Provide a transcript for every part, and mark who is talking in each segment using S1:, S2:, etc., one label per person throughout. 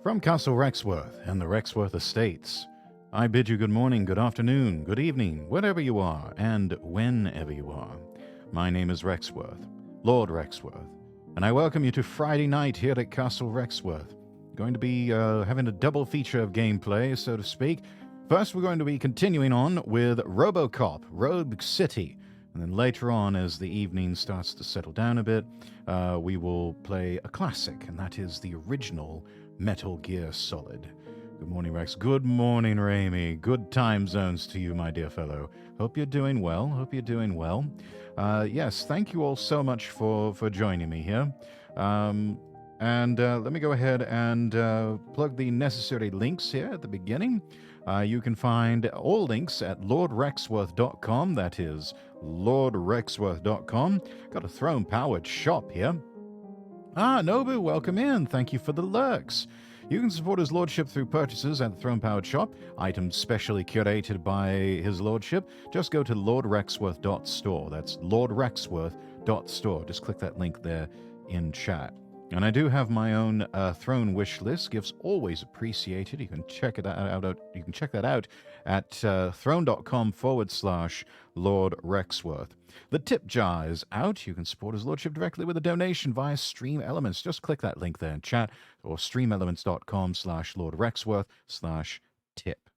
S1: From Castle Rexworth and the Rexworth Estates, I bid you good morning, good afternoon, good evening, wherever you are, and whenever you are. My name is Rexworth, Lord Rexworth, and I welcome you to Friday night here at Castle Rexworth. Going to be having a double feature of gameplay, so to speak. First, we're going to be continuing on with RoboCop, Rogue City, and then later on, as the evening starts to settle down a bit, we will play a classic, and that is the original Metal Gear Solid. Good morning, Rex. Good morning, Raimi. Good time zones to you, my dear fellow. Hope you're doing well. Yes, thank you all so much for joining me here. Let me go ahead and plug the necessary links here at the beginning. You can find all links at lordrexworth.com. That is lordrexworth.com. Got a throne-powered shop here. Nobu, welcome in. Thank you for the lurks. You can support his lordship through purchases at the Throne-Powered Shop, items specially curated by his lordship. Just go to lordrexworth.store. That's lordrexworth.store. Just click that link there in chat. And I do have my own throne wish list. Gifts always appreciated. You can check it out. You can check that out at throne.com/Lord Rexworth. The tip jar is out. You can support his lordship directly with a donation via Stream Elements. Just click that link there in chat or streamelements.com/Lord Rexworth/tip.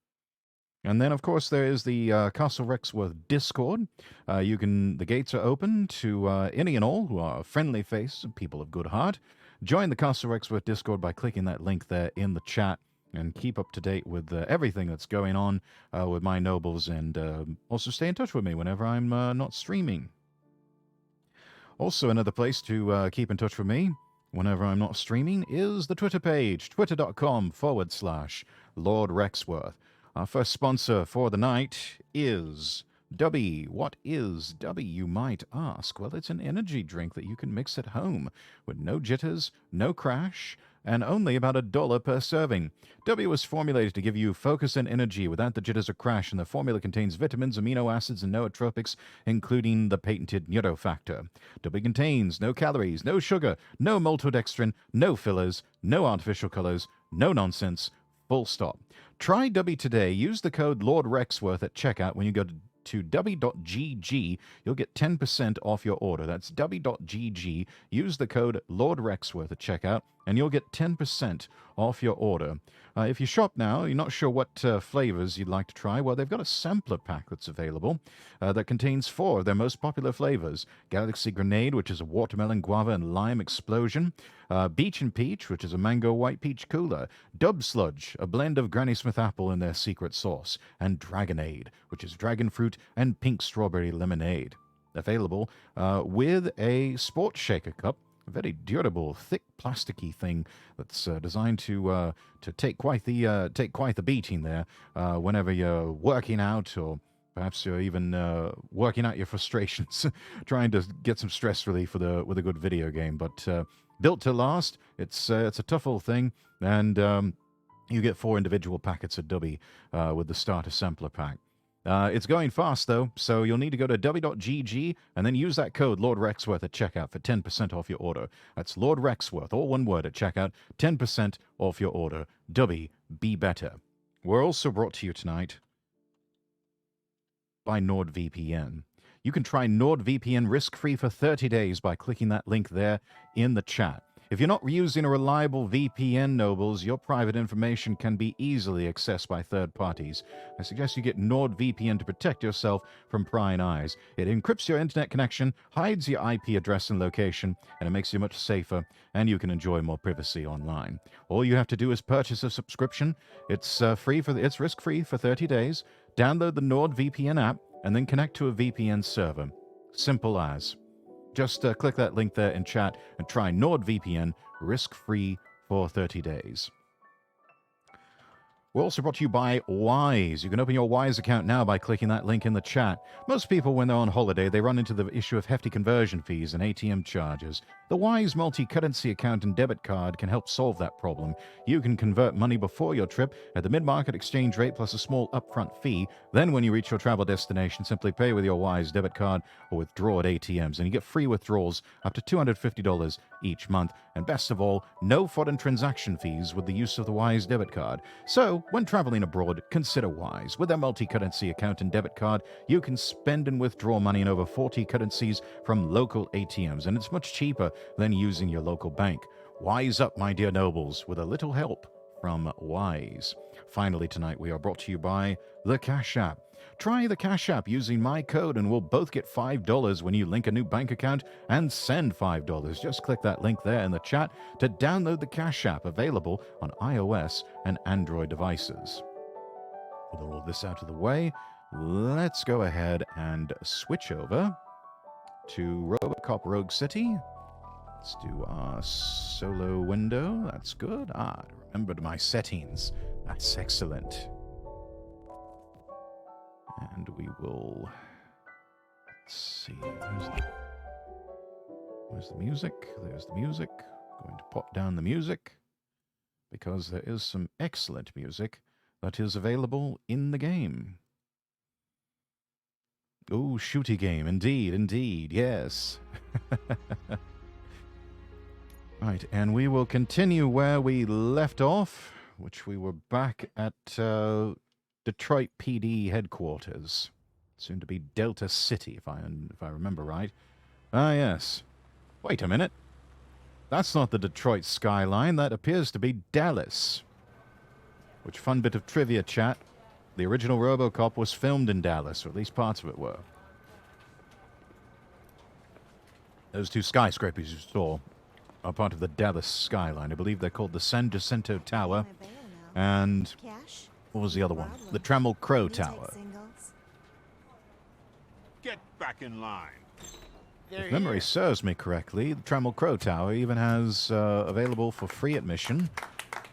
S1: And then, of course, there is the Castle Rexworth Discord. The gates are open to any and all who are friendly faces and people of good heart. Join the Castle Rexworth Discord by clicking that link there in the chat and keep up to date with everything that's going on with my nobles, and also stay in touch with me whenever I'm not streaming. Also, another place to keep in touch with me whenever I'm not streaming is the Twitter page, twitter.com/Lord Rexworth. Our first sponsor for the night is Dubby. What is Dubby, you might ask? Well, it's an energy drink that you can mix at home with no jitters, no crash, and only about $1 per serving. Dubby was formulated to give you focus and energy without the jitters or crash, and the formula contains vitamins, amino acids, and nootropics, including the patented neurofactor. Dubby contains no calories, no sugar, no maltodextrin, no fillers, no artificial colors, no nonsense, full stop. Try Dubby today. Use the code Lord Rexworth at checkout when you go to dubby.gg. You'll get 10% off your order. That's dubby.gg. Use the code Lord Rexworth at checkout, and you'll get 10% off your order. If you shop now, you're not sure what flavors you'd like to try, well, they've got a sampler pack that's available that contains 4 of their most popular flavors. Galaxy Grenade, which is a watermelon, guava, and lime explosion. Beach and Peach, which is a mango white peach cooler. Dub Sludge, a blend of Granny Smith apple in their secret sauce. And Dragonade, which is dragon fruit and pink strawberry lemonade. Available with a sports shaker cup. A very durable, thick, plasticky thing that's designed to take quite the beating there whenever you're working out, or perhaps you're even working out your frustrations, trying to get some stress relief with a good video game. But built to last. It's a tough old thing, and you get 4 individual packets of Dubby with the starter sampler pack. It's going fast, though, so you'll need to go to dubby.gg and then use that code Lord Rexworth at checkout for 10% off your order. That's Lord Rexworth, all one word, at checkout, 10% off your order. Dubby, be better. We're also brought to you tonight by NordVPN. You can try NordVPN risk-free for 30 days by clicking that link there in the chat. If you're not using a reliable VPN, nobles, your private information can be easily accessed by third parties. I suggest you get NordVPN to protect yourself from prying eyes. It encrypts your internet connection, hides your IP address and location, and it makes you much safer, and you can enjoy more privacy online. All you have to do is purchase a subscription. It's risk-free for 30 days. Download the NordVPN app, and then connect to a VPN server. Simple as. Just click that link there in chat and try NordVPN risk-free for 30 days. We're also brought to you by Wise. You can open your Wise account now by clicking that link in the chat. Most people, when they're on holiday, they run into the issue of hefty conversion fees and ATM charges. The Wise multi-currency account and debit card can help solve that problem. You can convert money before your trip at the mid-market exchange rate plus a small upfront fee. Then when you reach your travel destination, simply pay with your Wise debit card or withdraw at ATMs, and you get free withdrawals up to $250 each month. And best of all, no foreign transaction fees with the use of the Wise debit card. So, when traveling abroad, consider Wise. With their multi-currency account and debit card, you can spend and withdraw money in over 40 currencies from local ATMs, and it's much cheaper than using your local bank. Wise up, my dear nobles, with a little help from Wise. Finally, tonight we are brought to you by the Cash App. Try the Cash App using my code and we'll both get $5 when you link a new bank account and send $5. Just click that link there in the chat to download the Cash App, available on iOS and Android devices. With all of this out of the way, let's go ahead and switch over to RoboCop Rogue City. Let's do our solo window. That's good. I remembered my settings. That's excellent. And we will... Let's see. Where's the music? There's the music. Going to pop down the music, because there is some excellent music that is available in the game. Oh, shooty game. Indeed, indeed. Yes. Right, and we will continue where we left off, which we were back at Detroit PD headquarters, soon to be Delta City, if I remember right. Ah, yes. Wait a minute. That's not the Detroit skyline. That appears to be Dallas. Which, fun bit of trivia chat. The original RoboCop was filmed in Dallas, or at least parts of it were. Those two skyscrapers you saw are part of the Dallas skyline. I believe they're called the San Jacinto Tower and what was the other one? The Trammell Crow Tower.
S2: Get back in line.
S1: If memory serves me correctly, the Trammell Crow Tower even has available for free admission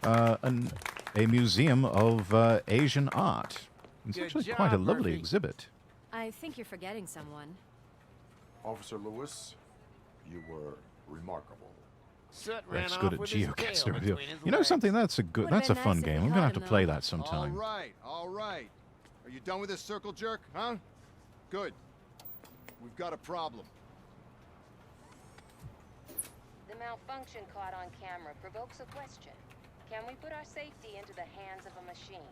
S1: a museum of Asian art. It's actually quite a lovely exhibit.
S3: I think you're forgetting someone.
S4: Officer Lewis, you were remarkable.
S1: That's good at geocaster review. You know something? That's a fun game. I'm gonna have to play that sometime.
S4: All right. Are you done with this circle jerk, huh? Good. We've got a problem.
S5: The malfunction caught on camera provokes a question. Can we put our safety into the hands of a machine,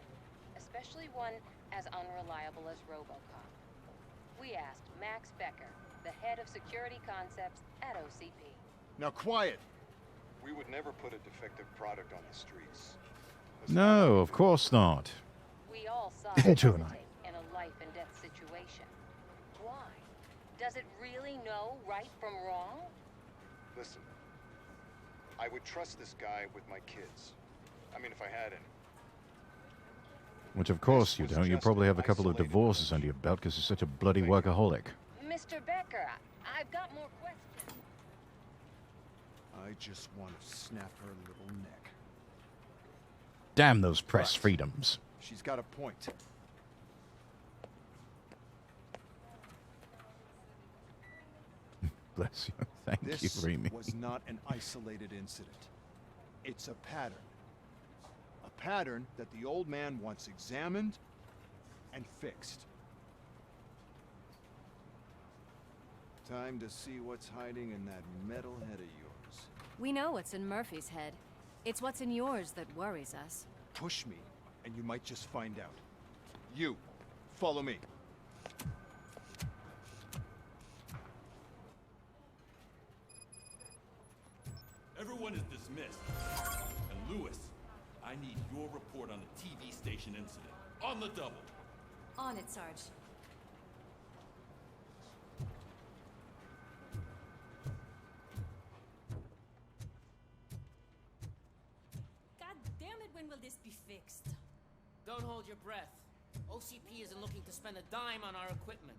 S5: especially one as unreliable as RoboCop? We asked Max Becker, the head of security concepts at OCP.
S4: Now quiet.
S6: We would never put a defective product on the streets.
S1: No, of course not.
S5: We all saw it hesitate in a life and death situation. Why? Does it really know right from wrong?
S6: Listen, I would trust this guy with my kids. I mean, if I had any.
S1: Which, of course, you don't. You probably have a couple of divorces under your belt because you're such a bloody workaholic.
S5: Mr. Becker, I've got more questions.
S4: I just want to snap her little neck.
S1: Damn those press freedoms.
S4: She's got a point.
S1: Bless you. Thank you, Remy.
S4: This was not an isolated incident. It's a pattern. A pattern that the old man wants examined and fixed. Time to see what's hiding in that metal head of yours.
S3: We know what's in Murphy's head. It's what's in yours that worries us.
S4: Push me, and you might just find out. You, follow me.
S7: Everyone is dismissed. And Lewis, I need your report on the TV station incident. On the double.
S3: On it, Sarge.
S8: God damn it, when will this be fixed?
S9: Don't hold your breath. OCP isn't looking to spend a dime on our equipment.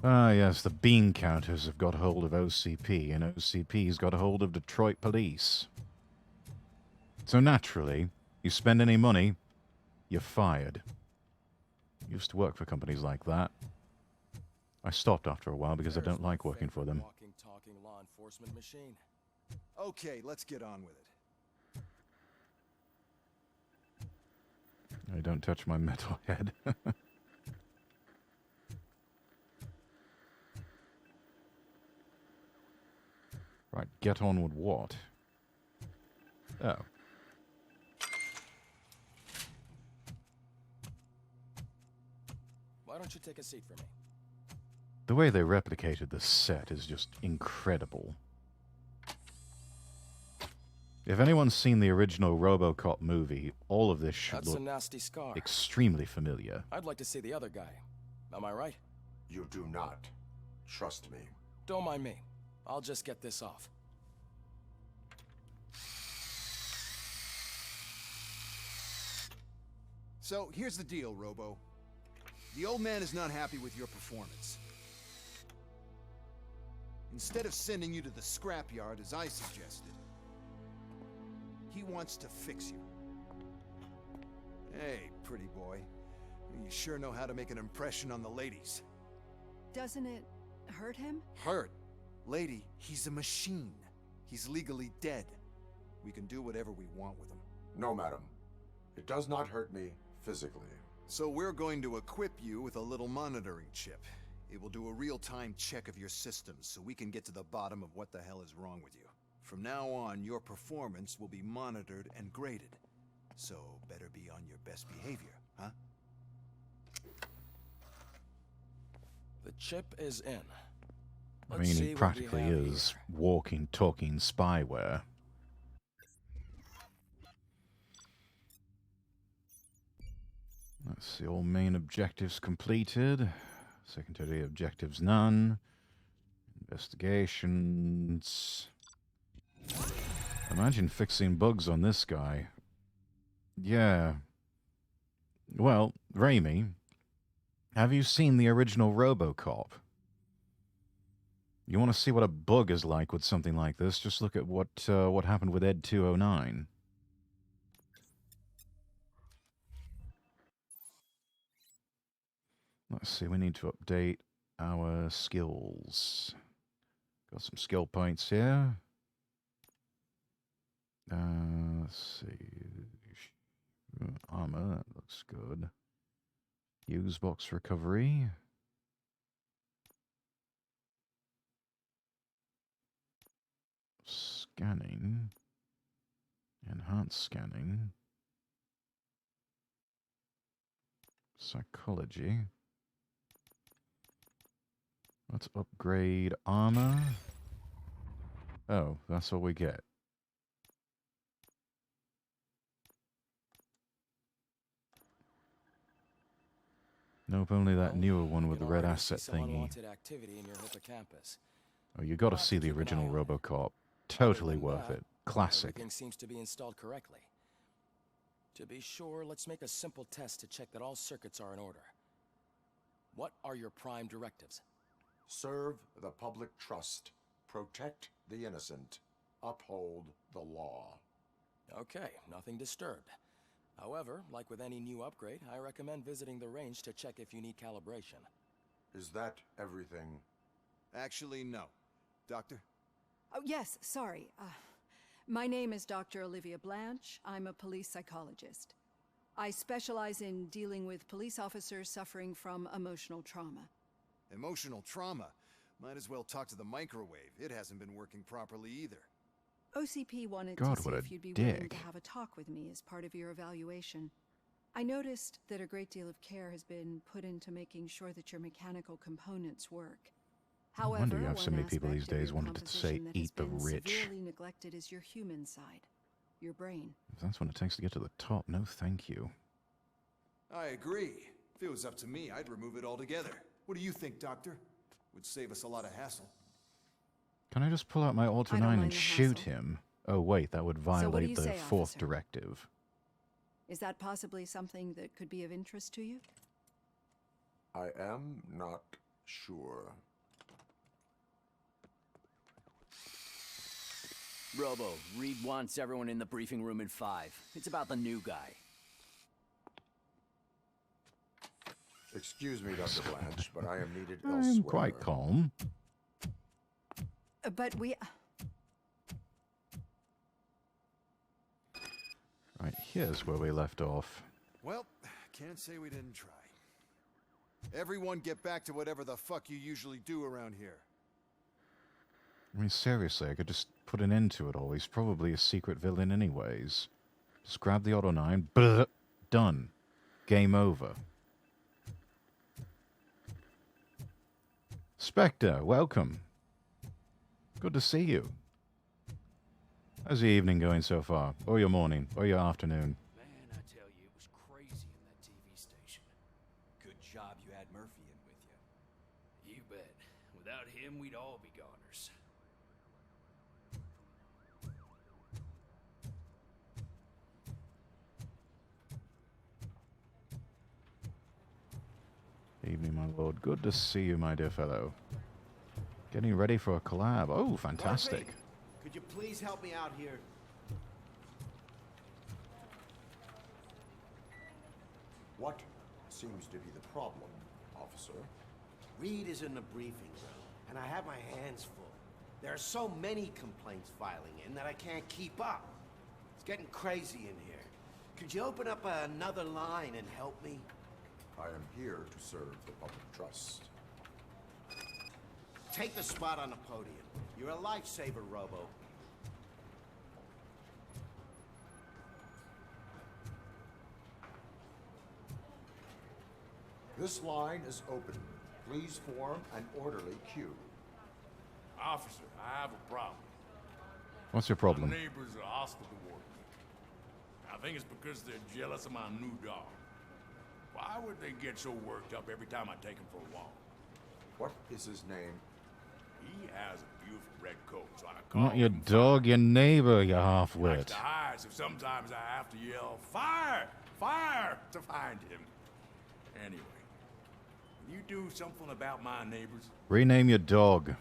S1: Ah, yes, the bean counters have got hold of OCP, and OCP's got a hold of Detroit police. So naturally, you spend any money, you're fired. Used to work for companies like that. I stopped after a while because I don't like working for them.
S10: Walking, talking law enforcement machine.
S4: Okay, let's get on with it.
S1: Hey, don't touch my metal head. Right, get on with what? Oh.
S10: Why don't you take a seat for me?
S1: The way they replicated this set is just incredible. If anyone's seen the original RoboCop movie, all of this should
S10: That's a
S1: look
S10: nasty scar.
S1: extremely familiar.
S10: I'd like to see the other guy. Am I right?
S11: You do not. Trust me.
S10: Don't mind me. I'll just get this off.
S4: So, here's the deal, Robo. The old man is not happy with your performance. Instead of sending you to the scrapyard as I suggested, he wants to fix you. Hey, pretty boy. You sure know how to make an impression on the ladies.
S12: Doesn't it hurt him?
S4: Hurt? Lady, he's a machine. He's legally dead. We can do whatever we want with him.
S11: No, madam. It does not hurt me physically.
S4: So we're going to equip you with a little monitoring chip. It will do a real-time check of your systems so we can get to the bottom of what the hell is wrong with you. From now on, your performance will be monitored and graded. So better be on your best behavior, huh?
S10: The chip is in.
S1: I mean, he practically is walking, talking spyware. Let's see, all main objectives completed. Secondary objectives none. Investigations. Imagine fixing bugs on this guy. Yeah. Well, Raimi, have you seen the original RoboCop? You want to see what a bug is like with something like this? Just look at what happened with Ed 209. Let's see, we need to update our skills. Got some skill points here. Let's see. Armor, that looks good. Use box recovery. Scanning. Enhanced scanning. Psychology. Let's upgrade armor. Oh, that's all we get. Nope, only that newer one with the red asset thingy. Oh, you gotta see the original RoboCop. Totally worth it. Classic.
S10: Everything seems to be installed correctly. To be sure, let's make a simple test to check that all circuits are in order. What are your prime directives?
S11: Serve the public trust. Protect the innocent. Uphold the law.
S10: Okay, nothing disturbed. However, like with any new upgrade, I recommend visiting the range to check if you need calibration.
S11: Is that everything?
S4: Actually, no. Doctor?
S12: Oh, yes, sorry. My name is Dr. Olivia Blanche. I'm a police psychologist. I specialize in dealing with police officers suffering from emotional trauma.
S4: Emotional trauma? Might as well talk to the microwave. It hasn't been working properly either.
S12: OCP wanted
S1: God,
S12: to see
S1: what a
S12: if you'd be willing
S1: dick.
S12: to have a talk with me as part of your evaluation. I noticed that a great deal of care has been put into making sure that your mechanical components work.
S1: No wonder
S12: However,
S1: you have so
S12: one
S1: many people these
S12: aspect of
S1: days
S12: your
S1: wanting to say,
S12: composition that has
S1: eat the
S12: been
S1: rich.
S12: severely neglected is your human side, your brain.
S1: If that's what it takes to get to the top, no thank you.
S4: I agree. If it was up to me, I'd remove it altogether. What do you think, Doctor? Would save us a lot of hassle.
S1: Can I just pull out my Auto
S12: I don't
S1: 9
S12: mind
S1: and
S12: the
S1: shoot
S12: hassle.
S1: him? Oh wait, that would
S12: So what do
S1: violate
S12: you
S1: the
S12: say,
S1: fourth
S12: officer?
S1: directive.
S12: Is that possibly something that could be of interest to you?
S11: I am not sure.
S13: Robo, Reed wants everyone in the briefing room in 5. It's about the new guy.
S11: Excuse me, Dr. Blanche, but I am needed elsewhere.
S1: I'm quite calm.
S12: But we...
S1: Right, here's where we left off.
S4: Well, can't say we didn't try. Everyone get back to whatever the fuck you usually do around here.
S1: I mean, seriously, I could just put an end to it all. He's probably a secret villain anyways. Just grab the Auto 9. Done. Game over. Spectre, welcome. Good to see you. How's your evening going so far? Or your morning? Or your afternoon?
S10: Man, I tell you, it was crazy in that TV station.
S13: Good job you had Murphy in with you.
S10: You bet. Without him, we'd all be goners.
S1: Evening, my lord. Good to see you, my dear fellow. Getting ready for a collab. Oh, fantastic.
S14: Murphy, could you please help me out here?
S11: What seems to be the problem, officer?
S14: Reed is in the briefing room, and I have my hands full. There are so many complaints filing in that I can't keep up. It's getting crazy in here. Could you open up another line and help me?
S11: I am here to serve the public trust.
S14: Take the spot on the podium. You're a lifesaver, Robo.
S11: This line is open. Please form an orderly queue.
S7: Officer, I have a problem.
S1: What's your problem?
S7: My neighbors are hostile toward me. I think it's because they're jealous of my new dog. Why would they get so worked up every time I take him for a walk?
S11: What is his name?
S7: He has a beautiful red coat, so I call
S1: Not your
S7: him
S1: dog, your neighbor, you
S7: He likes
S1: half-wit.
S7: to hide, so sometimes I have to yell, "Fire! Fire!" to find him. Anyway, can you do something about my neighbors?
S1: Rename your dog.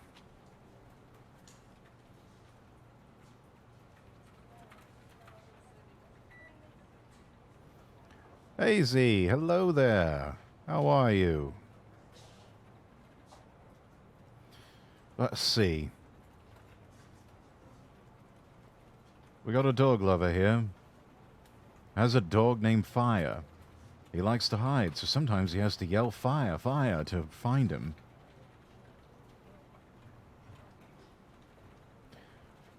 S1: Hey Z, hello there. How are you? Let's see. We got a dog lover here. Has a dog named Fire. He likes to hide, so sometimes he has to yell fire, fire to find him.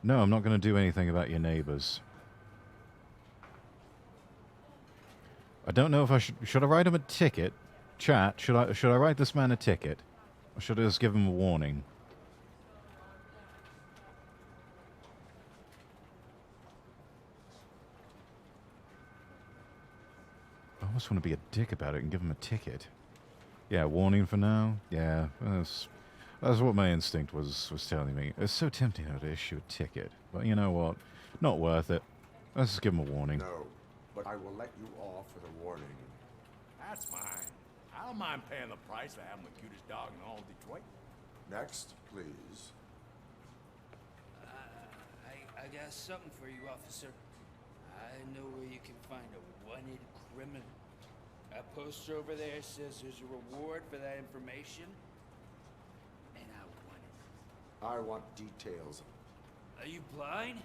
S1: No, I'm not going to do anything about your neighbors. I don't know if I should I write him a ticket? Chat, should I write this man a ticket? Or should I just give him a warning? I almost want to be a dick about it and give him a ticket. Yeah, warning for now. Yeah, that's what my instinct was telling me. It's so tempting though to issue a ticket, but you know what? Not worth it. Let's just give him a warning.
S11: No, but I will let you off with a warning.
S7: That's fine. I don't mind paying the price for having the cutest dog in all of Detroit.
S11: Next, please.
S9: I got something for you, officer. I know where you can find a wanted criminal. That poster over there says there's a reward for that information. And I want it.
S11: I want details.
S9: Are you blind?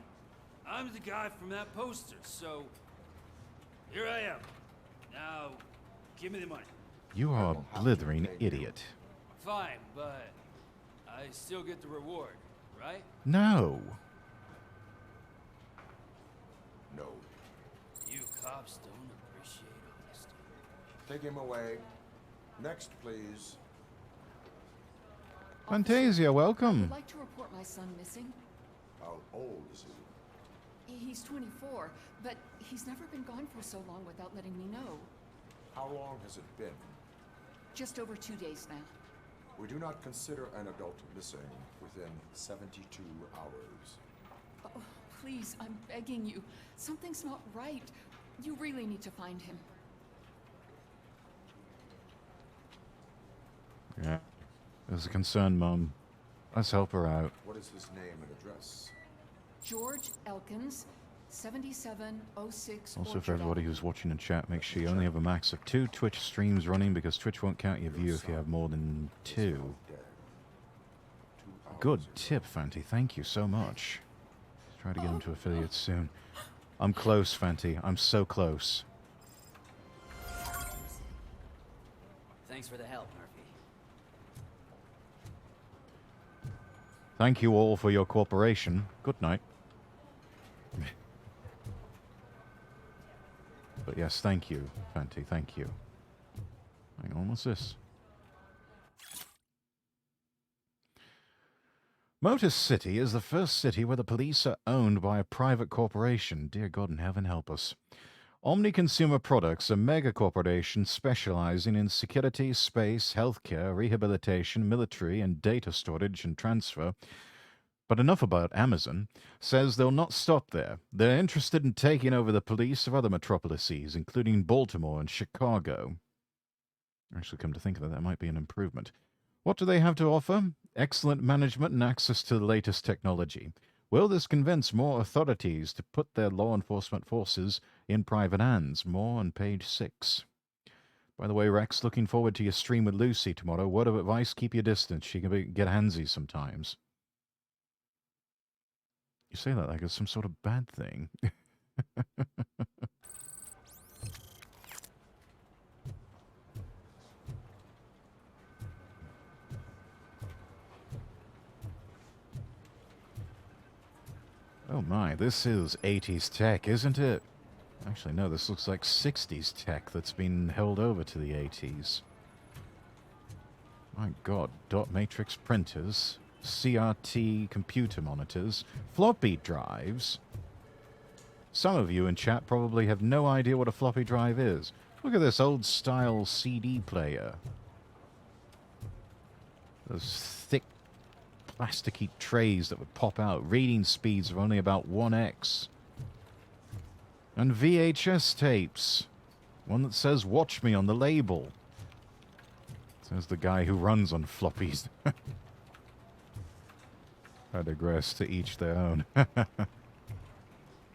S9: I'm the guy from that poster, so... Here I am. Now, give me the money.
S1: You are a blithering idiot.
S9: Fine, but... I still get the reward, right?
S1: No.
S11: No.
S9: You cops don't appreciate honesty.
S11: Take him away. Next, please.
S1: Fantasia,
S12: I'd
S1: welcome.
S12: like to report my son missing.
S11: How old is he?
S12: He's 24, but he's never been gone for so long without letting me know.
S11: How long has it been?
S12: Just over 2 days now.
S11: We do not consider an adult missing within 72 hours.
S12: Oh, please, I'm begging you. Something's not right. You really need to find him.
S1: Yeah. There's a concern, Mum. Let's help her out.
S11: What is his name and address?
S12: George Elkins, 7706
S1: Also, for
S12: Orchard
S1: everybody
S12: Avenue.
S1: who's watching in chat, make sure you only have a max of 2 Twitch streams running because Twitch won't count your view if you have more than 2. Good tip, Fanti. Thank you so much. Let's try to get him to affiliates soon. I'm close, Fanti. I'm so close.
S13: Thanks for the help, Murphy.
S1: Thank you all for your cooperation. Good night. But yes, thank you, Fanti, thank you. Hang on, what's this? Motor City is the first city where the police are owned by a private corporation. Dear God in heaven, help us. Omni Consumer Products, a mega corporation specializing in security, space, healthcare, rehabilitation, military, and data storage and transfer. But enough about Amazon, says they'll not stop there. They're interested in taking over the police of other metropolises, including Baltimore and Chicago. Actually, come to think of it, that might be an improvement. What do they have to offer? Excellent management and access to the latest technology. Will this convince more authorities to put their law enforcement forces in private hands? More on page 6. By the way, Rex, looking forward to your stream with Lucy tomorrow. Word of advice, keep your distance. She can get handsy sometimes. You say that like it's some sort of bad thing. Oh my, this is 80s tech, isn't it? Actually, no, this looks like 60s tech that's been held over to the 80s. My God, dot matrix printers, CRT computer monitors, floppy drives. Some of you in chat probably have no idea what a floppy drive is. Look at this old-style CD player. Those thick, plasticky trays that would pop out. Reading speeds of only about 1x. And VHS tapes. One that says, "Watch me" on the label. Says the guy who runs on floppies. I digress, to each their own.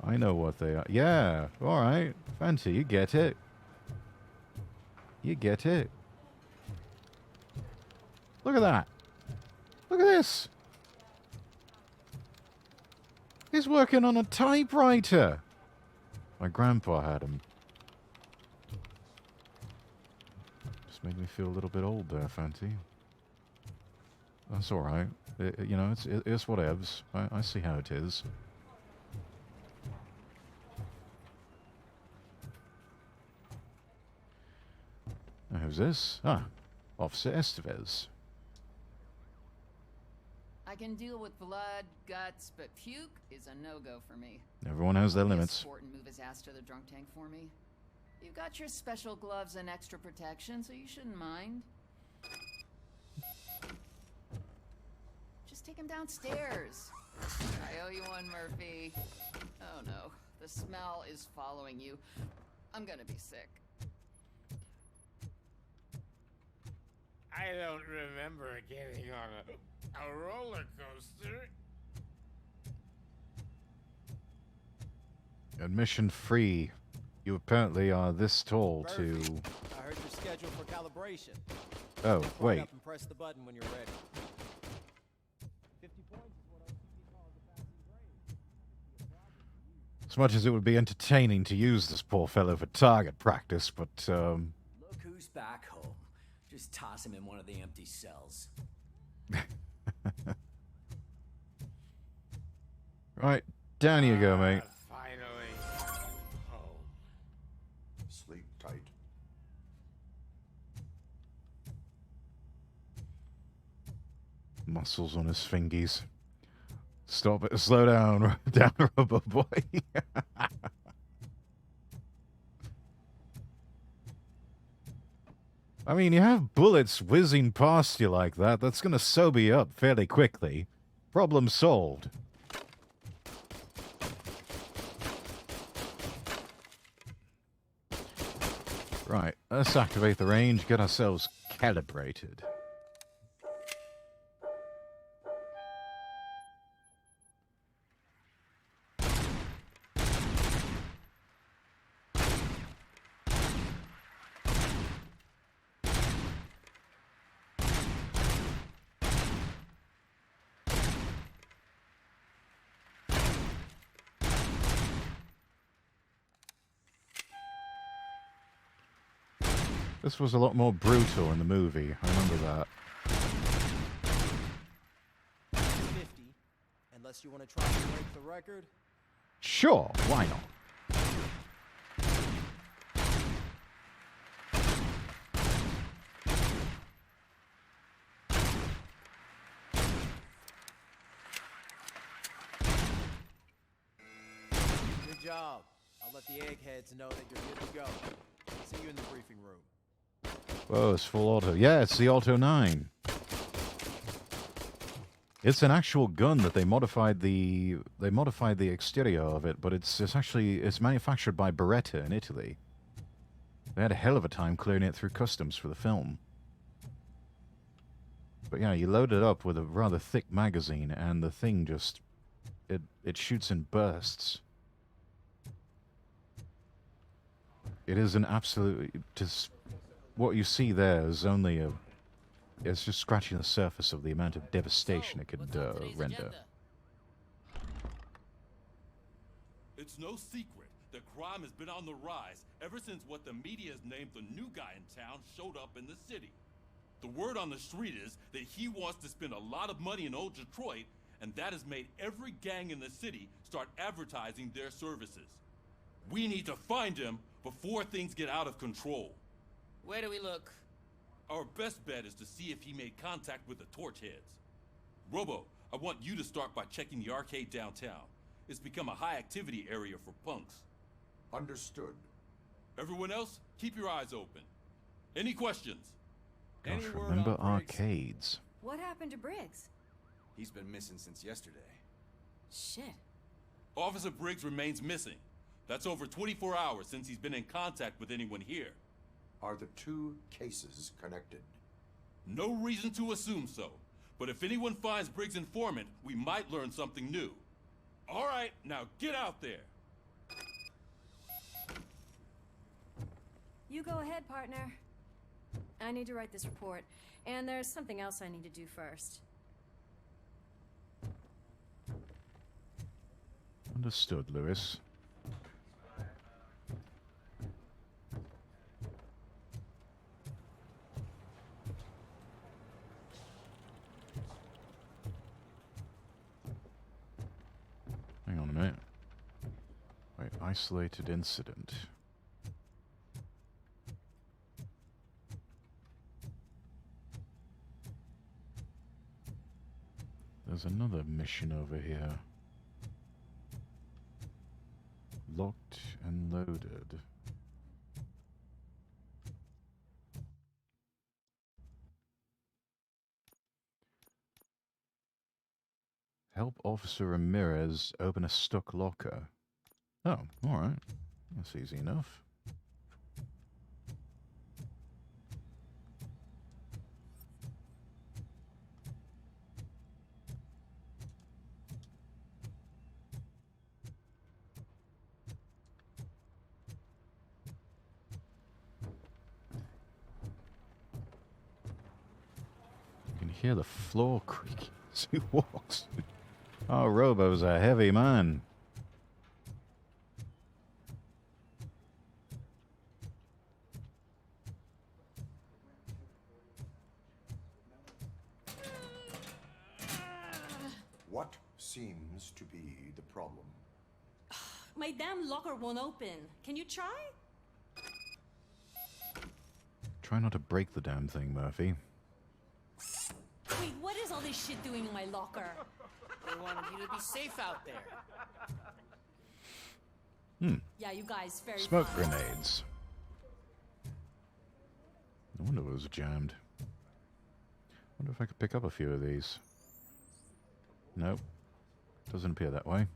S1: I know what they are. Yeah, alright. Fancy, you get it. You get it. Look at that. Look at this. He's working on a typewriter. My grandpa had him. Just made me feel a little bit old there, Fancy. That's alright. You know, it's whatevs. I see how it is. Now, who's this? Ah, Officer Estevez.
S15: I can deal with blood, guts, but puke is a no-go for me.
S1: Everyone has their limits.
S15: Escort and move his ass to the drunk tank for me. You've got your special gloves and extra protection, so you shouldn't mind. Just take him downstairs. I owe you one, Murphy. Oh no, the smell is following you. I'm gonna be sick.
S16: I don't remember getting on a roller coaster.
S1: Admission free. You apparently are this tall
S17: Murphy,
S1: to...
S17: I heard you're scheduled for calibration.
S1: Oh,
S17: Step right
S1: wait.
S17: up and press the button when you're ready. 50 points is what OCP calls a passing grade.
S1: As much as it would be entertaining to use this poor fellow for target practice, but,
S13: Look who's back home. Just toss him in one of the empty cells.
S1: Right, down you go, mate.
S16: Finally home.
S11: Sleep tight.
S1: Muscles on his fingies. Stop it, slow down, down, Rubber Boy. I mean, you have bullets whizzing past you like that, that's gonna sober you up fairly quickly. Problem solved. Right, let's activate the range, get ourselves calibrated. This was a lot more brutal in the movie. I remember that.
S17: 50 Unless you want to try to break the record.
S1: Sure, why not?
S17: Good job. I'll let the eggheads know that you're good to go. See you in the briefing room.
S1: Whoa, it's full auto. Yeah, it's the Auto 9. It's an actual gun that they modified the exterior of it, but it's manufactured by Beretta in Italy. They had a hell of a time clearing it through customs for the film. But yeah, you load it up with a rather thick magazine, and the thing just it shoots in bursts. It is an absolutely just what you see there is only a. It's just scratching the surface of the amount of devastation it could render.
S18: It's no secret that crime has been on the rise ever since what the media has named the new guy in town showed up in the city. The word on the street is that he wants to spend a lot of money in old Detroit, and that has made every gang in the city start advertising their services. We need to find him before things get out of control.
S15: Where do we look?
S18: Our best bet is to see if he made contact with the torch heads. Robo, I want you to start by checking the arcade downtown. It's become a high-activity area for punks.
S11: Understood.
S18: Everyone else, keep your eyes open. Any questions?
S1: Gosh, remember arcades.
S3: What happened to Briggs?
S19: He's been missing since yesterday.
S3: Shit.
S18: Officer Briggs remains missing. That's over 24 hours since he's been in contact with anyone here.
S11: Are the two cases connected?
S18: No reason to assume so. But if anyone finds Briggs' informant, we might learn something new. All right, now get out there.
S3: You go ahead, partner. I need to write this report, and there's something else I need to do first.
S1: Understood, Lewis. Hang on a minute. Wait, isolated incident. There's another mission over here. Locked and loaded. Help Officer Ramirez open a stuck locker. Oh, alright. That's easy enough. You can hear the floor creaking as he walks. Oh, Robo's a heavy man.
S11: What seems to be the problem?
S8: My damn locker won't open. Can you try?
S1: Try not to break the damn thing, Murphy.
S8: Wait, what is all this shit doing in my locker?
S15: They wanted you to be safe out there.
S8: Yeah, you guys, very
S1: Smoke
S8: fun.
S1: grenades. No wonder it was jammed. Wonder if I could pick up a few of these. Nope. Doesn't appear that way.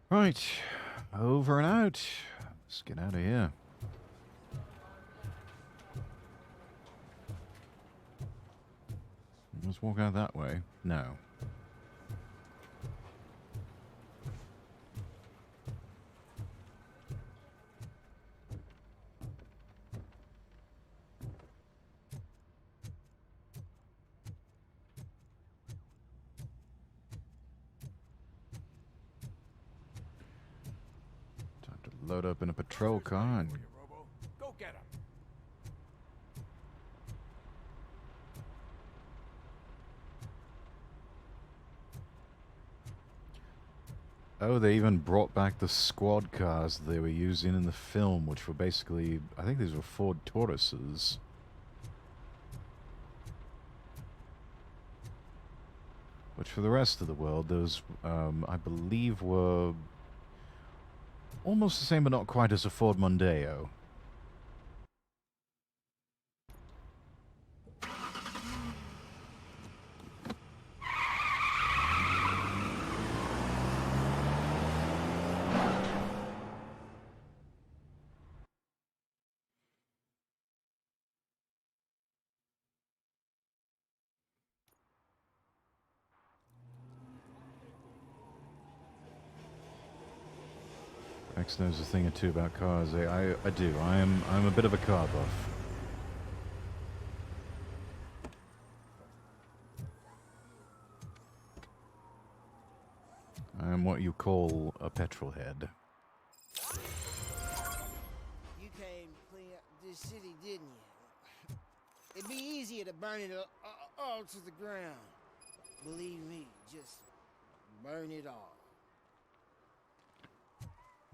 S1: Right. Over and out. Let's get out of here. Let's walk out that way. No. Time to load up in a patrol car and
S7: Go get him.
S1: Oh, they even brought back the squad cars they were using in the film, which were basically, I think these were Ford Tauruses. Which for the rest of the world, those, I believe, were almost the same, but not quite as a Ford Mondeo. X knows a thing or two about cars. I do. I'm a bit of a car buff. I am what you call a petrol head.
S20: You came to clean up this city, didn't you? It'd be easier to burn it all to the ground. Believe me, just burn it all.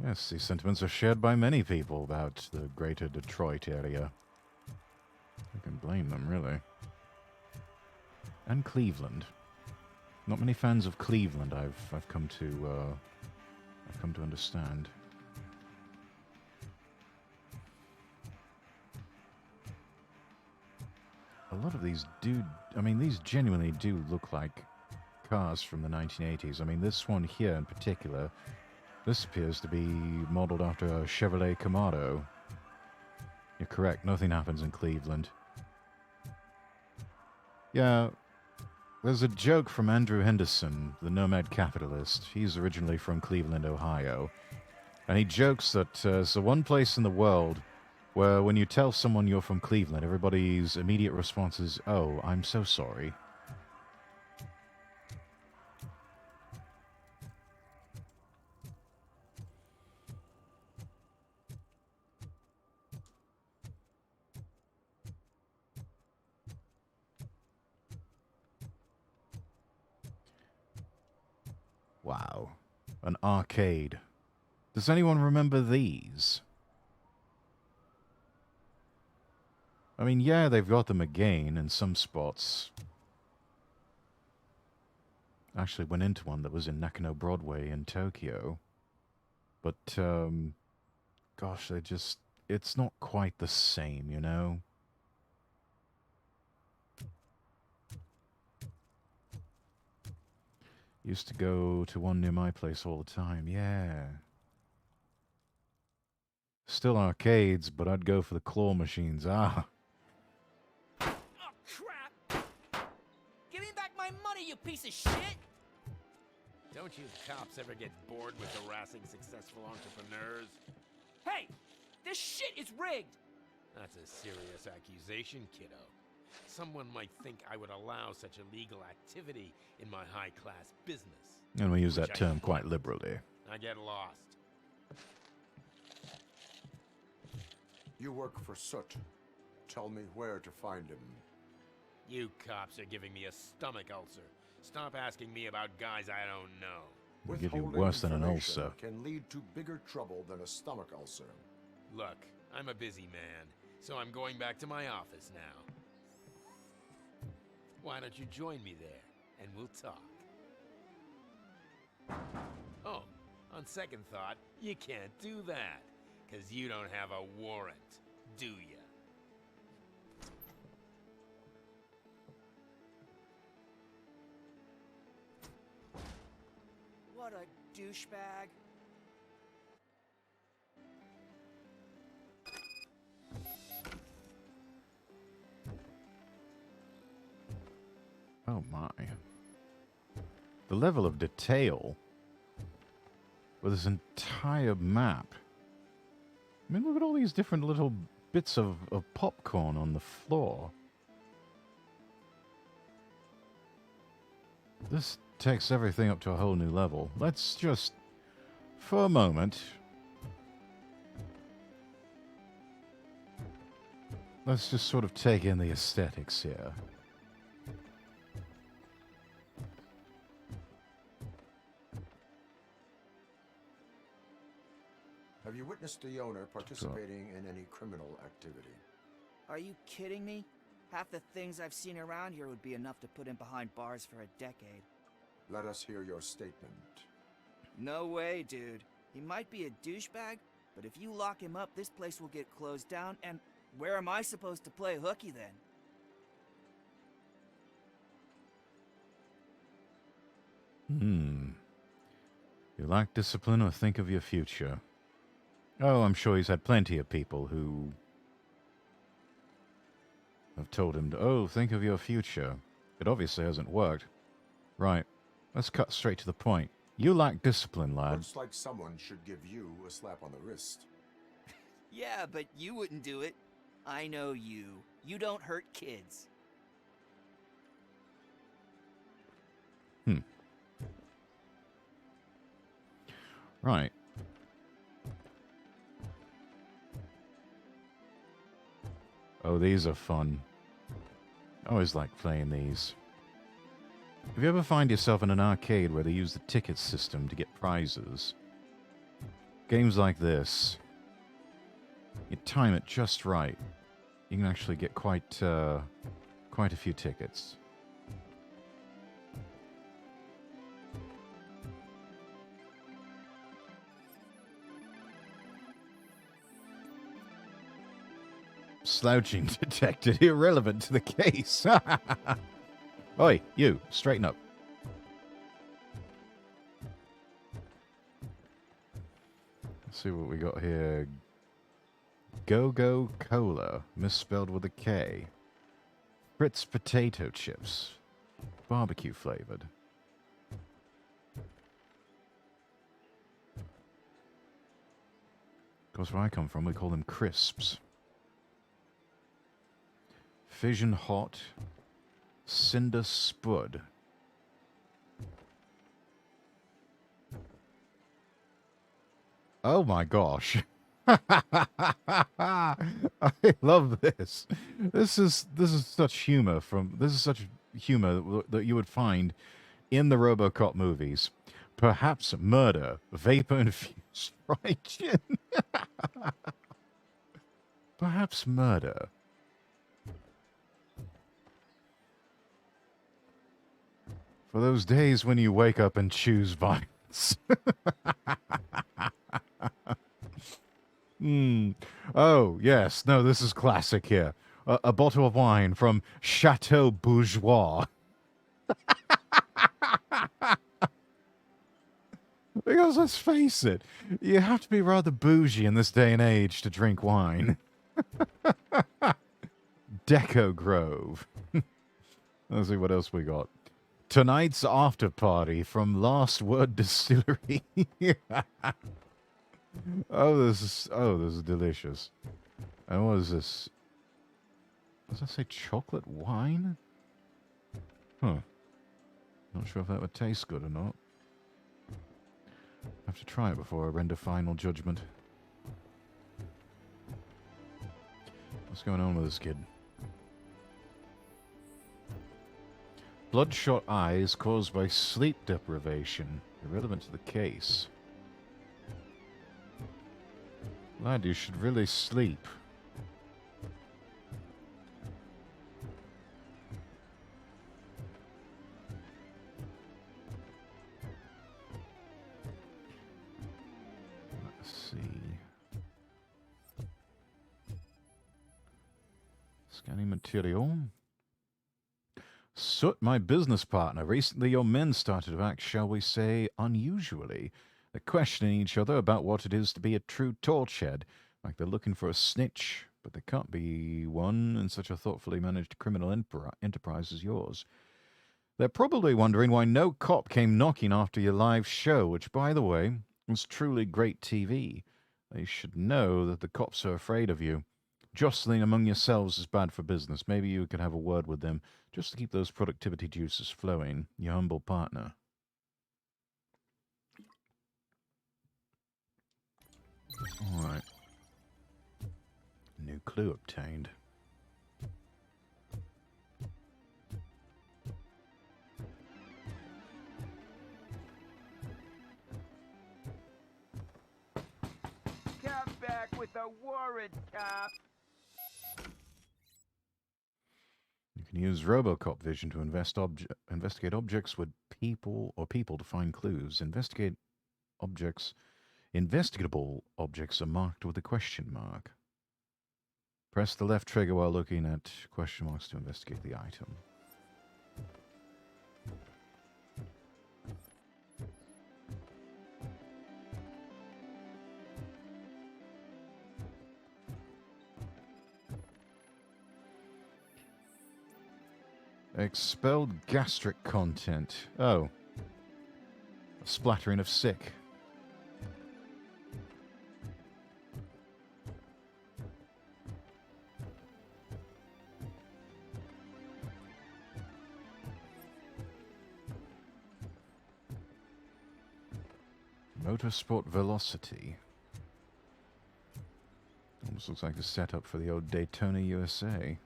S1: Yes, these sentiments are shared by many people about the greater Detroit area. I can blame them, really. And Cleveland. Not many fans of Cleveland, I've come to understand. A lot of these these genuinely do look like cars from the 1980s. I mean, this one here in particular, this appears to be modeled after a Chevrolet Camaro. You're correct, nothing happens in Cleveland. Yeah, there's a joke from Andrew Henderson, the nomad capitalist. He's originally from Cleveland, Ohio. And he jokes that it's the one place in the world where when you tell someone you're from Cleveland, everybody's immediate response is, "Oh, I'm so sorry." Wow. An arcade. Does anyone remember these? I mean, yeah, they've got them again in some spots. Actually went into one that was in Nakano Broadway in Tokyo. But, gosh, it's not quite the same, you know? Used to go to one near my place all the time, yeah. Still arcades, but I'd go for the claw machines, ah.
S9: Oh, crap! Give me back my money, you piece of shit!
S16: Don't you cops ever get bored with harassing successful entrepreneurs?
S9: Hey! This shit is rigged!
S16: That's a serious accusation, kiddo. Someone might think I would allow such illegal activity in my high-class business.
S1: And we use that term quite liberally.
S16: I get lost.
S11: You work for Soot. Tell me where to find him.
S16: You cops are giving me a stomach ulcer. Stop asking me about guys I don't know.
S1: We'll give you worse than an ulcer.
S11: Can lead to bigger trouble than a stomach ulcer.
S16: Look, I'm a busy man, so I'm going back to my office now. Why don't you join me there, and we'll talk. Oh, on second thought, you can't do that, because you don't have a warrant, do ya?
S20: What a douchebag.
S1: Oh my. The level of detail with this entire map. I mean, look at all these different little bits of popcorn on the floor. This takes everything up to a whole new level. Let's just, for a moment, let's just sort of take in the aesthetics here.
S11: Have you witnessed the owner participating in any criminal activity?
S21: Are you kidding me? Half the things I've seen around here would be enough to put him behind bars for a decade.
S11: Let us hear your statement.
S21: No way, dude. He might be a douchebag, but if you lock him up, this place will get closed down, and where am I supposed to play hooky then?
S1: You lack discipline or think of your future? Oh, I'm sure he's had plenty of people who have told him, oh, think of your future. It obviously hasn't worked. Right, let's cut straight to the point. You lack discipline, lad.
S11: Looks like someone should give you a slap on the wrist.
S21: Yeah, but you wouldn't do it. I know you. You don't hurt kids.
S1: Right. Oh, these are fun. I always like playing these. If you ever find yourself in an arcade where they use the ticket system to get prizes, games like this, you time it just right, you can actually get quite a few tickets. Slouching detected, irrelevant to the case. Oi, you, straighten up. Let's see what we got here. Go-Go Cola, misspelled with a K. Fritz potato chips, barbecue flavored. Of course, where I come from, we call them crisps. Fission Hot, Cinder Spud. Oh my gosh. I love this. This is such humor that you would find in the RoboCop movies. Perhaps murder, vapor infused fried gin. Perhaps murder. For those days when you wake up and choose violence. Oh, yes. No, this is classic here. A bottle of wine from Chateau Bourgeois. Because let's face it, you have to be rather bougie in this day and age to drink wine. Deco Grove. Let's see what else we got. Tonight's after party from Last Word Distillery. Oh, this is delicious. And what is this? Does that say chocolate wine? Huh. Not sure if that would taste good or not. Have to try it before I render final judgment. What's going on with this kid? Bloodshot eyes caused by sleep deprivation. Irrelevant to the case. Lad, you should really sleep. Let's see. Scanning material. Soot, my business partner. Recently your men started to act, shall we say, unusually. They're questioning each other about what it is to be a true torchhead, like they're looking for a snitch, but there can't be one in such a thoughtfully managed criminal enterprise as yours. They're probably wondering why no cop came knocking after your live show, which, by the way, was truly great TV. They should know that the cops are afraid of you. Jostling among yourselves is bad for business. Maybe you could have a word with them, just to keep those productivity juices flowing. Your humble partner. All right. New clue obtained.
S2: back with a warrant, cop.
S1: You can use RoboCop vision to investigate objects with people to find clues. Investigatable objects are marked with a question mark. Press the left trigger while looking at question marks to investigate the item. Expelled gastric content. Oh. A splattering of sick. Motorsport velocity. Almost looks like a setup for the old Daytona USA.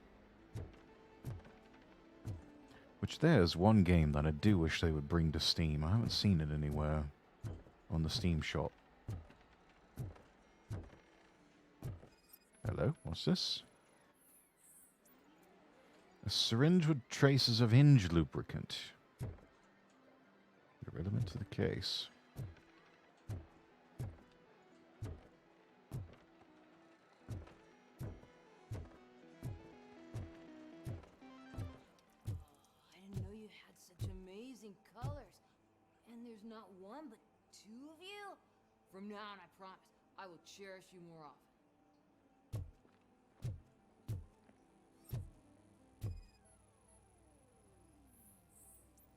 S1: Which there's one game that I do wish they would bring to Steam. I haven't seen it anywhere on the Steam shop. Hello, what's this? A syringe with traces of hinge lubricant. Irrelevant to the case.
S15: Colors. And there's not one, but two of you? From now on, I promise, I will cherish you more often.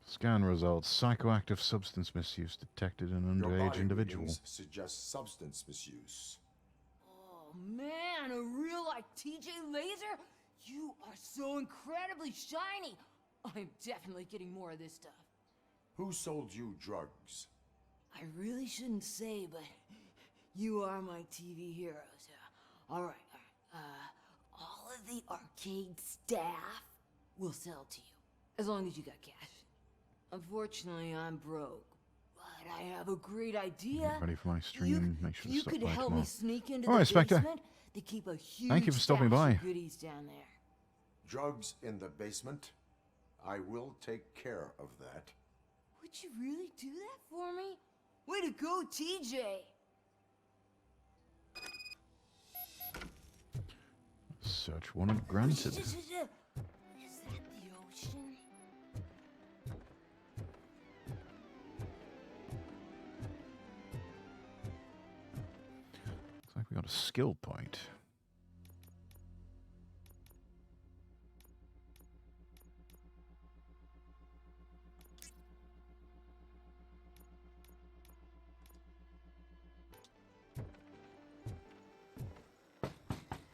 S1: Scan results. Psychoactive substance misuse detected in an underage individual.
S11: Suggest substance misuse.
S15: Oh man, a real like TJ Laser? You are so incredibly shiny. I'm definitely getting more of this stuff.
S11: Who sold you drugs?
S15: I really shouldn't say, but you are my TV heroes. All right. All of the arcade staff will sell to you, as long as you got cash. Unfortunately, I'm broke, but I have a great idea.
S1: Ready for my stream? Make sure to
S15: you
S1: stop
S15: could
S1: by
S15: help
S1: tomorrow.
S15: me sneak into
S1: All
S15: the
S1: right, Spectre.
S15: basement. They keep a huge
S1: Thank you for stopping
S15: stash
S1: by.
S15: of goodies down there.
S11: Drugs in the basement? I will take care of that.
S15: Would you really do that for me? Way to go, TJ!
S1: Search warrant granted.
S15: Is that the ocean?
S1: Looks like we got a skill point.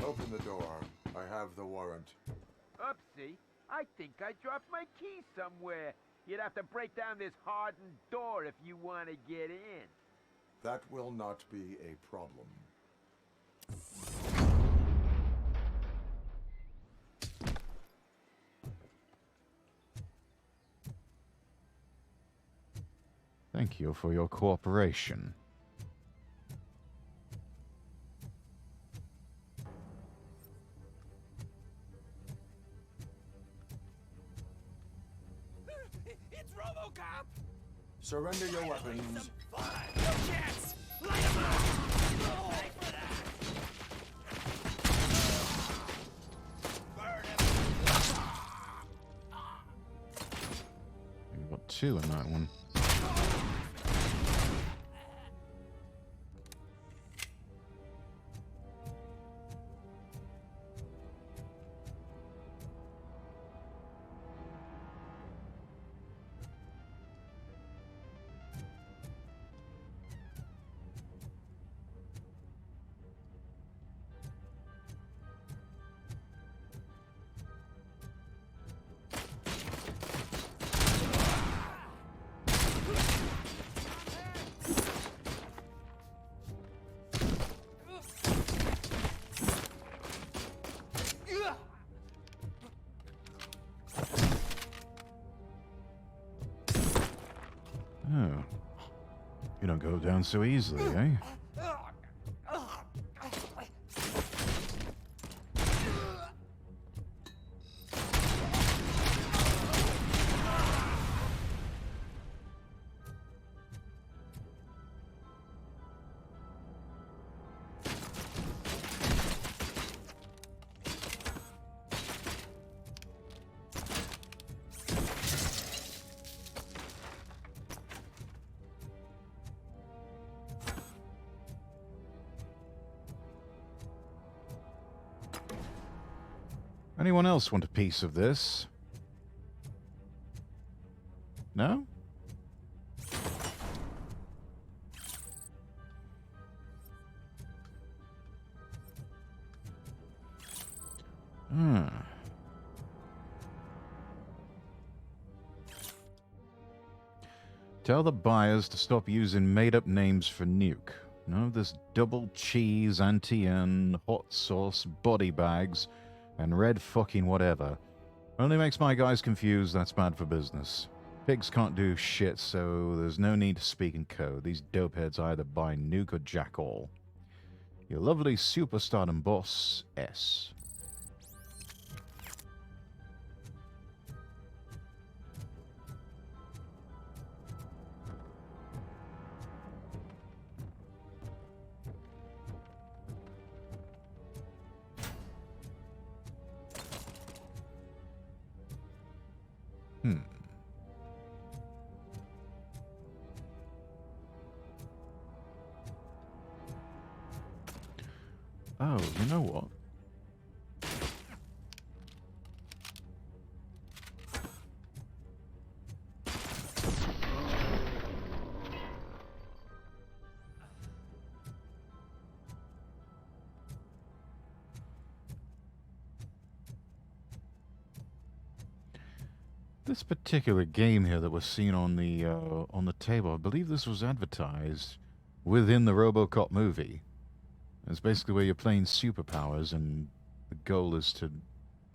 S11: Open the door. I have the warrant.
S2: Oopsie. I think I dropped my key somewhere. You'd have to break down this hardened door if you want to get in.
S11: That will not be a problem.
S1: Thank you for your cooperation.
S9: It's RoboCop!
S11: Surrender your weapons.
S9: No chance! Light him up! Pay for that! Burn him!
S1: We've got two in that one. Oh. You don't go down so easily, eh? Anyone else want a piece of this? No? Hmm. Tell the buyers to stop using made-up names for nuke. None of this double cheese, Antien, hot sauce, body bags, and red fucking whatever. Only makes my guys confused, that's bad for business. Pigs can't do shit, so there's no need to speak in code. These dopeheads either buy nuke or jack all. Your lovely superstardom boss, S. Hmm. Oh, you know what? This particular game here that was seen on the table, I believe this was advertised within the RoboCop movie. It's basically where you're playing superpowers and the goal is to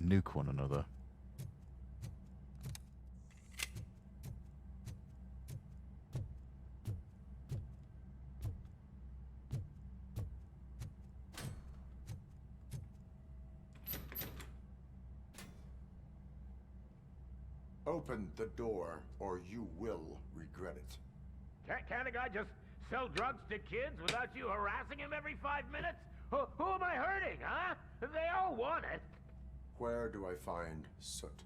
S1: nuke one another.
S11: Open the door, or you will regret it.
S2: Can't a guy just sell drugs to kids without you harassing him every 5 minutes? Who am I hurting, huh? They all want it.
S11: Where do I find Soot?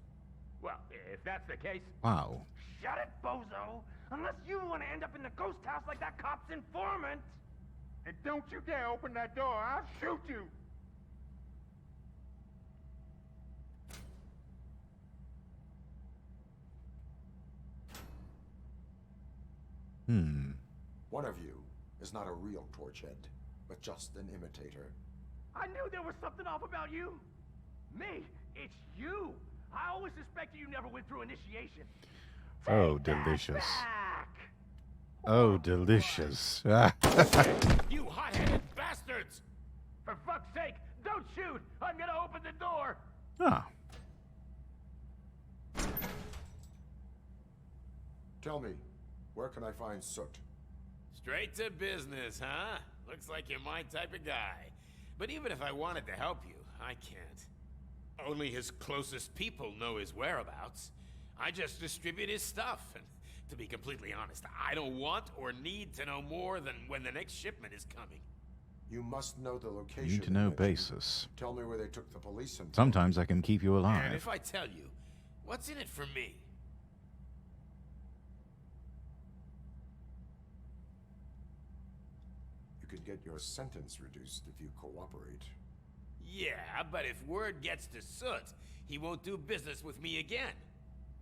S2: Well, if that's the case...
S1: Wow.
S2: Shut it, bozo! Unless you want to end up in the ghost house like that cop's informant! And don't you dare open that door, I'll shoot you!
S11: One of you is not a real Torchhead, but just an imitator.
S2: I knew there was something off about you! Me? It's you! I always suspected you never went through initiation.
S1: Oh, delicious. Oh, delicious.
S2: You hot-headed bastards! For fuck's sake, don't shoot! I'm gonna open the door!
S1: Ah.
S11: Tell me, where can I find Soot?
S16: Straight to business, huh? Looks like you're my type of guy. But even if I wanted to help you, I can't. Only his closest people know his whereabouts. I just distribute his stuff, and to be completely honest, I don't want or need to know more than when the next shipment is coming.
S11: You must know the location.
S1: Need to know basis.
S11: Tell me where they took the police and...
S1: Sometimes I can keep you alive.
S16: And if I tell you, what's in it for me?
S11: You could get your sentence reduced if you cooperate.
S16: Yeah, but if word gets to Soot, he won't do business with me again.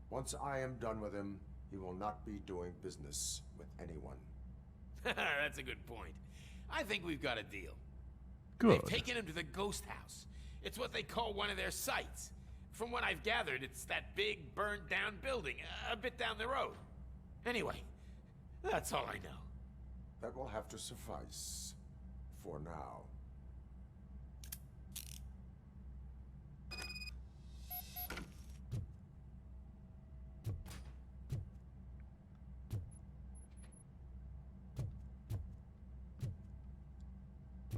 S11: Once I am done with him, he will not be doing business with anyone.
S16: That's a good point. I think we've got a deal.
S1: Good.
S16: They've taken him to the ghost house. It's what they call one of their sites. From what I've gathered, it's that big, burned-down building, a bit down the road. Anyway, that's all I know.
S11: That will have to suffice. For now.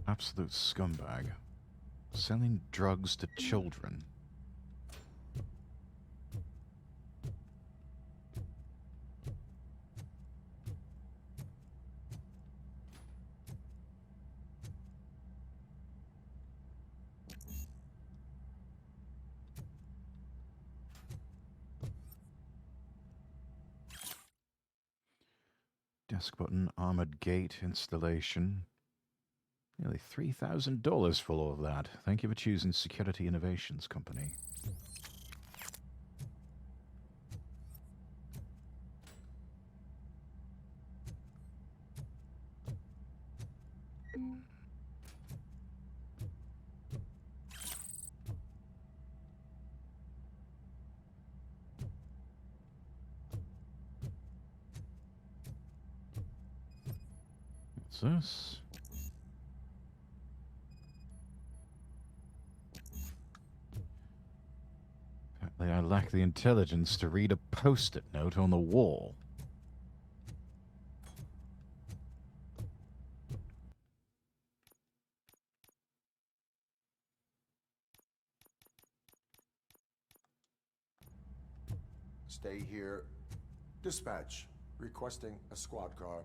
S1: Absolute scumbag. Selling drugs to children. Desk button, armored gate installation. Nearly $3,000 for all of that. Thank you for choosing Security Innovations Company. What's this? Apparently I lack the intelligence to read a post-it note on the wall.
S11: Stay here. Dispatch. Requesting a squad car.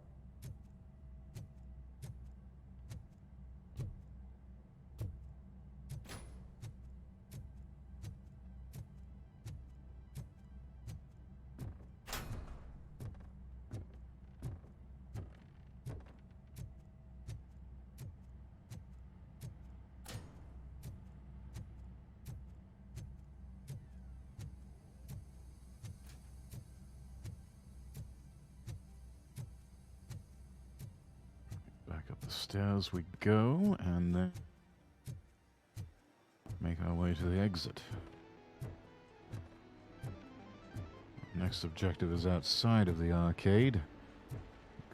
S1: Back up the stairs we go, and then make our way to the exit. Next objective is outside of the arcade.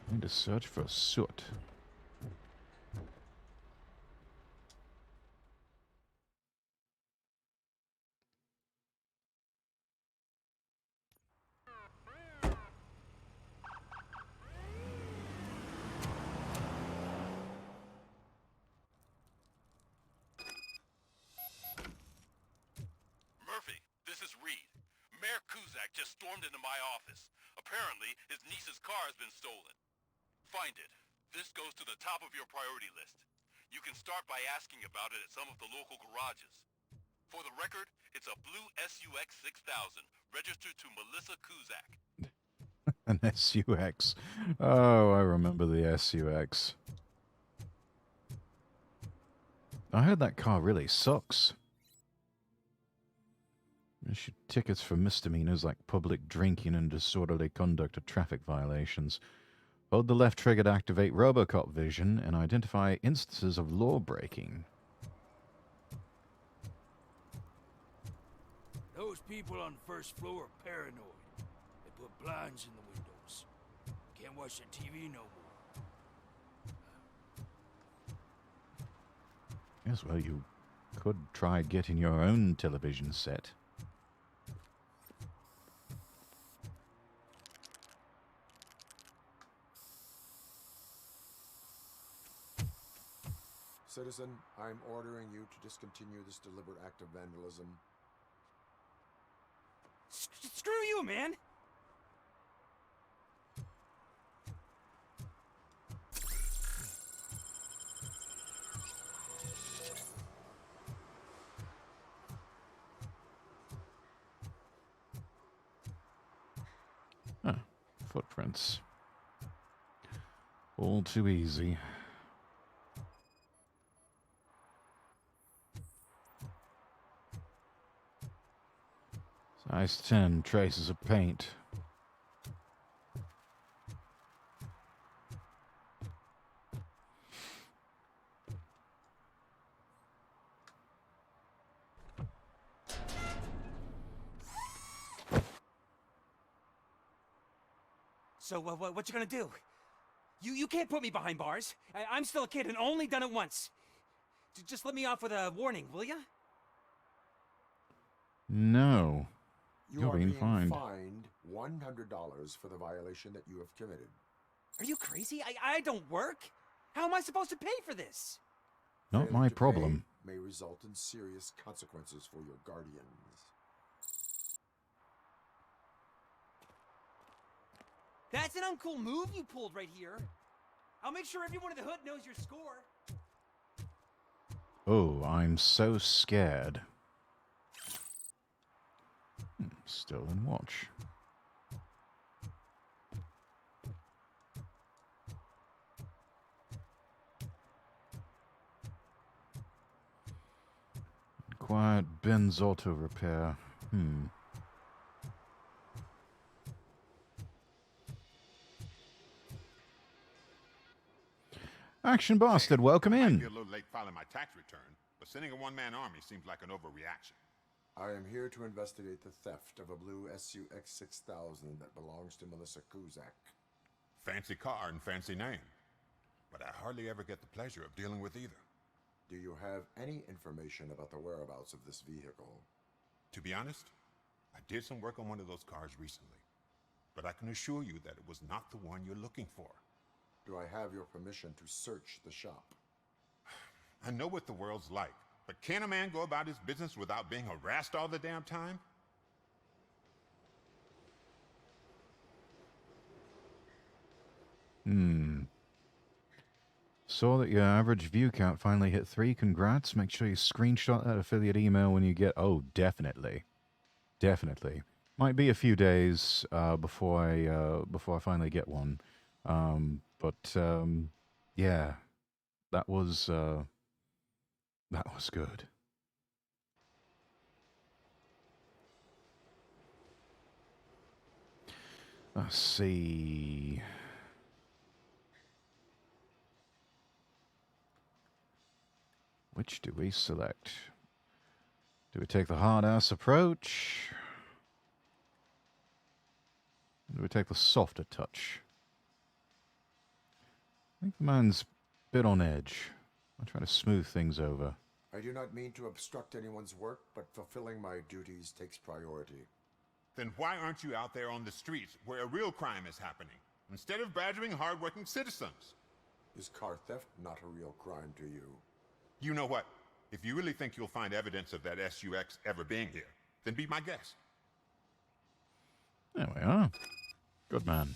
S1: Going to search for soot.
S18: Murphy, this is Reed. Mayor Kuzak just stormed into my office. Apparently, his niece's car has been stolen. Find it. This goes to the top of your priority list. You can start by asking about it at some of the local garages. For the record, it's a blue SUX 6000, registered to Melissa Kuzak.
S1: An SUX. Oh, I remember the SUX. I heard that car really sucks. Issued tickets for misdemeanors like public drinking and disorderly conduct of traffic violations. Hold the left trigger to activate Robocop vision and identify instances of law breaking.
S9: Those people on the first floor are paranoid. They put blinds in the windows. Can't watch the TV no more.
S1: Yes, well, you could try getting your own television set.
S11: Citizen, I'm ordering you to discontinue this deliberate act of vandalism.
S21: Screw you, man!
S1: Ah, footprints. All too easy. Size 10, traces of paint.
S21: So, what you gonna do? You can't put me behind bars. I'm still a kid and only done it once. Just let me off with a warning, will ya?
S1: No.
S11: You
S1: You're
S11: are
S1: being
S11: being
S1: fined.
S11: fined $100 for the violation that you have committed.
S21: Are you crazy? I don't work. How am I supposed to pay for this?
S1: Not
S11: Failure
S1: my
S11: to
S1: problem.
S11: pay may result in serious consequences for your guardians.
S21: That's an uncool move you pulled right here. I'll make sure everyone in the hood knows your score.
S1: Oh, I'm so scared. Stolen watch. Quiet Ben's Auto Repair. Action Bastard, welcome
S6: I might
S1: in.
S6: be a little late filing my tax return, but sending a one-man army seems like an overreaction.
S11: I am here to investigate the theft of a blue SUX 6000 that belongs to Melissa Kuzak.
S6: Fancy car and fancy name, but I hardly ever get the pleasure of dealing with either.
S11: Do you have any information about the whereabouts of this vehicle?
S6: To be honest, I did some work on one of those cars recently, but I can assure you that it was not the one you're looking for.
S11: Do I have your permission to search the shop?
S6: I know what the world's like, but can a man go about his business without being harassed all the damn time?
S1: Saw that your average view count finally hit 3. Congrats. Make sure you screenshot that affiliate email when you get... Oh, definitely. Definitely. Might be a few days before I finally get one. Yeah. That was good. Let's see. Which do we select? Do we take the hard-ass approach? Or do we take the softer touch? I think the man's a bit on edge. I'll try to smooth things over.
S11: I do not mean to obstruct anyone's work, but fulfilling my duties takes priority.
S6: Then why aren't you out there on the streets where a real crime is happening, instead of badgering hard-working citizens?
S11: Is car theft not a real crime to you?
S6: You know what? If you really think you'll find evidence of that SUX ever being here, then be my guest.
S1: There we are. Good man.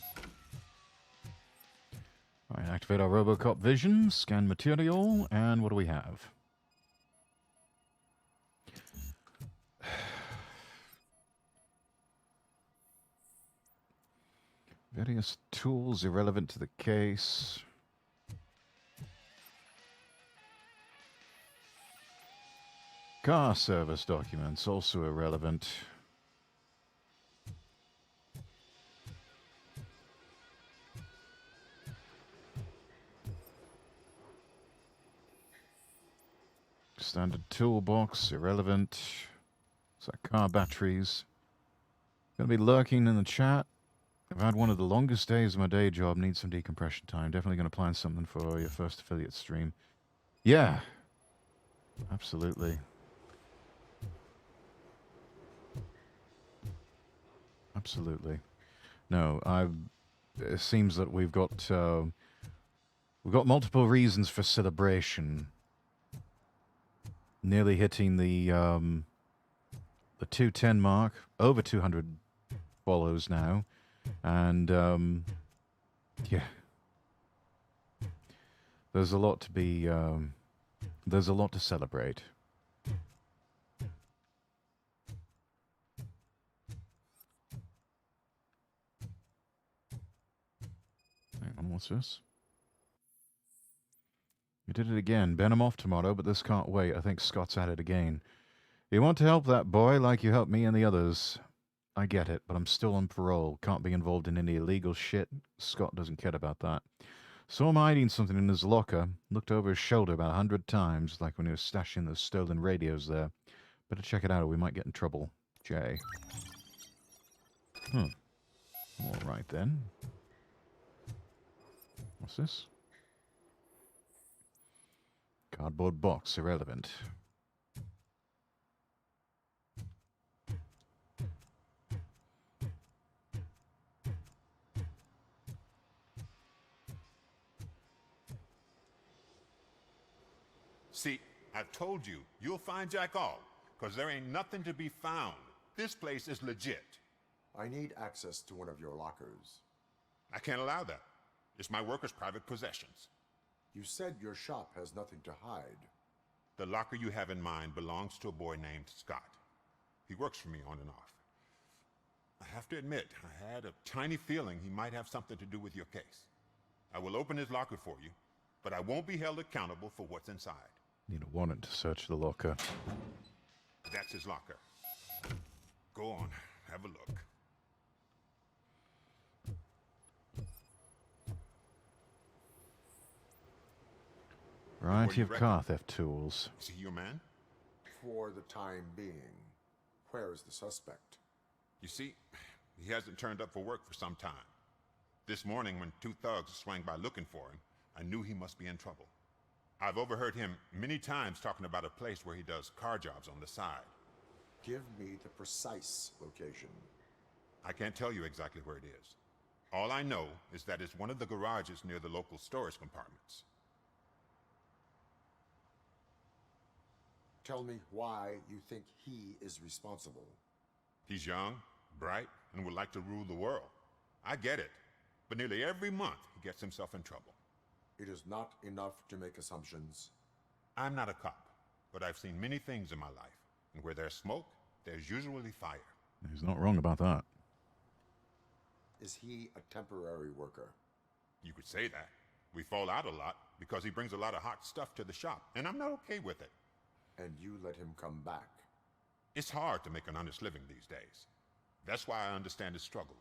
S1: All right, activate our RoboCop vision, scan material, and what do we have? Various tools irrelevant to the case. Car service documents also irrelevant. Standard toolbox, irrelevant. It's like car batteries. Gonna be lurking in the chat. I've had one of the longest days of my day job. Need some decompression time. Definitely gonna plan something for your first affiliate stream. Yeah. Absolutely. Absolutely. No, it seems that we've got multiple reasons for celebration. Nearly hitting the 210 mark, over 200 follows now, and yeah, there's a lot to be there's a lot to celebrate. Hang on, what's this? You did it again. Ben, I'm off tomorrow, but this can't wait. I think Scott's at it again. You want to help that boy like you helped me and the others. I get it, but I'm still on parole. Can't be involved in any illegal shit. Scott doesn't care about that. Saw him hiding something in his locker. Looked over his shoulder about 100 times, like when he was stashing those stolen radios there. Better check it out or we might get in trouble. Jay. All right then. What's this? Cardboard box, irrelevant.
S6: See, I've told you, you'll find Jack all, because there ain't nothing to be found. This place is legit.
S11: I need access to one of your lockers.
S6: I can't allow that. It's my workers' private possessions.
S11: You said your shop has nothing to hide.
S6: The locker you have in mind belongs to a boy named Scott. He works for me on and off. I have to admit, I had a tiny feeling he might have something to do with your case. I will open his locker for you, but I won't be held accountable for what's inside.
S1: Need a warrant to search the locker.
S6: That's his locker. Go on, have a look.
S1: Variety of car theft tools.
S6: Is he your man?
S11: For the time being. Where is the suspect?
S6: You see, he hasn't turned up for work for some time. This morning, when two thugs swang by looking for him, I knew he must be in trouble. I've overheard him many times talking about a place where he does car jobs on the side.
S11: Give me the precise location.
S6: I can't tell you exactly where it is. All I know is that it's one of the garages near the local storage compartments.
S11: Tell me why you think he is responsible.
S6: He's young, bright, and would like to rule the world. I get it. But nearly every month, he gets himself in trouble.
S11: It is not enough to make assumptions.
S6: I'm not a cop, but I've seen many things in my life. And where there's smoke, there's usually fire.
S1: He's not wrong about that.
S11: Is he a temporary worker?
S6: You could say that. We fall out a lot because he brings a lot of hot stuff to the shop, and I'm not okay with it.
S11: And you let him come back?
S6: It's hard to make an honest living these days. That's why I understand his struggle,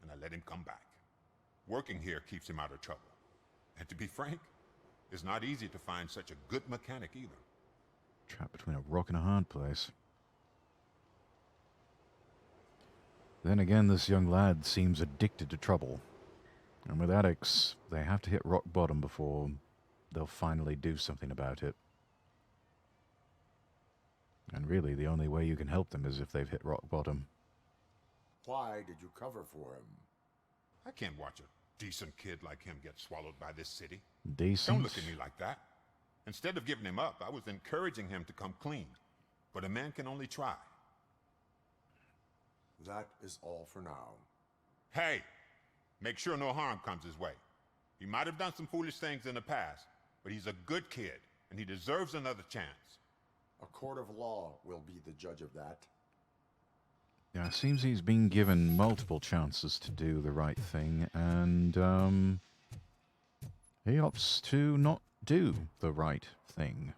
S6: and I let him come back. Working here keeps him out of trouble. And to be frank, it's not easy to find such a good mechanic either.
S1: Trapped between a rock and a hard place. Then again, this young lad seems addicted to trouble. And with addicts, they have to hit rock bottom before they'll finally do something about it. And really, the only way you can help them is if they've hit rock bottom.
S11: Why did you cover for him?
S6: I can't watch a decent kid like him get swallowed by this city.
S1: Decent?
S6: Don't look at me like that. Instead of giving him up, I was encouraging him to come clean. But a man can only try.
S11: That is all for now.
S6: Hey, make sure no harm comes his way. He might have done some foolish things in the past, but he's a good kid, and he deserves another chance.
S11: A court of law will be the judge of that.
S1: Yeah, it seems he's been given multiple chances to do the right thing, and he opts to not do the right thing.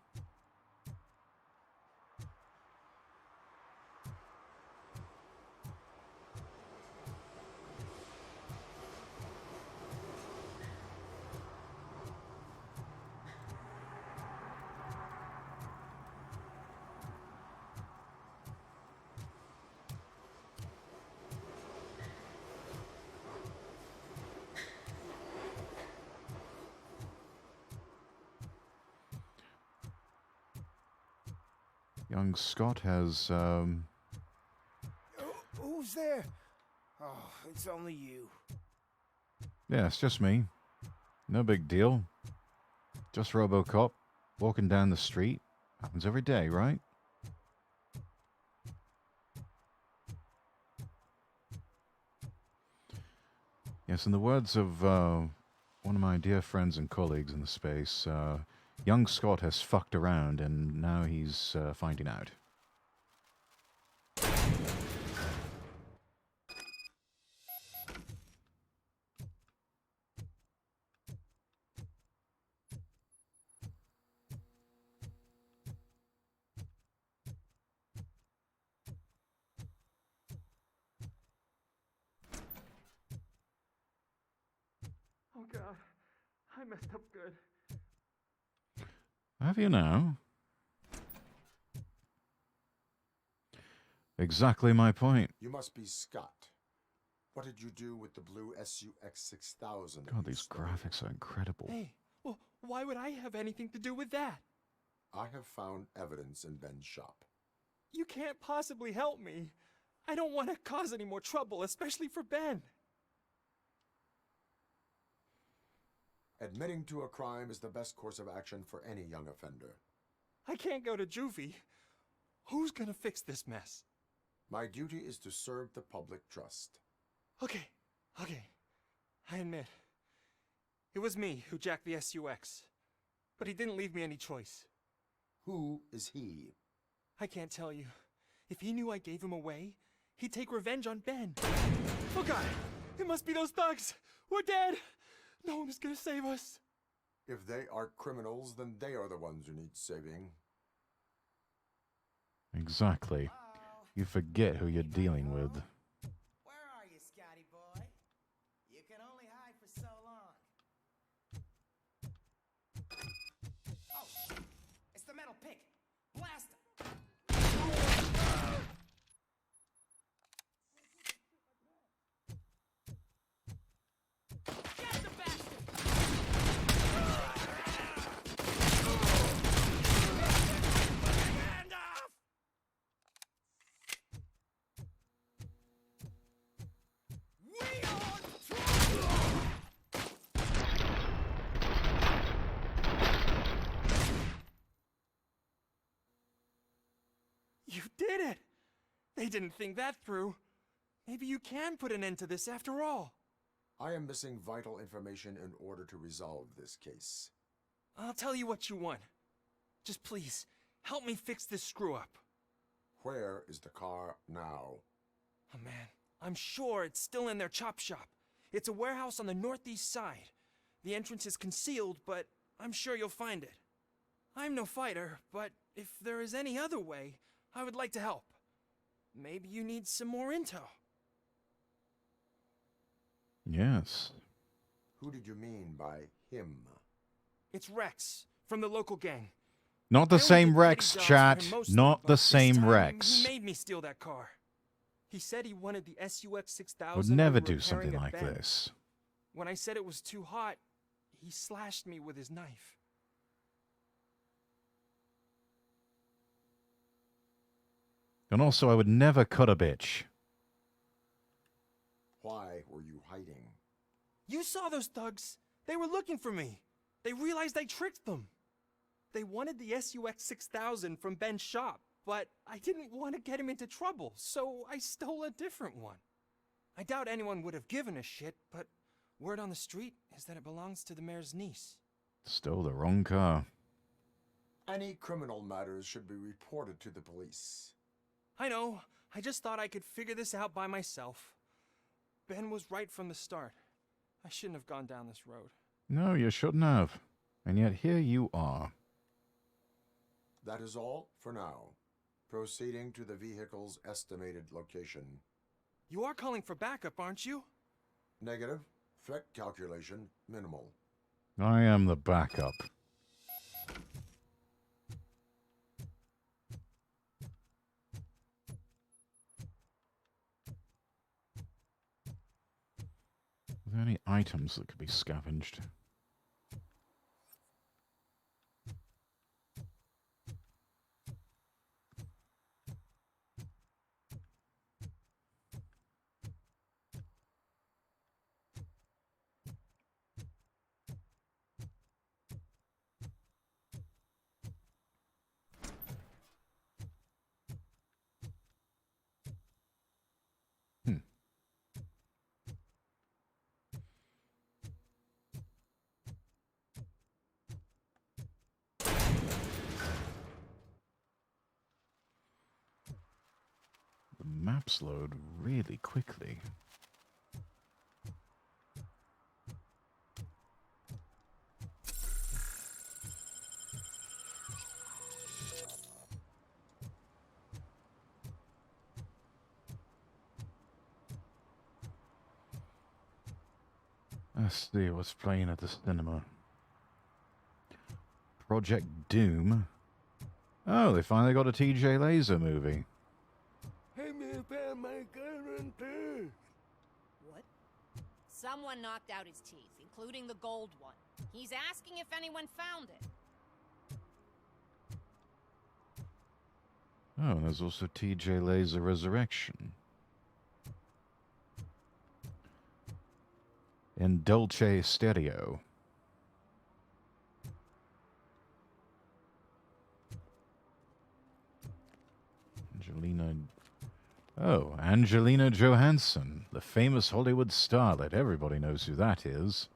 S1: Young Scott has,
S20: Who's there? Oh, it's only you.
S1: Yeah, it's just me. No big deal. Just RoboCop, walking down the street. Happens every day, right? Yes, in the words of one of my dear friends and colleagues in the space, young Scott has fucked around, and now he's finding out.
S5: Oh God, I messed up good.
S1: Have you now? Exactly my point.
S11: You must be Scott. What did you do with the blue SUX 6000?
S1: God, these graphics are incredible.
S5: Hey, well, why would I have anything to do with that?
S11: I have found evidence in Ben's shop.
S5: You can't possibly help me. I don't want to cause any more trouble, especially for Ben.
S11: Admitting to a crime is the best course of action for any young offender.
S5: I can't go to juvie. Who's gonna fix this mess?
S11: My duty is to serve the public trust.
S5: Okay. I admit. It was me who jacked the SUX. But he didn't leave me any choice.
S11: Who is he?
S5: I can't tell you. If he knew I gave him away, he'd take revenge on Ben. Oh God! It must be those thugs! We're dead! No one is gonna save us.
S11: If they are criminals, then they are the ones who need saving.
S1: Exactly. You forget who you're dealing with.
S21: Where are you, Scotty boy? You can only hide for so long. Oh, it's the metal pig. Blast him. Get the bastard! Hand off! We are trouble! You did it! They didn't think that through. Maybe you can put an end to this after all.
S11: I am missing vital information in order to resolve this case.
S5: I'll tell you what you want. Just please, help me fix this screw-up.
S11: Where is the car now?
S5: Oh man, I'm sure it's still in their chop shop. It's a warehouse on the northeast side. The entrance is concealed, but I'm sure you'll find it. I'm no fighter, but if there is any other way, I would like to help. Maybe you need some more intel.
S1: Yes.
S11: Who did you mean by him?
S5: It's Rex, from the local gang.
S1: Not the
S5: I only
S1: same
S5: did
S1: Rex,
S5: petty jobs
S1: chat.
S5: for him mostly,
S1: Not
S5: but
S1: the
S5: this
S1: same
S5: time
S1: Rex.
S5: He made me steal that car. He said he wanted the SUX 6000.
S1: I would
S5: we
S1: never
S5: were
S1: do
S5: repairing
S1: something
S5: at
S1: like
S5: Bend.
S1: this.
S5: When I said it was too hot, he slashed me with his knife.
S1: And also, I would never cut a bitch.
S11: Why were you hiding?
S5: You saw those thugs. They were looking for me. They realized I tricked them. They wanted the SUX 6000 from Ben's shop, but I didn't want to get him into trouble, so I stole a different one. I doubt anyone would have given a shit, but word on the street is that it belongs to the mayor's niece.
S1: Stole the wrong car.
S11: Any criminal matters should be reported to the police.
S5: I know. I just thought I could figure this out by myself. Ben was right from the start. I shouldn't have gone down this road.
S1: No, you shouldn't have. And yet here you are.
S11: That is all for now. Proceeding to the vehicle's estimated location.
S5: You are calling for backup, aren't you?
S11: Negative. Threat calculation minimal.
S1: I am the backup. Are there any items that could be scavenged? The maps load really quickly. Let's see what's playing at the cinema. Project Doom. Oh, they finally got a TJ Laser movie.
S4: Hey, me found my guarantee.
S22: What? Someone knocked out his teeth, including the gold one. He's asking if anyone found it.
S1: Oh, and there's also TJ Laser Resurrection. In Dolce Stereo. Angelina Johansson, the famous Hollywood starlet. Everybody knows who that is.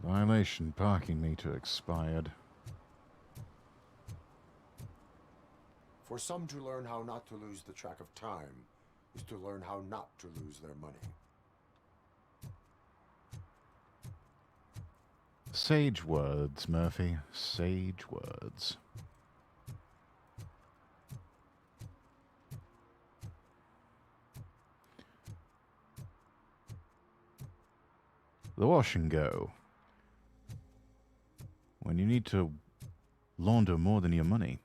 S1: Violation parking meter expired.
S11: For some to learn how not to lose the track of time, is to learn how not to lose their money.
S1: Sage words, Murphy. Sage words. The wash and go. When you need to launder more than your money.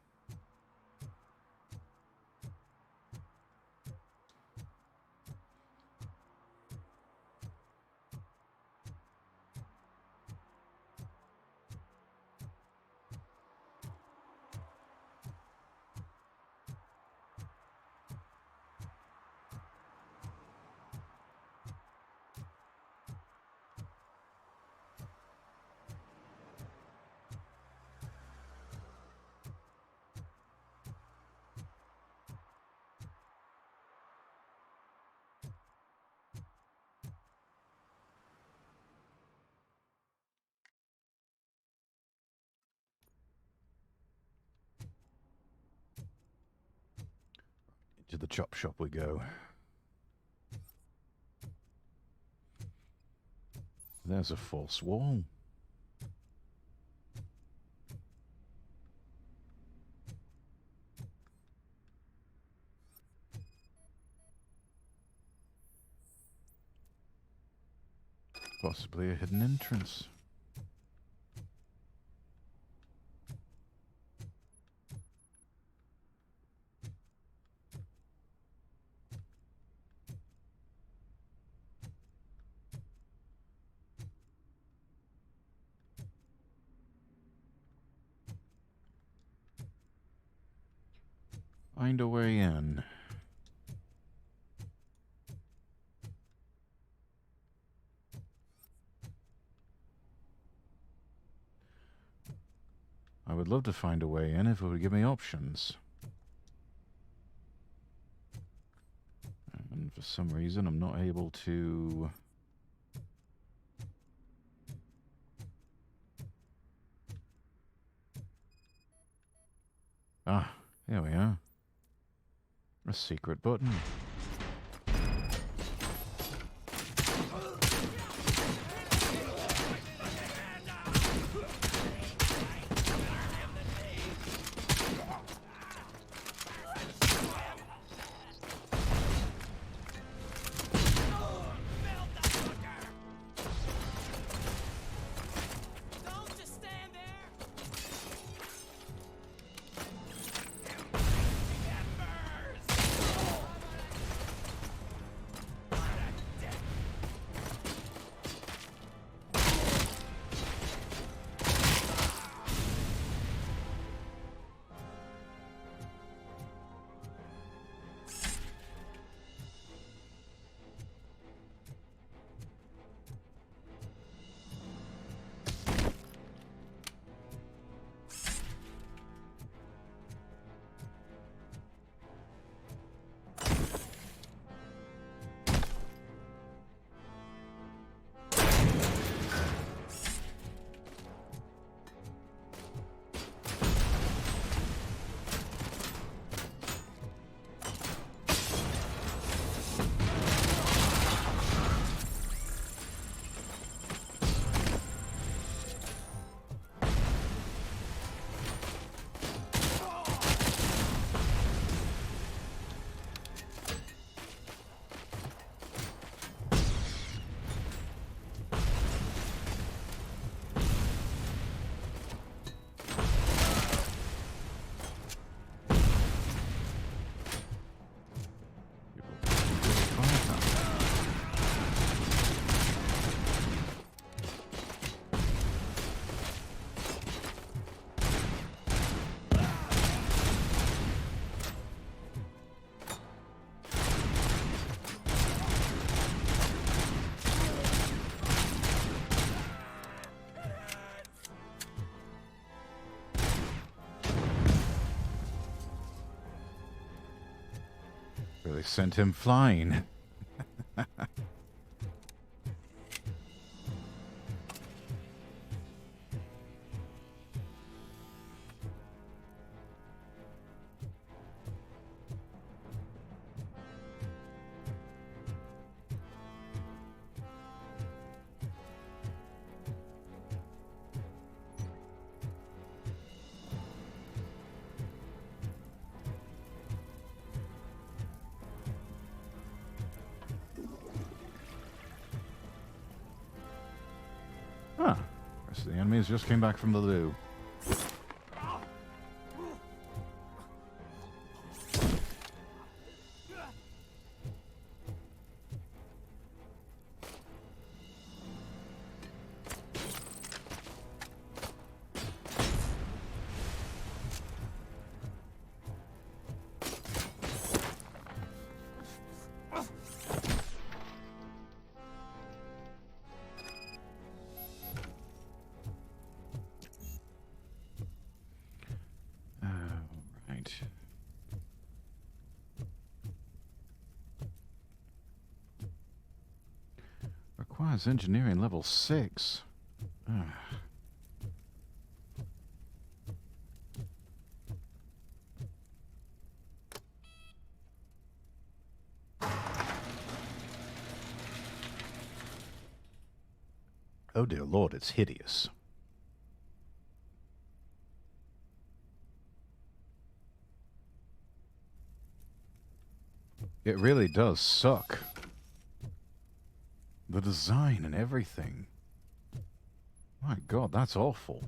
S1: To the chop shop we go. There's a false wall. Possibly a hidden entrance. Find a way in. I would love to find a way in if it would give me options. And for some reason I'm not able to... Ah, here we are. A secret button. Really sent him flying. The enemies just came back from the loo. Requires engineering level 6. Oh dear Lord, it's hideous. It really does suck. The design and everything. My God, that's awful.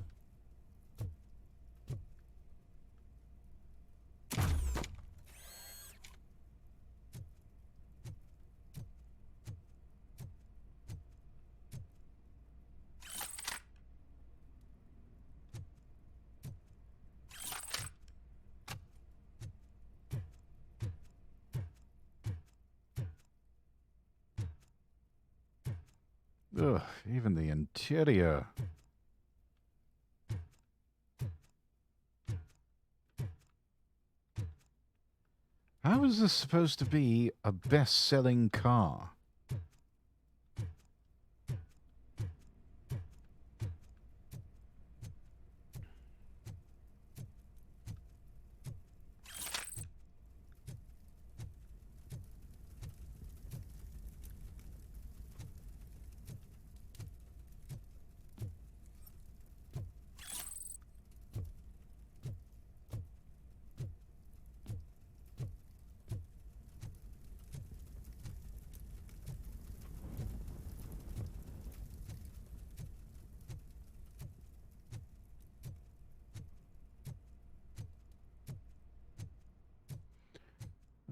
S1: Ugh, even the interior. How is this supposed to be a best-selling car?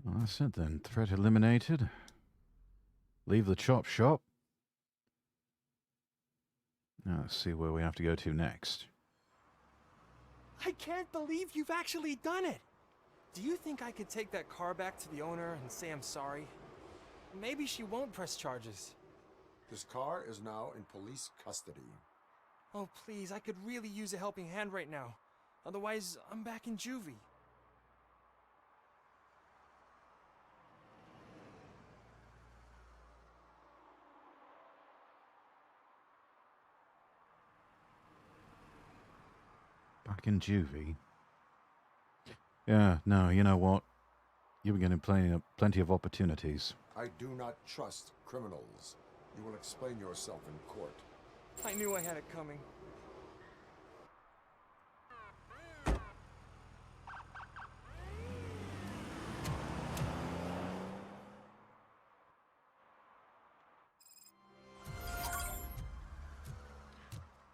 S1: Well, that's it then. Threat eliminated. Leave the chop shop. Now let's see where we have to go to next.
S5: I can't believe you've actually done it! Do you think I could take that car back to the owner and say I'm sorry? Maybe she won't press charges.
S11: This car is now in police custody.
S5: Oh, please, I could really use a helping hand right now. Otherwise, I'm back in juvie.
S1: Back in juvie? Yeah, no, you know what? You were getting plenty of opportunities.
S11: I do not trust criminals. You will explain yourself in court.
S5: I knew I had it coming.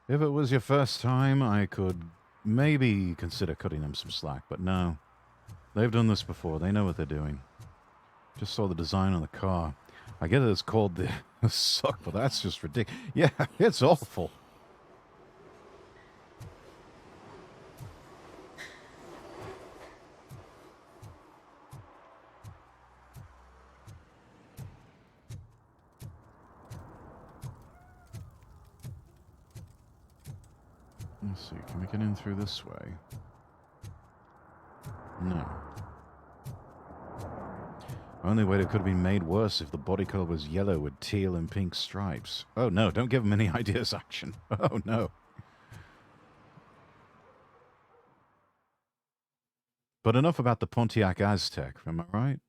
S1: If it was your first time, I could maybe consider cutting them some slack, but no. They've done this before. They know what they're doing. Just saw the design on the car. I get it's called the suck, but that's just ridiculous. Yeah, it's awful. Let's see, can we get in through this way? No. Only way it could have been made worse if the body color was yellow with teal and pink stripes. Oh no, don't give them any ideas, action. Oh no. But enough about the Pontiac Aztec, am I right?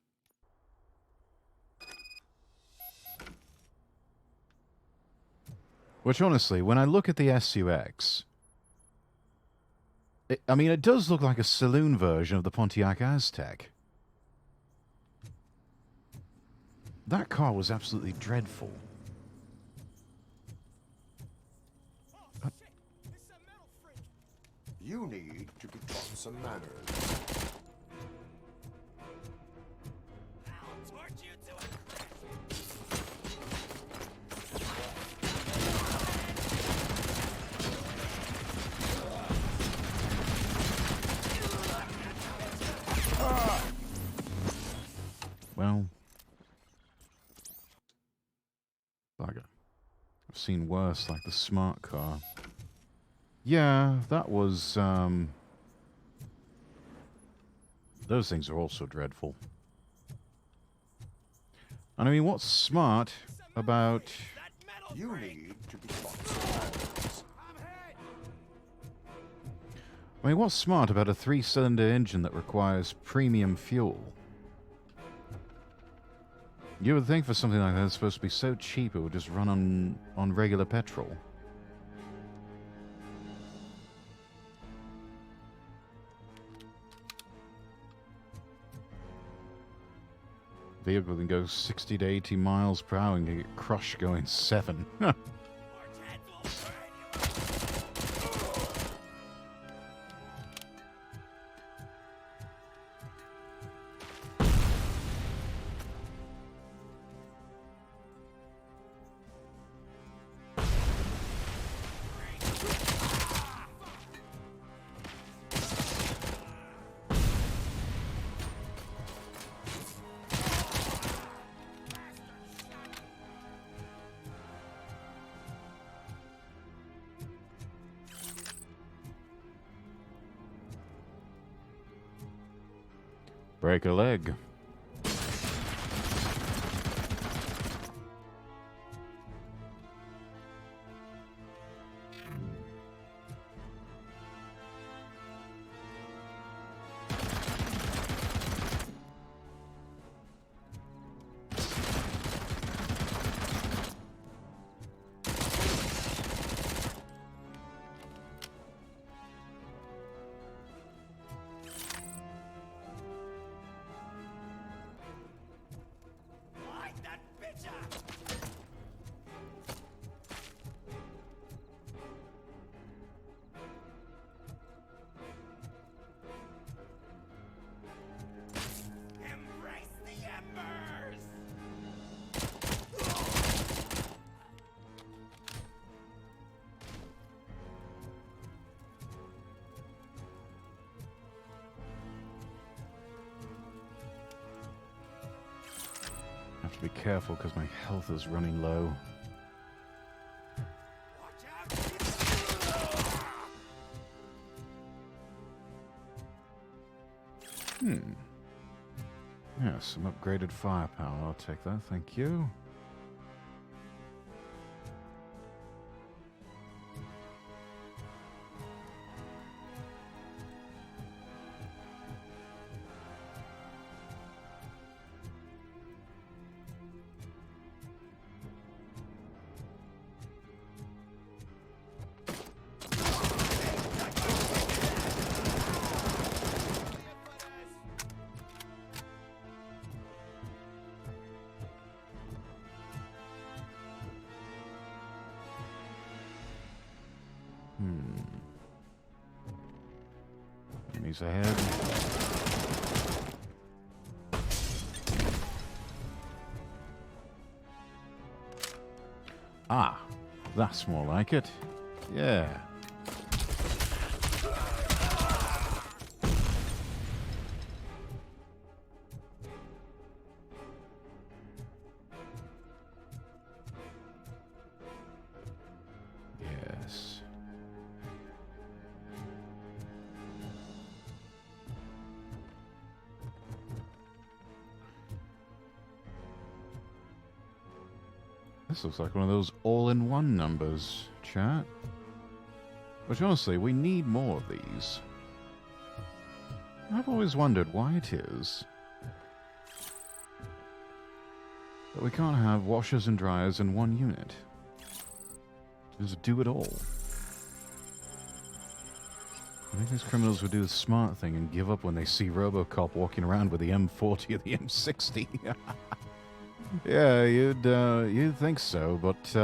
S1: Which honestly, when I look at the SUX, I mean, it does look like a saloon version of the Pontiac Aztec. That car was absolutely dreadful.
S11: You need to be taught some manners.
S9: I'll torch you to a
S1: Well, bugger. I've seen worse, like the smart car. Yeah, that was, those things are also dreadful. And I mean, what's smart about...
S11: You need to be taught some manners.
S1: I mean, what's smart about a 3-cylinder engine that requires premium fuel? You would think for something like that it's supposed to be so cheap it would just run on regular petrol. Vehicle can go 60 to 80 miles per hour and can get crushed going 7. Break a leg. Have to be careful because my health is running low. Yes, some upgraded firepower. I'll take that, thank you. Enemies ahead. Ah, that's more like it. Yeah. Yes. This looks like one of those all-in-one numbers, chat. Which honestly, we need more of these. I've always wondered why it is that we can't have washers and dryers in one unit. Just do it all. I think these criminals would do the smart thing and give up when they see RoboCop walking around with the M40 or the M60. Yeah, you'd think so, but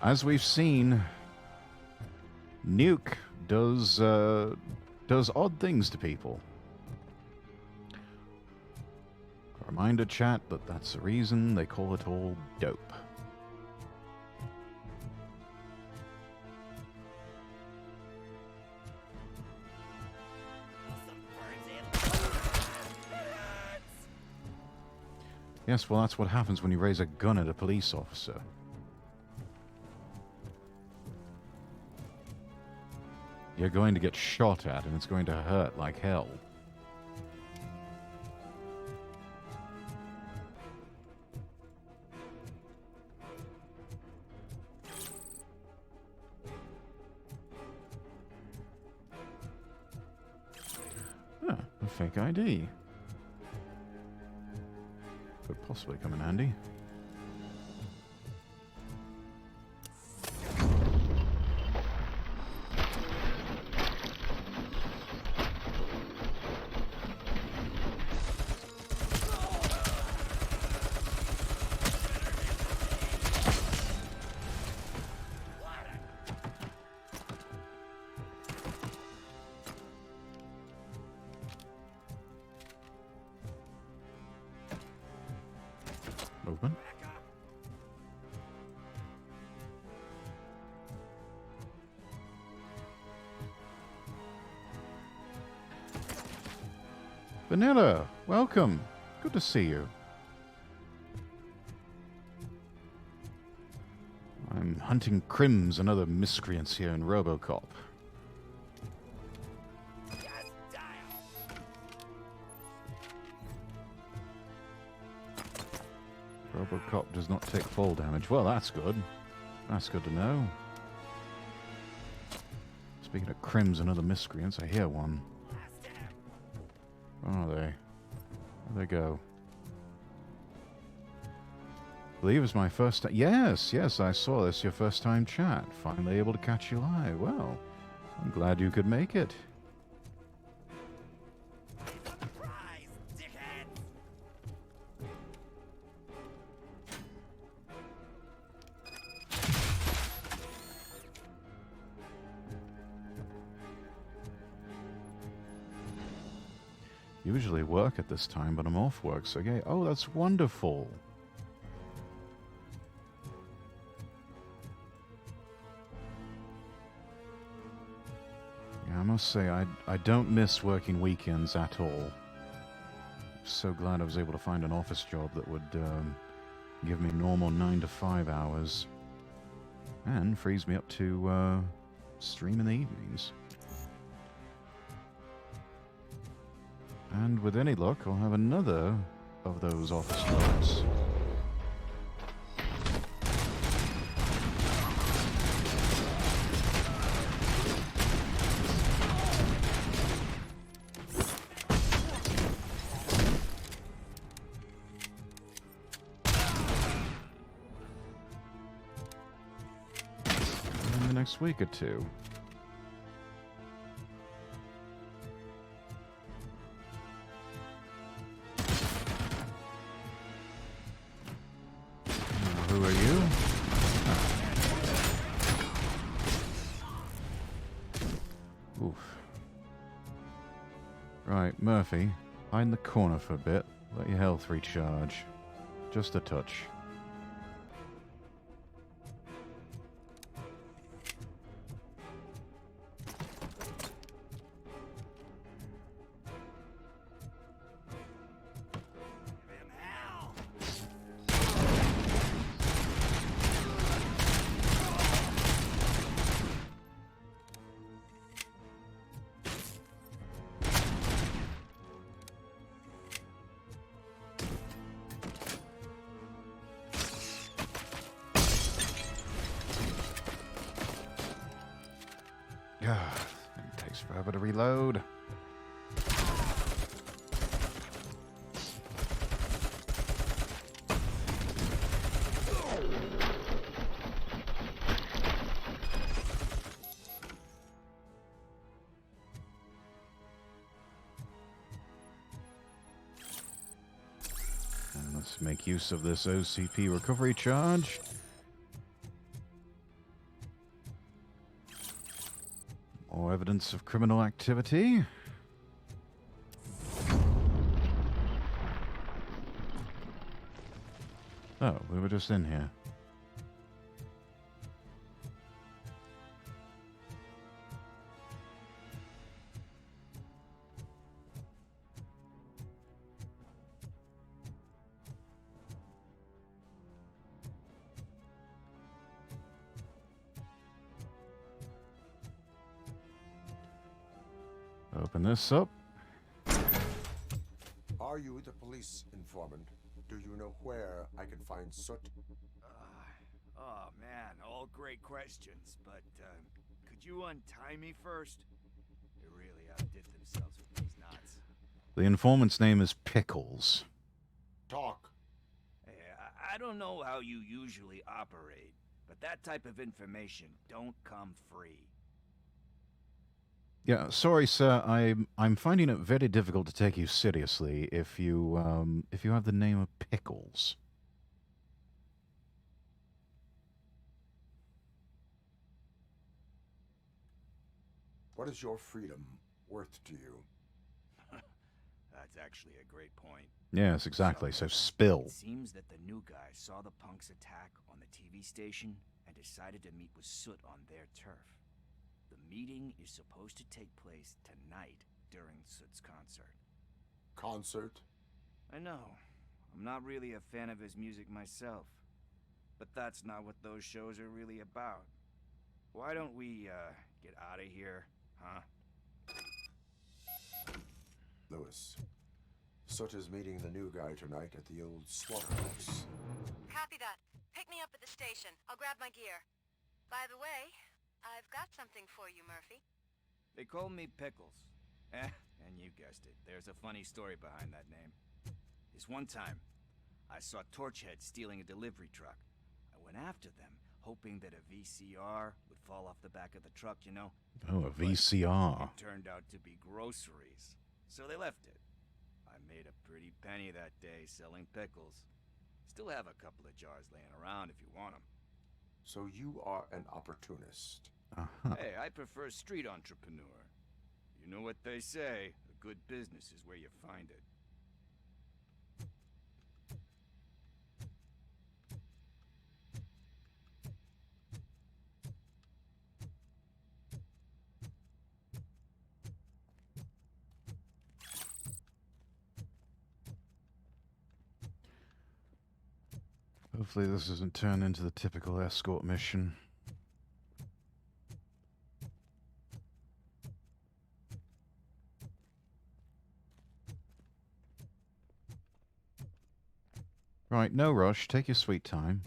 S1: as we've seen, Nuke does odd things to people. A reminder, chat, that that's the reason they call it all dope. Yes, well, that's what happens when you raise a gun at a police officer. You're going to get shot at, and it's going to hurt like hell. Ah, a fake ID. Could possibly come in handy. Movement. Vanilla, welcome. Good to see you. I'm hunting crims and other miscreants here in RoboCop. RoboCop does not take fall damage. Well, that's good. That's good to know. Speaking of crims and other miscreants, I hear one. Where are they? Where'd they go? I believe it's my first time. Yes, I saw this. Your first time chat. Finally able to catch you live. Well, I'm glad you could make it. Usually work at this time, but I'm off work, so yeah. Oh, that's wonderful. Yeah, I must say, I don't miss working weekends at all. So glad I was able to find an office job that would give me normal 9 to 5 hours and frees me up to stream in the evenings. And with any luck, I'll have another of those office jobs. In the next week or two. Who are you? Oh. Oof. Right, Murphy, hide in the corner for a bit. Let your health recharge. Just a touch. It takes forever to reload. And let's make use of this OCP recovery charge. More evidence of criminal activity. Oh, we were just in here. Open this up.
S11: Are you the police informant? Do you know where I can find Soot?
S9: Oh man, all great questions, but could you untie me first? They really outdid themselves with these knots.
S1: The informant's name is Pickles.
S11: Talk.
S9: Hey, I don't know how you usually operate, but that type of information don't come free.
S1: Yeah, sorry, sir. I'm finding it very difficult to take you seriously if you have the name of Pickles.
S11: What is your freedom worth to you?
S9: That's actually a great point.
S1: Yes, exactly. So spill.
S9: It seems that the new guy saw the punks attack on the TV station and decided to meet with Soot on their turf. The meeting is supposed to take place tonight during Soot's concert.
S11: Concert?
S9: I know. I'm not really a fan of his music myself. But that's not what those shows are really about. Why don't we, get out of here, huh?
S11: Lewis. Soot is meeting the new guy tonight at the old slaughterhouse.
S10: Copy that. Pick me up at the station. I'll grab my gear. By the way, I've got something for you, Murphy.
S9: They call me Pickles. And you guessed it, there's a funny story behind that name. This one time, I saw Torchhead stealing a delivery truck. I went after them, hoping that a VCR would fall off the back of the truck, you know?
S1: Oh, a VCR.
S9: It turned out to be groceries, so they left it. I made a pretty penny that day selling pickles. Still have a couple of jars laying around if you want them.
S11: So you are an opportunist.
S9: Hey, I prefer street entrepreneur. You know what they say, a good business is where you find it.
S1: Hopefully this doesn't turn into the typical escort mission. Right, no rush. Take your sweet time.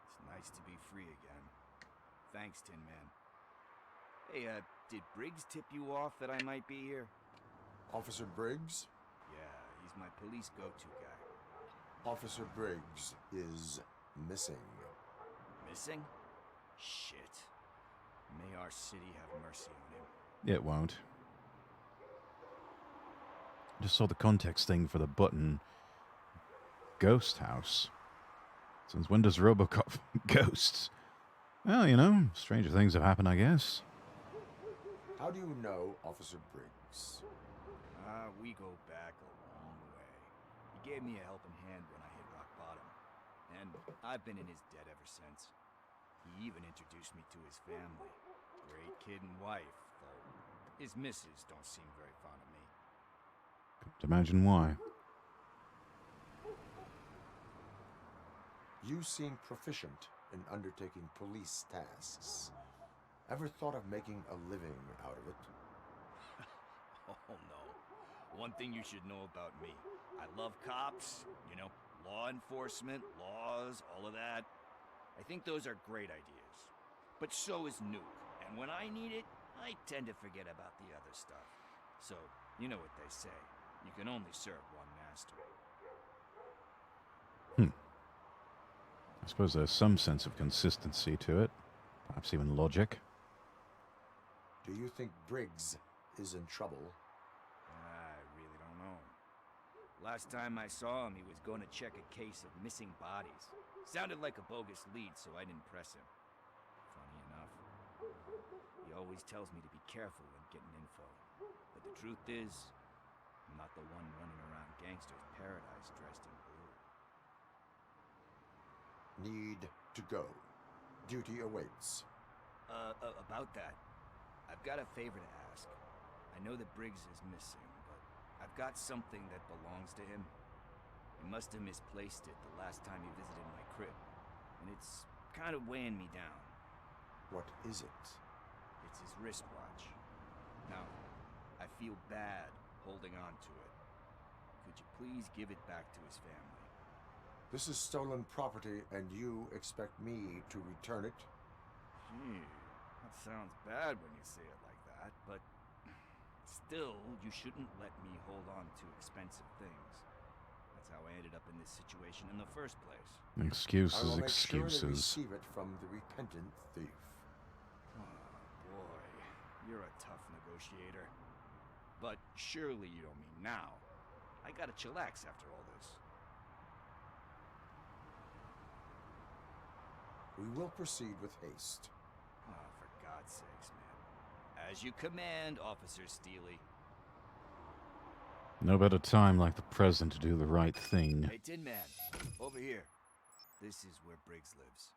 S9: It's nice to be free again. Thanks, Tin Man. Hey, did Briggs tip you off that I might be here?
S11: Officer Briggs?
S9: Yeah, he's my police go-to guy.
S11: Officer Briggs is missing.
S9: Missing? Shit. May our city have mercy on him.
S1: It won't. Just saw the context thing for the button. Ghost house. Since when does Robocop ghosts? Well, you know, stranger things have happened, I guess.
S11: How do you know Officer Briggs?
S9: We go back a long way. He gave me a helping hand when I hit rock bottom. And I've been in his debt ever since. He even introduced me to his family. Great kid and wife, though his missus don't seem very fond of me.
S1: Can't imagine why.
S11: You seem proficient in undertaking police tasks. Ever thought of making a living out of it?
S9: Oh no. One thing you should know about me. I love cops, you know, law enforcement, laws, all of that. I think those are great ideas. But so is Nuke. And when I need it, I tend to forget about the other stuff. So, you know what they say. You can only serve one master.
S1: I suppose there's some sense of consistency to it. Perhaps even logic.
S11: Do you think Briggs is in trouble?
S9: I really don't know. Last time I saw him, he was going to check a case of missing bodies. Sounded like a bogus lead, so I didn't press him. Funny enough. He always tells me to be careful when getting info. But the truth is, I'm not the one running around Gangster's Paradise dressed in blue.
S11: Need to go. Duty awaits.
S9: About that, I've got a favor to ask. I know that Briggs is missing, but I've got something that belongs to him. He must have misplaced it the last time he visited my crib, and it's kind of weighing me down.
S11: What is it?
S9: It's his wristwatch. Now, I feel bad holding on to it. Could you please give it back to his family?
S11: This is stolen property, and you expect me to return it?
S9: Gee, that sounds bad when you say it like that, but still, you shouldn't let me hold on to expensive things. That's how I ended up in this situation in the first place.
S1: Excuses,
S11: I will make
S1: excuses.
S11: sure to receive it from the repentant thief.
S9: Oh, boy. You're a tough negotiator. But surely you don't mean now. I gotta chillax after all this.
S11: We will proceed with haste.
S9: Oh, for God's sakes, man. As you command, Officer Steely.
S1: No better time like the present to do the right thing.
S9: Hey, Tin Man, over here. This is where Briggs lives.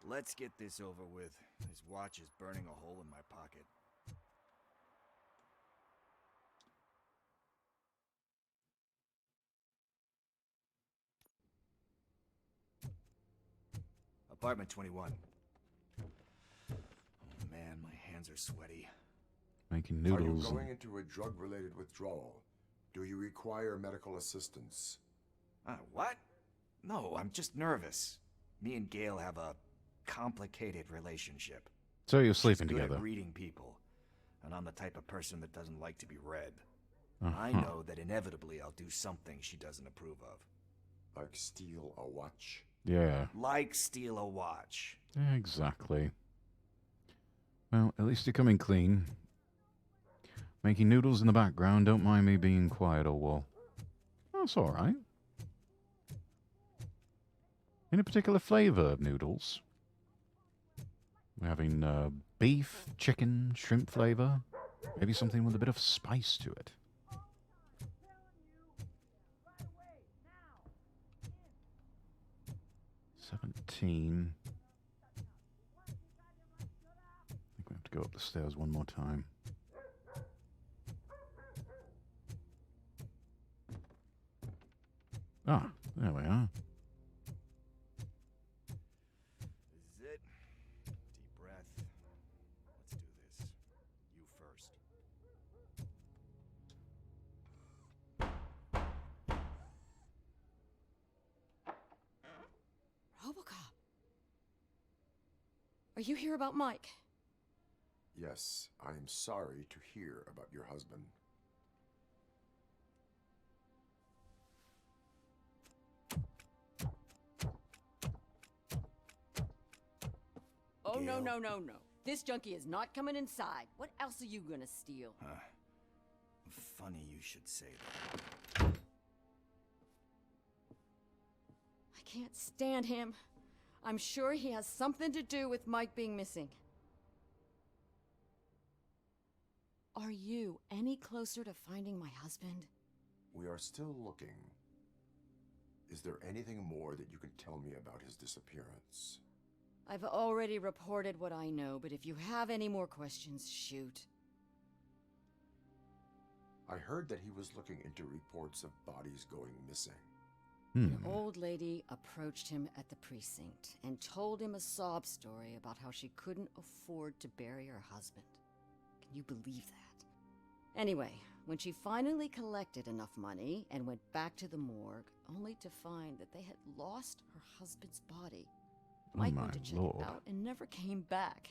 S9: Let's get this over with. His watch is burning a hole in my pocket. Apartment 21. Oh man, my hands are sweaty.
S1: Making noodles.
S11: Are you going into a drug-related withdrawal? Do you require medical assistance?
S9: What? No, I'm just nervous. Me and Gail have a complicated relationship.
S1: So you're sleeping
S9: She's good
S1: together.
S9: at reading people, and I'm the type of person that doesn't like to be read.
S1: Uh-huh.
S9: I know that inevitably I'll do something she doesn't approve of.
S11: Like steal a watch?
S1: Yeah.
S9: Like steal a watch.
S1: Exactly. Well, at least you're coming clean. Making noodles in the background. Don't mind me being quiet, Orwell. That's all right. Any particular flavor of noodles? We're having beef, chicken, shrimp flavor. Maybe something with a bit of spice to it. $17. I think we have to go up the stairs one more time. Ah, there we are.
S9: This is it. Deep breath. Let's do this. You first.
S3: Robocop. Are you here about Mike?
S11: Yes, I am sorry to hear about your husband.
S15: Oh, no, no, no, no. This junkie is not coming inside. What else are you gonna steal?
S9: Funny you should say that.
S15: I can't stand him. I'm sure he has something to do with Mike being missing. Are you any closer to finding my husband?
S11: We are still looking. Is there anything more that you can tell me about his disappearance?
S15: I've already reported what I know, but if you have any more questions, shoot.
S11: I heard that he was looking into reports of bodies going missing.
S1: Hmm.
S12: The old lady approached him at the precinct and told him a sob story about how she couldn't afford to bury her husband. Can you believe that? Anyway, when she finally collected enough money and went back to the morgue, only to find that they had lost her husband's body, Mike went to check it out and never came back.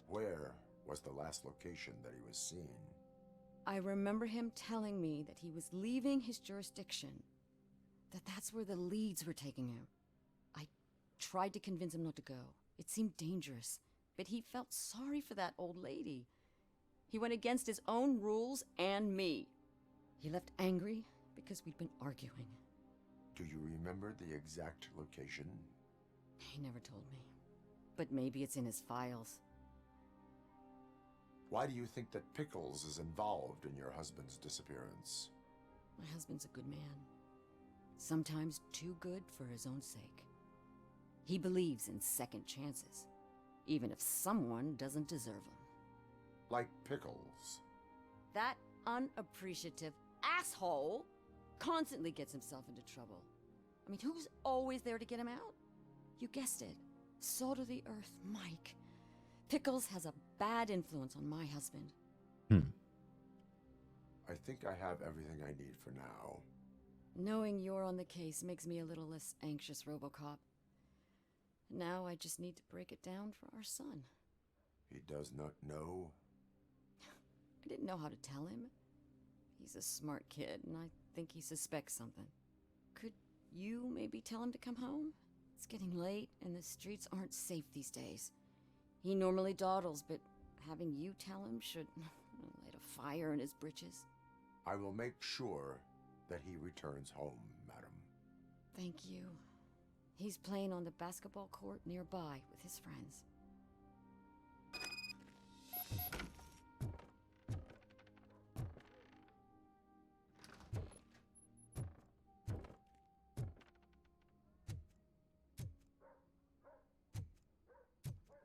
S11: Where was the last location that he was seen?
S12: I remember him telling me that he was leaving his jurisdiction, that's where the leads were taking him. I tried to convince him not to go. It seemed dangerous, but he felt sorry for that old lady. He went against his own rules and me. He left angry because we'd been arguing.
S11: Do you remember the exact location?
S12: He never told me, but maybe it's in his files.
S11: Why do you think that Pickles is involved in your husband's disappearance?
S12: My husband's a good man. Sometimes too good for his own sake. He believes in second chances, even if someone doesn't deserve them.
S11: Like Pickles.
S12: That unappreciative asshole constantly gets himself into trouble. I mean, who's always there to get him out? You guessed it. Salt of the earth, Mike. Pickles has a bad influence on my husband.
S11: I think I have everything I need for now.
S12: Knowing you're on the case makes me a little less anxious, RoboCop. Now I just need to break it down for our son.
S11: He does not know?
S12: I didn't know how to tell him. He's a smart kid, and I think he suspects something. Could you maybe tell him to come home? It's getting late, and the streets aren't safe these days. He normally dawdles, but having you tell him should light a fire in his britches.
S11: I will make sure that he returns home, madam.
S12: Thank you. He's playing on the basketball court nearby with his friends.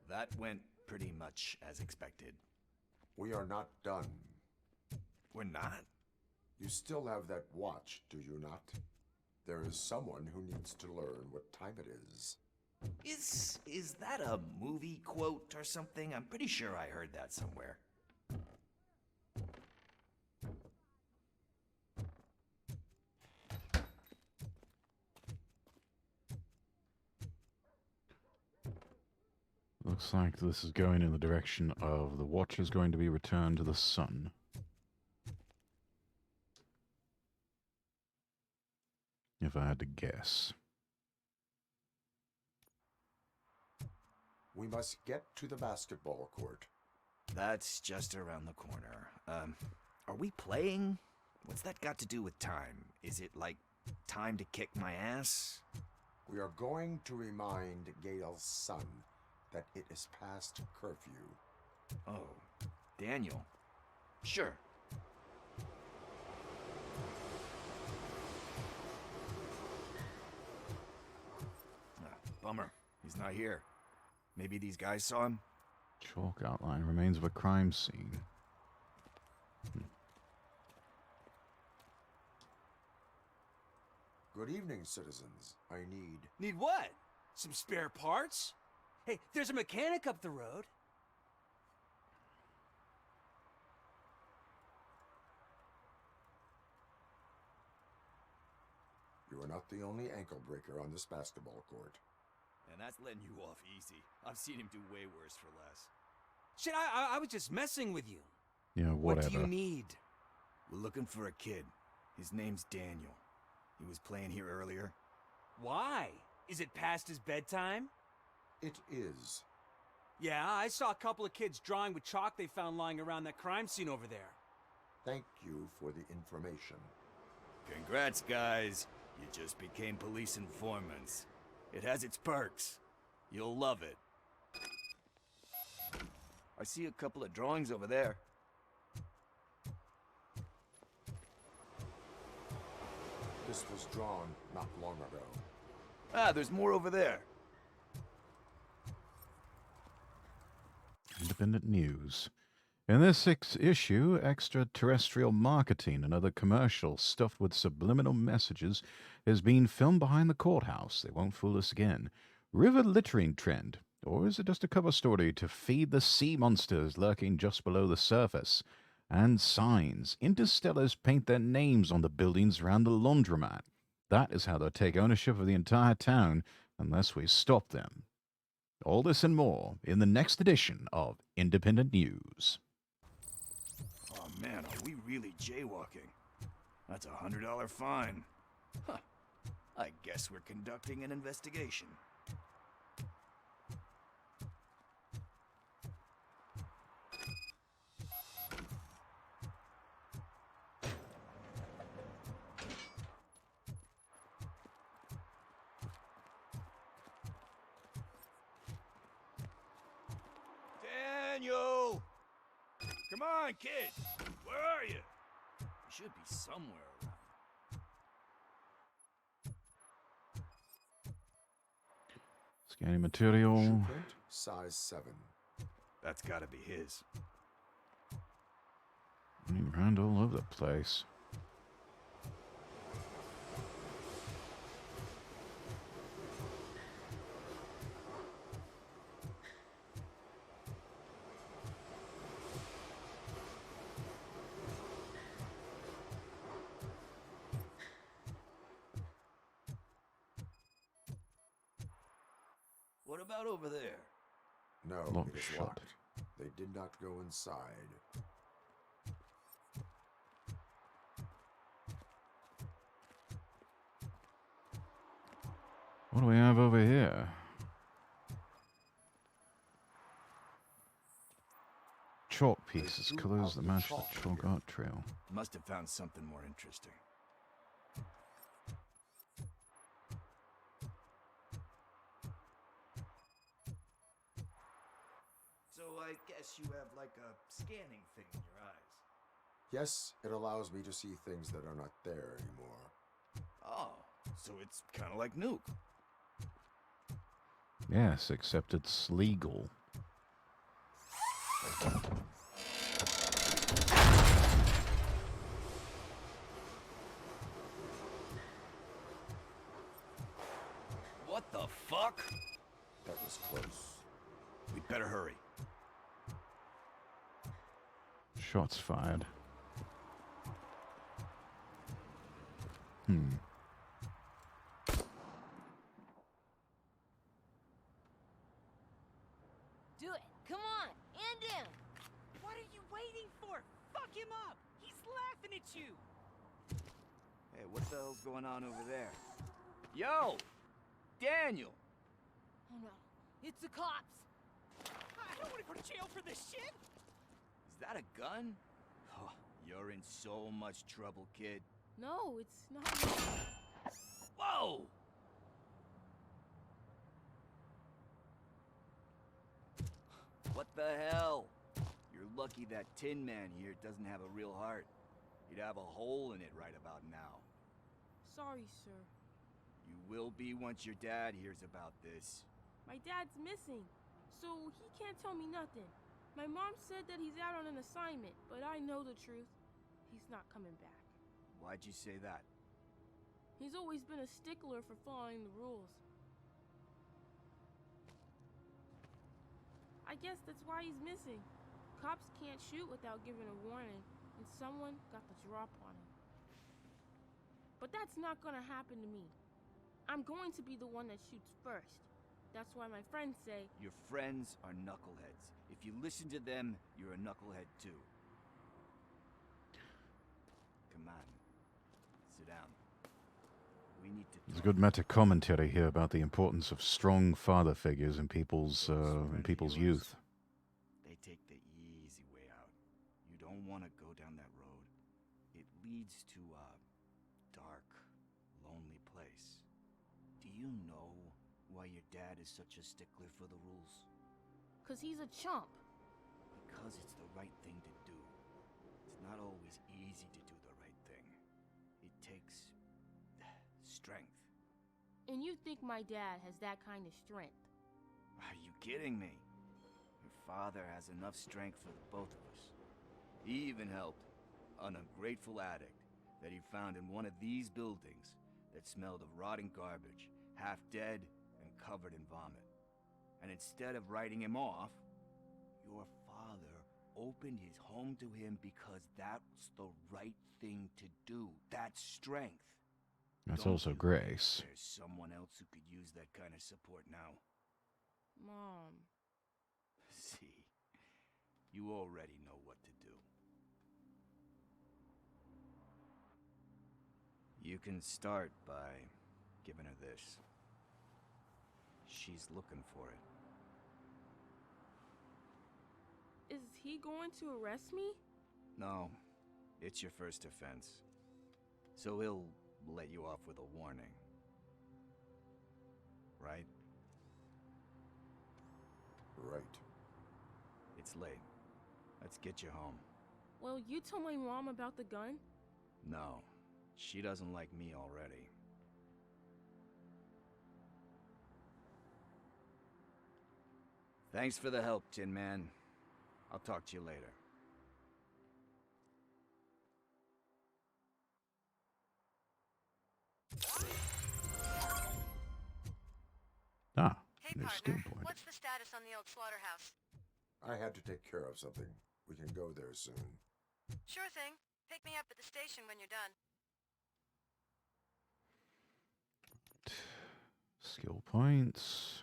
S19: That went pretty much as expected.
S11: We are not done.
S19: We're not?
S11: You still have that watch, do you not? There is someone who needs to learn what time it is.
S19: Is that a movie quote or something? I'm pretty sure I heard that somewhere.
S1: Looks like this is going in the direction of the watch is going to be returned to the sun. If I had to guess.
S11: We must get to the basketball court.
S19: That's just around the corner. Are we playing? What's that got to do with time? Is it like time to kick my ass?
S11: We are going to remind Gail's son that it is past curfew.
S19: Oh, Daniel. Sure. Bummer. He's not here. Maybe these guys saw him?
S1: Chalk outline remains of a crime scene.
S11: Good evening, citizens. I need...
S17: Need what? Some spare parts? Hey, there's a mechanic up the road.
S11: You are not the only ankle breaker on this basketball court.
S19: And that's letting you off easy. I've seen him do way worse for less.
S17: Shit, I was just messing with you.
S1: Yeah, whatever.
S17: What do you need?
S19: We're looking for a kid. His name's Daniel. He was playing here earlier.
S17: Why? Is it past his bedtime?
S11: It is.
S17: Yeah, I saw a couple of kids drawing with chalk they found lying around that crime scene over there.
S11: Thank you for the information.
S19: Congrats, guys. You just became police informants. It has its perks. You'll love it. I see a couple of drawings over there.
S11: This was drawn not long ago.
S19: Ah, there's more over there.
S1: Independent news. In this sixth issue, extraterrestrial marketing and other commercials stuffed with subliminal messages is being filmed behind the courthouse. They won't fool us again. River littering trend. Or is it just a cover story to feed the sea monsters lurking just below the surface? And signs. Interstellars paint their names on the buildings around the laundromat. That is how they'll take ownership of the entire town unless we stop them. All this and more in the next edition of Independent News.
S19: Oh man, are we really jaywalking? That's a $100 fine. Huh. I guess we're conducting an investigation. Daniel! Come on, kid! Where are you? You should be somewhere around.
S1: Scanning material.
S11: Shoe print, size 7.
S19: That's gotta be his.
S1: Running around all over the place.
S19: What about over there?
S11: No,
S1: Lock
S11: it is
S1: shut.
S11: locked. They did not go inside.
S1: What do we have over here? Chalk pieces, colors that match the chalk art trail.
S19: Must have found something more interesting. So I guess you have like a scanning thing in your eyes.
S11: Yes, it allows me to see things that are not there anymore.
S19: Oh, so it's kind of like Nuke.
S1: Yes, except it's legal.
S19: What the fuck?
S11: That was close.
S19: We'd better hurry.
S1: Shots fired.
S22: Do it. Come on. End him. What are you waiting for? Fuck him up. He's laughing at you.
S19: Hey, what the hell's going on over there? Yo! Daniel!
S22: Oh no. It's the cops. I don't want to go to jail for this shit.
S19: Is that a gun? Oh, you're in so much trouble, kid.
S22: No, it's not.
S19: Whoa! What the hell? You're lucky that Tin Man here doesn't have a real heart. He'd have a hole in it right about now.
S13: Sorry, sir.
S19: You will be once your dad hears about this.
S13: My dad's missing, so he can't tell me nothing. My mom said that he's out on an assignment, but I know the truth. He's not coming back.
S19: Why'd you say that?
S13: He's always been a stickler for following the rules. I guess that's why he's missing. Cops can't shoot without giving a warning, and someone got the drop on him. But that's not gonna happen to me. I'm going to be the one that shoots first. That's why my friends say...
S19: Your friends are knuckleheads. If you listen to them, you're a knucklehead too. Come on. Sit down. We need to...
S1: There's a good meta commentary here about the importance of strong father figures in people's youth.
S19: They take the easy way out. You don't want to go down that road. It leads to a dark, lonely place. Do you know why your dad is such a stickler for the rules?
S13: 'Cause he's a chump.
S19: Because it's the right thing to do. It's not always easy to do the right thing. It takes strength.
S13: And you think my dad has that kind of strength?
S19: Are you kidding me? Your father has enough strength for the both of us. He even helped an ungrateful addict that he found in one of these buildings that smelled of rotting garbage, half dead and covered in vomit. And instead of writing him off, your father opened his home to him because that's the right thing to do. That's strength.
S1: That's
S19: Don't
S1: also
S19: you
S1: grace.
S19: think there's someone else who could use that kind of support now?
S13: Mom.
S19: See, you already know what to do. You can start by giving her this. She's looking for it.
S13: Is he going to arrest me?
S19: No, it's your first offense. So he'll let you off with a warning. Right?
S11: Right.
S19: It's late. Let's get you home.
S13: Well, you told my mom about the gun?
S19: No, she doesn't like me already. Thanks for the help, Tin Man. I'll talk to you later.
S1: Ah,
S10: Hey,
S1: new
S10: partner.
S1: skill point.
S10: What's the status on the old slaughterhouse?
S11: I had to take care of something. We can go there soon.
S10: Sure thing. Pick me up at the station when you're done.
S1: Skill points.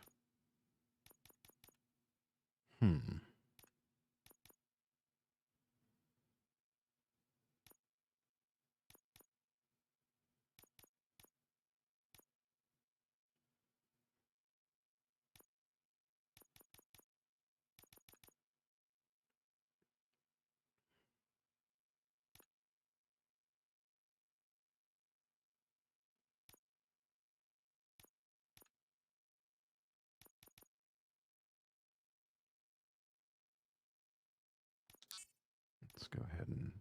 S1: Let's go ahead and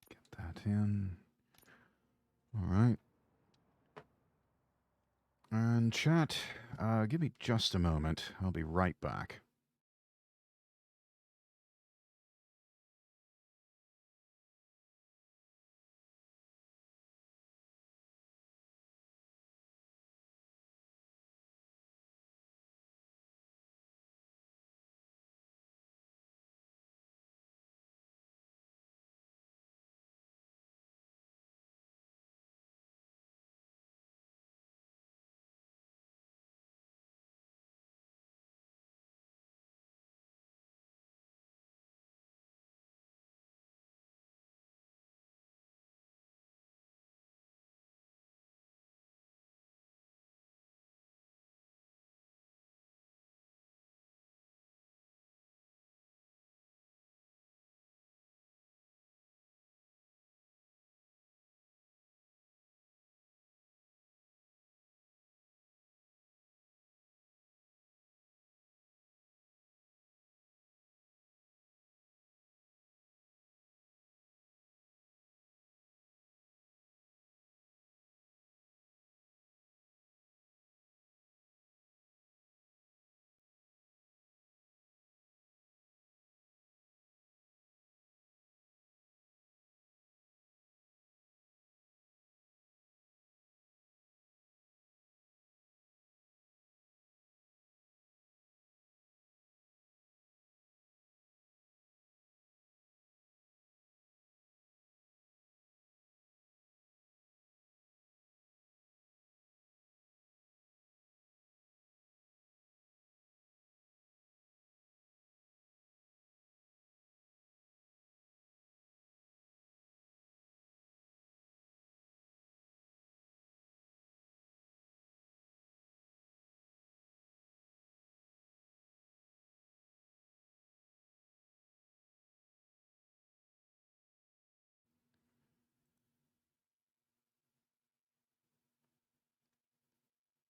S1: get that in. All right. And chat, give me just a moment. I'll be right back.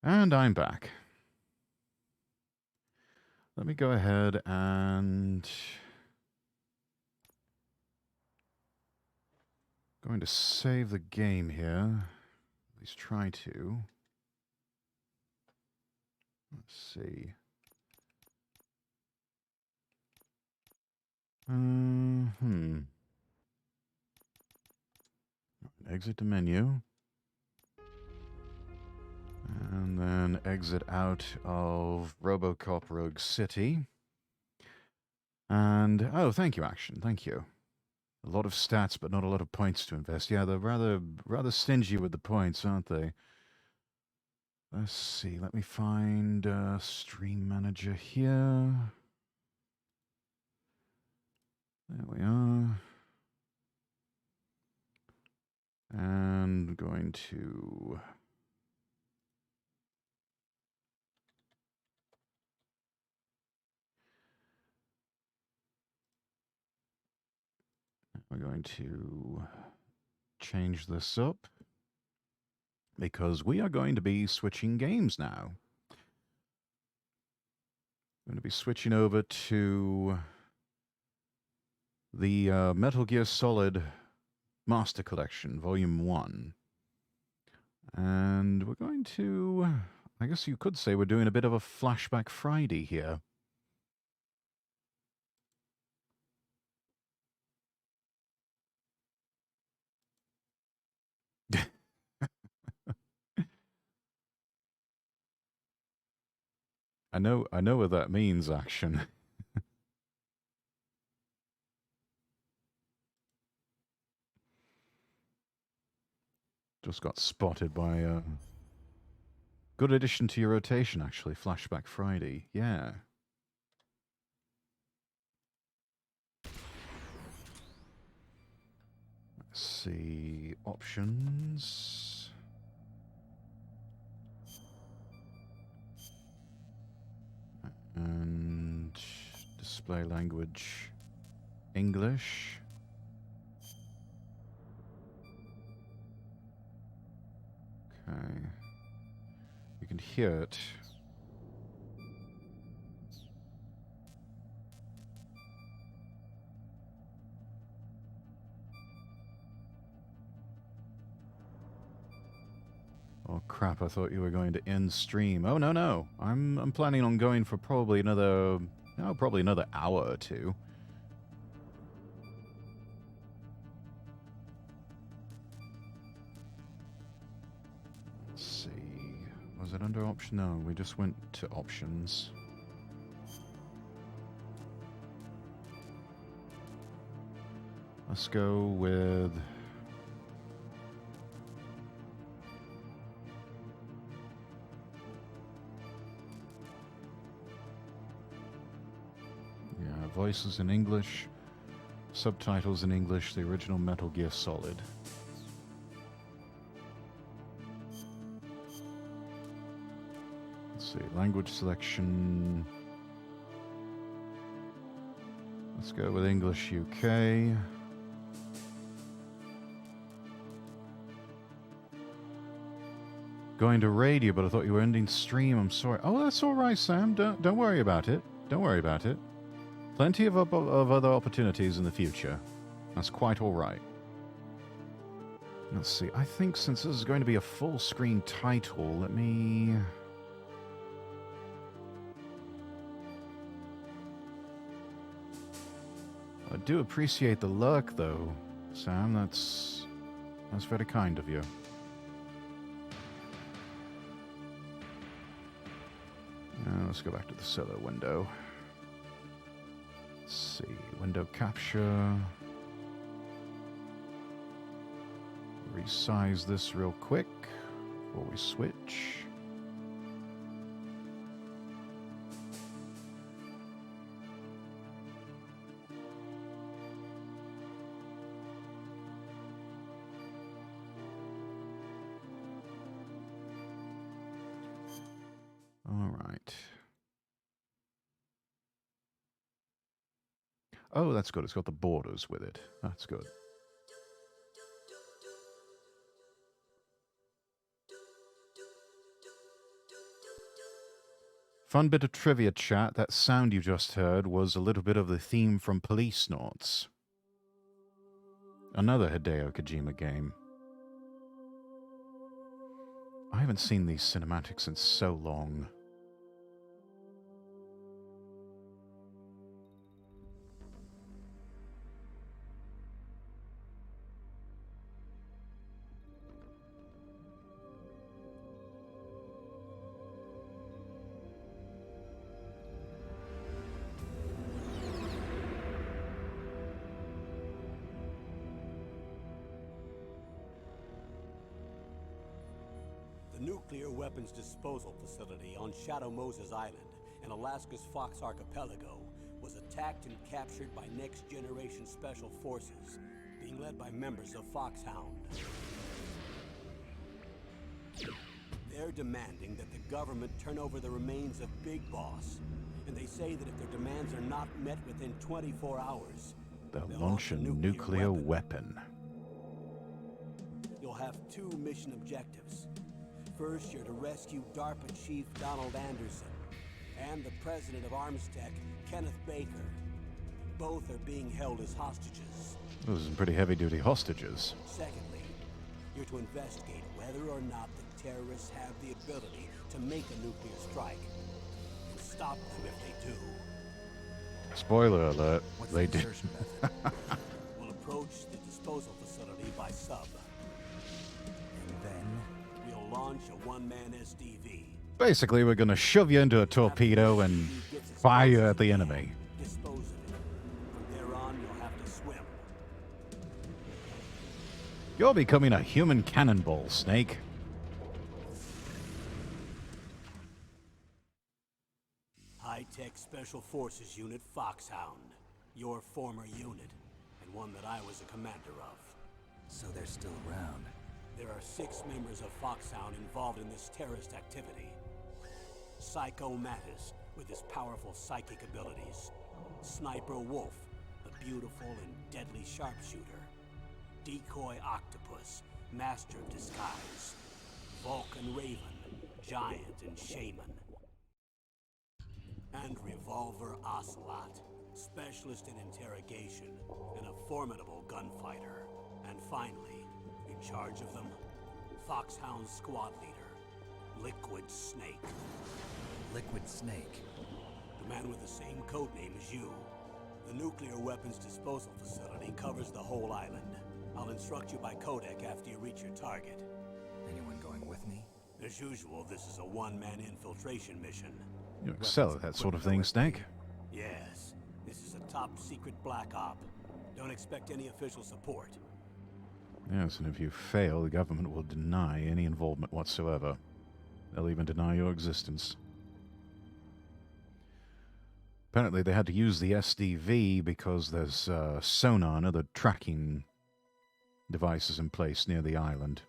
S1: And I'm back. Let me go ahead and going to save the game here. At least try to. Let's see. Exit the menu. And then exit out of RoboCop Rogue City. And, oh, thank you, Action. Thank you. A lot of stats, but not a lot of points to invest. Yeah, they're rather stingy with the points, aren't they? Let's see. Let me find Stream Manager here. There we are. And going to... We're going to change this up because we are going to be switching games now. We're going to be switching over to the Metal Gear Solid Master Collection, Volume 1. And we're going to, I guess you could say we're doing a bit of a Flashback Friday here. I know what that means, Action. Just got spotted by a good addition to your rotation, actually. Flashback Friday. Yeah. Let's see. Options. And display language English. Okay. You can hear it. Oh crap, I thought you were going to end stream. Oh no. I'm planning on going for probably another hour or two. Let's see. Was it under option? No, we just went to options. Let's go with... yeah, voices in English, subtitles in English, the original Metal Gear Solid. Let's see, language selection. Let's go with English UK. Going to radio, but I thought you were ending stream. I'm sorry. Oh, that's all right, Sam. Don't worry about it. Don't worry about it. Plenty of other opportunities in the future. That's quite all right. Let's see. I think since this is going to be a full screen title, let me... I do appreciate the lurk, though, Sam. That's very kind of you. Let's go back to the solo window. Let's see, window capture. Resize this real quick before we switch. All right. Oh, that's good. It's got the borders with it. That's good. Fun bit of trivia chat. That sound you just heard was a little bit of the theme from Police Notes. Another Hideo Kojima game. I haven't seen these cinematics in so long.
S8: nuclear weapons disposal facility on Shadow Moses Island in Alaska's Fox Archipelago was attacked and captured by Next Generation Special Forces, being led by members of Foxhound. They're demanding that the government turn over the remains of Big Boss, and they say that if their demands are not met within 24 hours,
S1: they'll launch a nuclear weapon.
S8: You'll have two mission objectives. First, you're to rescue DARPA Chief Donald Anderson and the president of Armstech, Kenneth Baker. Both are being held as hostages.
S1: Those are some pretty heavy-duty hostages.
S8: Secondly, you're to investigate whether or not the terrorists have the ability to make a nuclear strike and stop them if they do.
S1: Spoiler alert, they did.
S8: We'll approach the disposal facility by sub. And then we'll launch a one-man SDV.
S1: Basically, we're going to shove you into a torpedo and fire you at the enemy.
S8: Dispose of it. From there on, you'll have to swim.
S1: You're becoming a human cannonball, Snake.
S8: High-Tech Special Forces Unit Foxhound. Your former unit, and one that I was a commander of.
S14: So they're still around.
S8: There are 6 members of Foxhound involved in this terrorist activity. Psycho Mattis, with his powerful psychic abilities. Sniper Wolf, the beautiful and deadly sharpshooter. Decoy Octopus, master of disguise. Vulcan Raven, giant and shaman. And Revolver Ocelot, specialist in interrogation and a formidable gunfighter. And finally, in charge of them, Foxhound squad leader, Liquid Snake.
S14: Liquid Snake?
S8: The man with the same codename as you. The nuclear weapons disposal facility covers the whole island. I'll instruct you by codec after you reach your target.
S14: Anyone going with me?
S8: As usual, this is a one-man infiltration mission.
S1: You excel at that sort of thing, Snake.
S8: Yes, this is a top-secret black op. Don't expect any official support.
S1: Yes, and if you fail, the government will deny any involvement whatsoever. They'll even deny your existence. Apparently they had to use the SDV because there's sonar and other tracking devices in place near the island.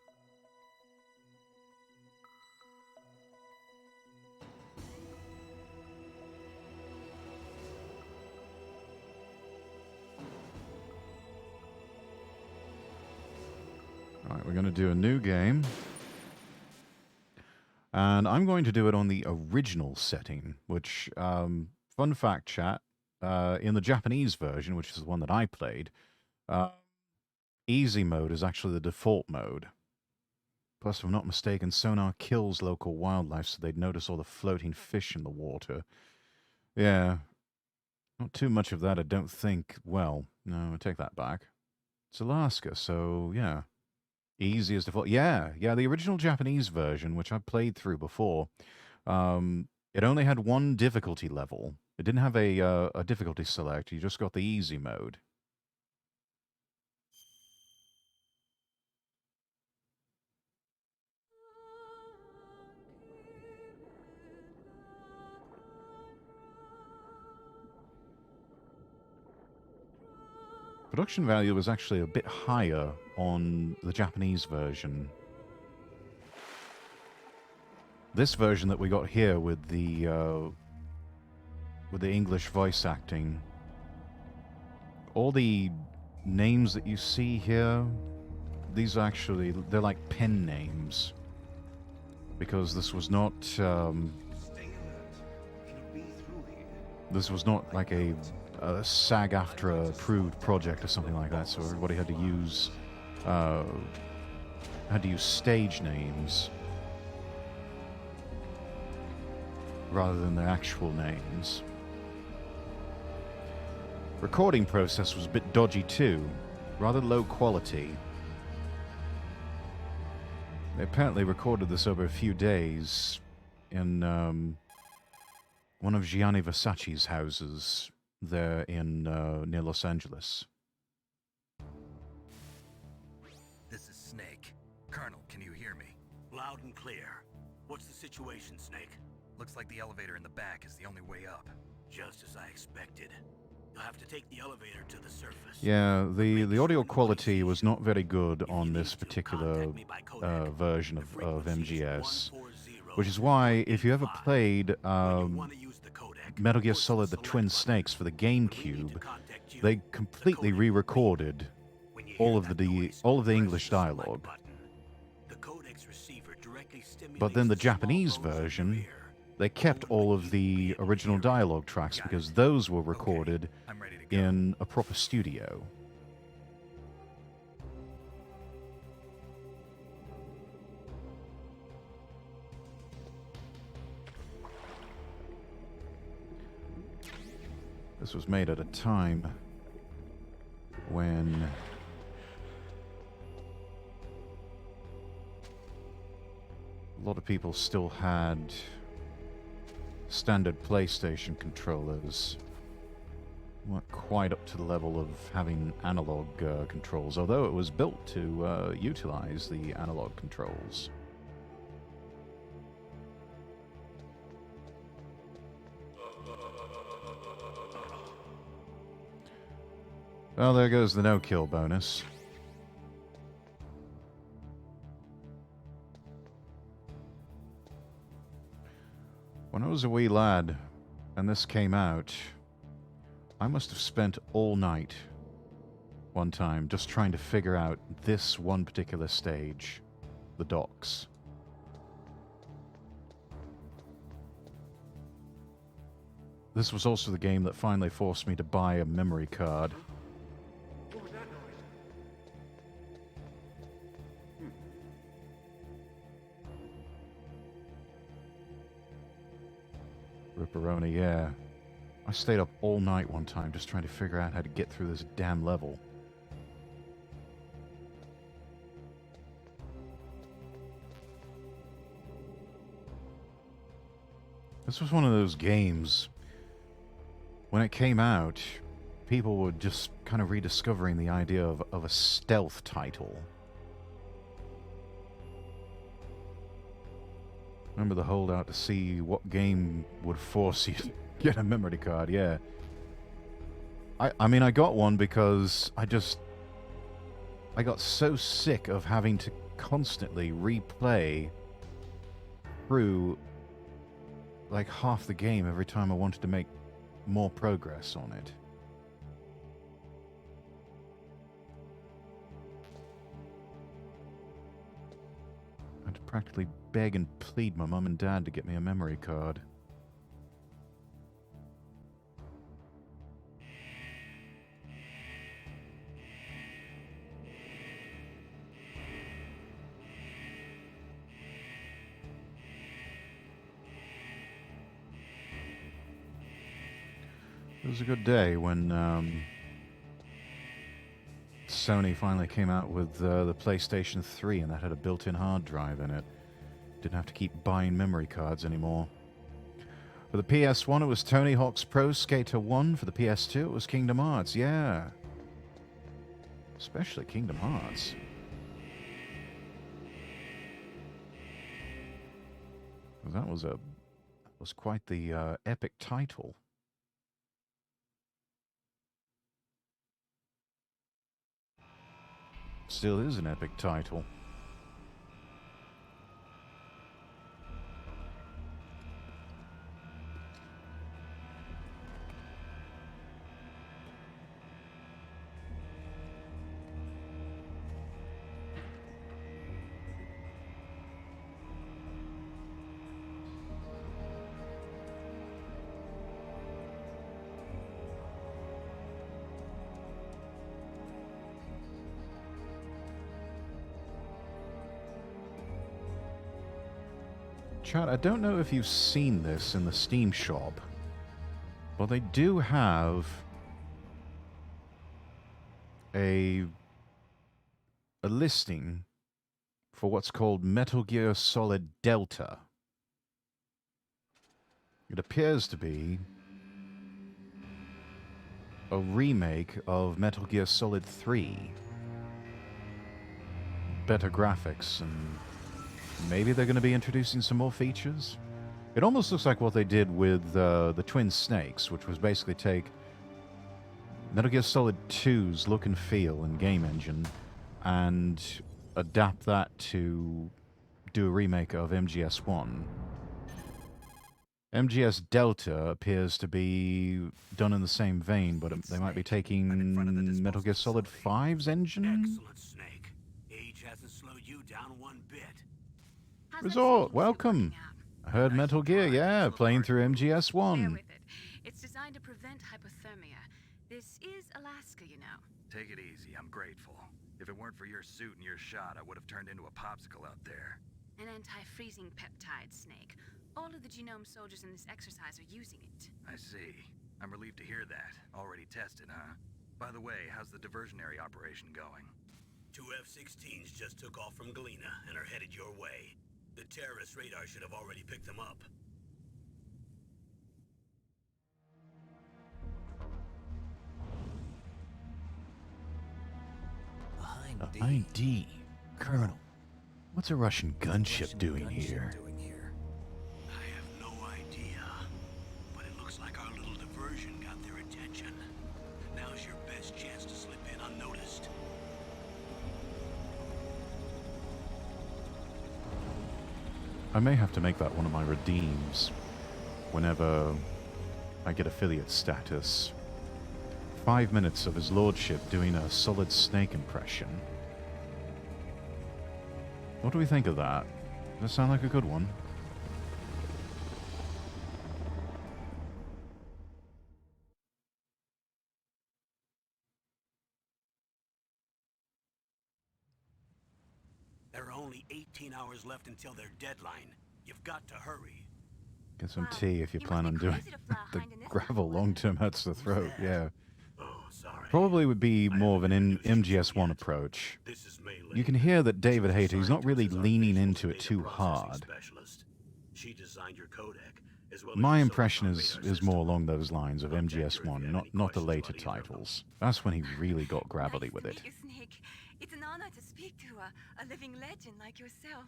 S1: Alright, we're going to do a new game. And I'm going to do it on the original setting, which, fun fact chat, in the Japanese version, which is the one that I played, easy mode is actually the default mode. Plus, if I'm not mistaken, sonar kills local wildlife, so they'd notice all the floating fish in the water. Yeah, not too much of that, I don't think. Well, no, I take that back. It's Alaska, so yeah. Easy as default. Yeah, the original Japanese version, which I played through before, it only had one difficulty level. It didn't have a difficulty select. You just got the easy mode. Production value was actually a bit higher on the Japanese version. This version that we got here with the English voice acting, all the names that you see here, these are actually, they're like pen names, because this was not like a SAG-AFTRA approved project or something like that, so everybody had to use stage names rather than their actual names. Recording process was a bit dodgy too, rather low quality. They apparently recorded this over a few days in one of Gianni Versace's houses there in near Los Angeles.
S14: This is Snake. Colonel, can you hear me?
S8: Loud and clear. What's the situation, Snake?
S14: Looks like the elevator in the back is the only way up.
S8: Just as I expected. You'll have to take the elevator to the surface.
S1: Yeah, the audio quality was not very good on this particular version of MGS, which is why if you ever played Metal Gear Solid: The Twin Snakes for the GameCube, they completely re-recorded all of the English dialogue. But then the Japanese version, they kept all of the original dialogue tracks because those were recorded in a proper studio. This was made at a time when a lot of people still had standard PlayStation controllers. Weren't quite up to the level of having analog controls, although it was built to utilize the analog controls. Well, there goes the no-kill bonus. When I was a wee lad and this came out, I must have spent all night one time just trying to figure out this one particular stage, the docks. This was also the game that finally forced me to buy a memory card.
S4: What was that noise?
S1: Ripperoni, yeah. I stayed up all night one time just trying to figure out how to get through this damn level. This was one of those games, when it came out, people were just kind of rediscovering the idea of a stealth title. Remember the holdout to see what game would force you to get a memory card, yeah. I mean, I got one because I got so sick of having to constantly replay through like half the game every time I wanted to make more progress on it. I had to practically beg and plead my mum and dad to get me a memory card. It was a good day when Sony finally came out with the PlayStation 3 and that had a built-in hard drive in it. Didn't have to keep buying memory cards anymore. For the PS1 it was Tony Hawk's Pro Skater 1. For the PS2 it was Kingdom Hearts, yeah. Especially Kingdom Hearts. That was quite the epic title. Still is an epic title. Chat, I don't know if you've seen this in the Steam shop, but they do have a listing for what's called Metal Gear Solid Delta. It appears to be a remake of Metal Gear Solid 3. Better graphics and maybe they're going to be introducing some more features. It almost looks like what they did with the Twin Snakes, which was basically take Metal Gear Solid 2's look and feel and game engine and adapt that to do a remake of MGS1. MGS Delta appears to be done in the same vein, but they might be taking Metal Gear Solid 5's engine?
S8: Excellent, Snake. Age hasn't slowed you down one bit.
S1: Resort, welcome. I heard Metal Gear, yeah, playing through MGS1.
S2: It's designed to prevent hypothermia. This is Alaska, you know.
S14: Take it easy, I'm grateful. If it weren't for your suit and your shot, I would have turned into a popsicle out there.
S2: An anti-freezing peptide, Snake. All of the genome soldiers in this exercise are using it.
S14: I see. I'm relieved to hear that. Already tested, huh? By the way, how's the diversionary operation going?
S8: 2 F-16s just took off from Galena and are headed your way. The terrorist radar should have already picked them up.
S1: Behind D. Colonel, what's a Russian gunship doing here?
S8: I have no idea, but it looks like our little diversion got their attention. Now's your best chance to slip in unnoticed.
S1: I may have to make that one of my redeems whenever I get affiliate status. 5 minutes of his lordship doing a Solid Snake impression. What do we think of that? Does that sound like a good one?
S8: There are only 18 hours left until their deadline. You've got to hurry.
S1: Get some tea if you plan on doing the gravel long-term hurts the throat, yeah. Probably would be more of an MGS1 approach. You can hear that David Hayter, he's not really leaning into it too hard.
S8: She designed your codec, as well as
S1: My impression is more along those lines of MGS1, not the later titles. That's when he really got gravelly with it.
S2: Snake. It's an honor to speak to a living legend like yourself.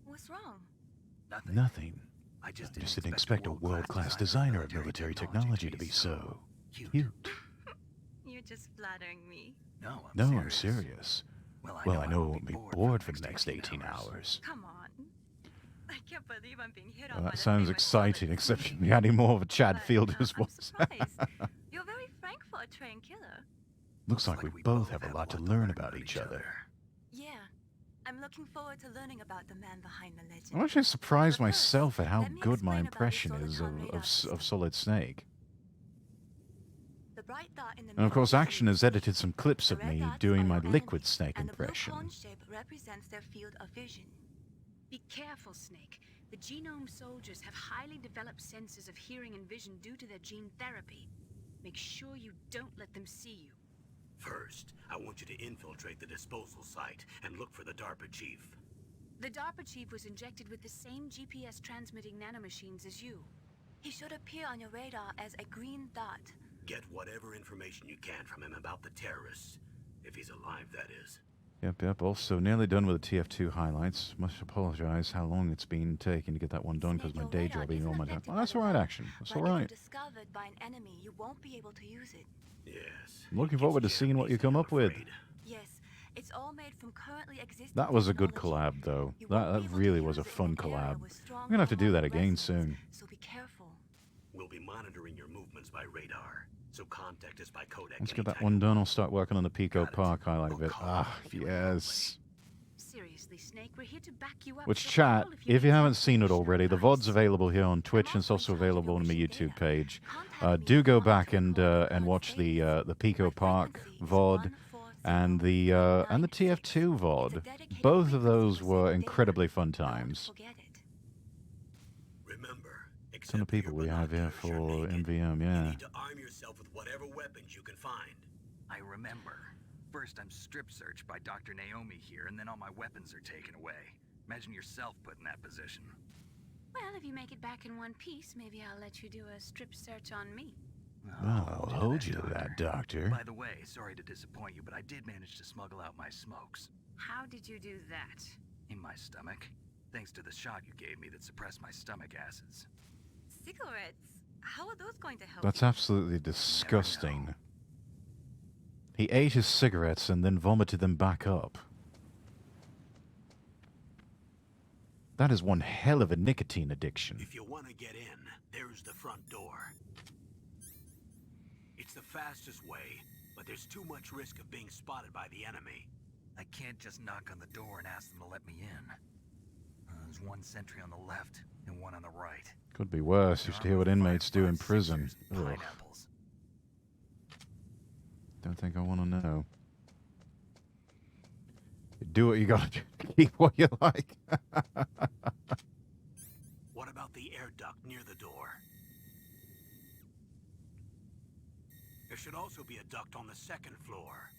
S2: What's wrong?
S1: Nothing. I just didn't expect a world-class designer of military technology to be so cute.
S2: You're just flattering me.
S1: No, I'm serious. Well, I know I won't be bored for the next 18 hours.
S2: Come on. I can't believe I'm being hit
S1: Well,
S2: on by
S1: that
S2: the
S1: sounds
S2: famous
S1: exciting, except you're adding more of a Chad Fielder's voice.
S2: You're very frank for a trained killer.
S1: Looks like we both have a lot to learn about each other.
S2: Yeah. I'm looking forward to learning about the man behind the legend.
S1: I'm actually surprised myself at how good my impression is of Solid Snake.
S2: The bright dot in the
S1: And of course,
S2: middle
S1: Action has edited some clips of me doing my Liquid Snake
S2: and the blue
S1: impression.
S2: cone shape represents their field of vision. Be careful, Snake. The genome soldiers have highly developed senses of hearing and vision due to their gene therapy. Make sure you don't let them see you.
S8: First, I want you to infiltrate the disposal site and look for the DARPA chief.
S2: The DARPA chief was injected with the same GPS transmitting nanomachines as you. He should appear on your radar as a green dot.
S8: Get whatever information you can from him about the terrorists. If he's alive, that is.
S1: Yep. Also, nearly done with the TF2 highlights. Must apologize how long it's been taking to get that one done because my day job being all my time. Well, that's all right, Action. That's all right.
S2: Discovered by an enemy, you won't be able to use it.
S8: Yes.
S1: I'm looking forward to seeing what you come up with.
S2: Yes, it's all made from currently existing.
S1: That was a good collab, though. That really was a fun collab. I'm gonna have to do that again soon.
S2: So be careful.
S8: We'll be monitoring your movements by radar, so contact us by codec.
S1: Let's get that one done. I'll start working on the Pico Park highlight bit. Ah, yes.
S2: Seriously, Snake, we're here to back you up.
S1: Which, chat, if you haven't seen it already, the VOD's available here on Twitch, and it's also available on my YouTube page. Do go back and watch the Pico Park VOD and the TF2 VOD. Both of those were incredibly fun times. Ton of people we have here for MVM, yeah.
S8: To arm yourself with whatever weapons you can find.
S14: I remember. First, I'm strip searched by Dr. Naomi here, and then all my weapons are taken away. Imagine yourself put in that position.
S2: Well, if you make it back in one piece, maybe I'll let you do a strip search on me.
S1: Well, I'll hold you to that, Doctor.
S14: By the way, sorry to disappoint you, but I did manage to smuggle out my smokes.
S2: How did you do that?
S14: In my stomach. Thanks to the shot you gave me that suppressed my stomach acids.
S10: Cigarettes? How are those going to help
S1: That's
S10: you?
S1: absolutely disgusting. He ate his cigarettes and then vomited them back up. That is one hell of a nicotine addiction.
S8: If you want to get in, there's the front door. It's the fastest way, but there's too much risk of being spotted by the enemy.
S14: I can't just knock on the door and ask them to let me in. There's one sentry on the left and one on the right.
S1: Could be worse. You should hear what inmates do in prison. Ugh.
S14: Pineapples.
S1: Don't think I want to know. Do what you gotta do. Keep what you like.
S8: What about the air duct near the door? There should also be a duct on the second floor.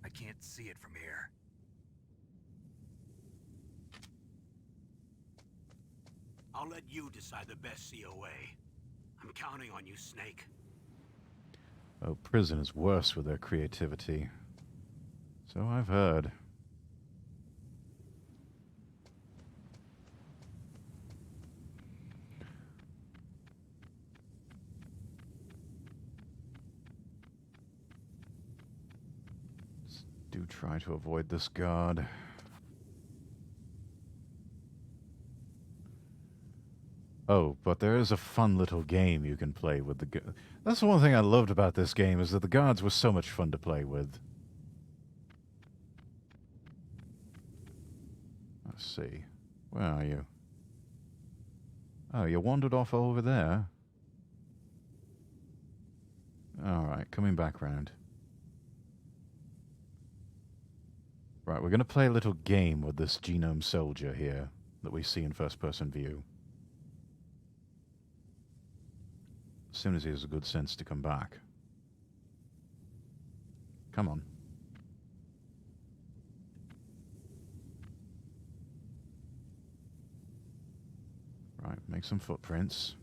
S14: I can't see it from here.
S8: I'll let you decide the best COA. I'm counting on you, Snake.
S1: Oh, prison is worse with their creativity. So I've heard. Do try to avoid this guard. Oh, but there is a fun little game you can play with the... That's the one thing I loved about this game, is that the guards were so much fun to play with. Let's see. Where are you? Oh, you wandered off over there? Alright, coming back round. Right, we're going to play a little game with this genome soldier here that we see in first-person view. As soon as he has a good sense to come back. Come on. Right, make some footprints.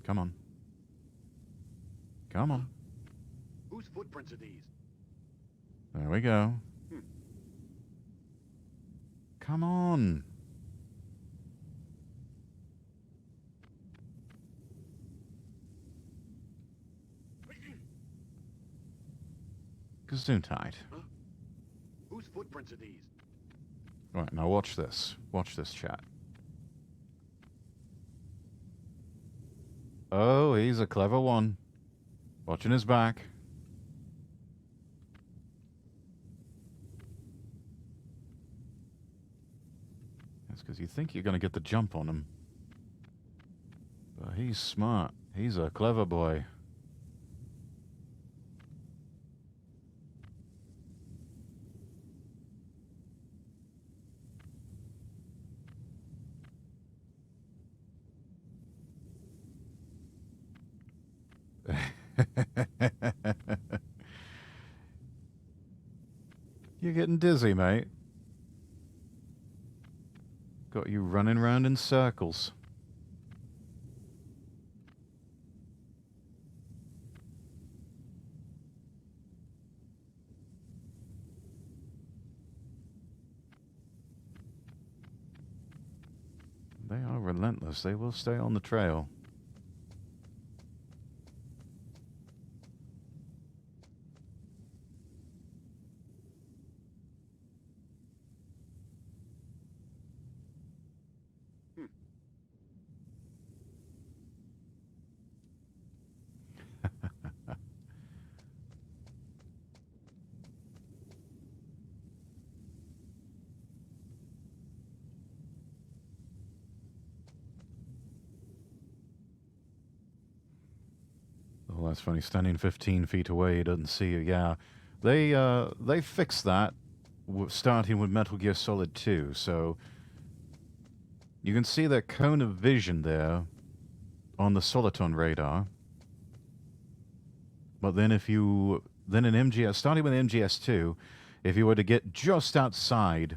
S1: Come on. Come on.
S7: Whose footprints are these?
S1: There we go.
S7: Hmm.
S1: Come on. Gesundheit.
S7: Huh? Whose footprints are these?
S1: Right, now watch this. Watch this, chat. Oh, he's a clever one. Watching his back. That's because you think you're going to get the jump on him. But he's smart. He's a clever boy. You're getting dizzy, mate. Got you running round in circles. They are relentless. They will stay on the trail. Oh, that's funny. Standing 15 feet away, he doesn't see you. Yeah, they fixed that, starting with Metal Gear Solid 2. So you can see that cone of vision there on the Soliton radar. But then in MGS, starting with MGS2, if you were to get just outside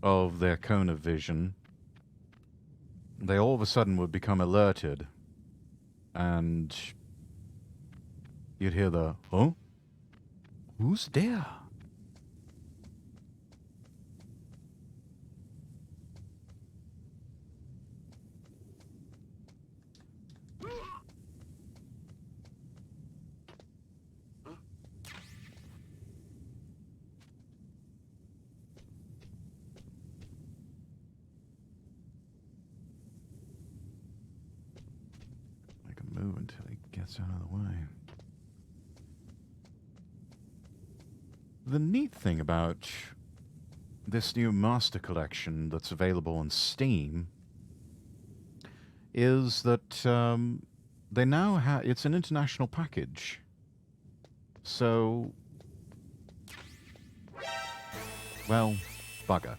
S1: of their cone of vision, they all of a sudden would become alerted And you'd hear the, "Oh? Who's there?" Make him move until he gets out of the way. The neat thing about this new Master Collection that's available on Steam is that they now have, it's an international package. So, well, bugger.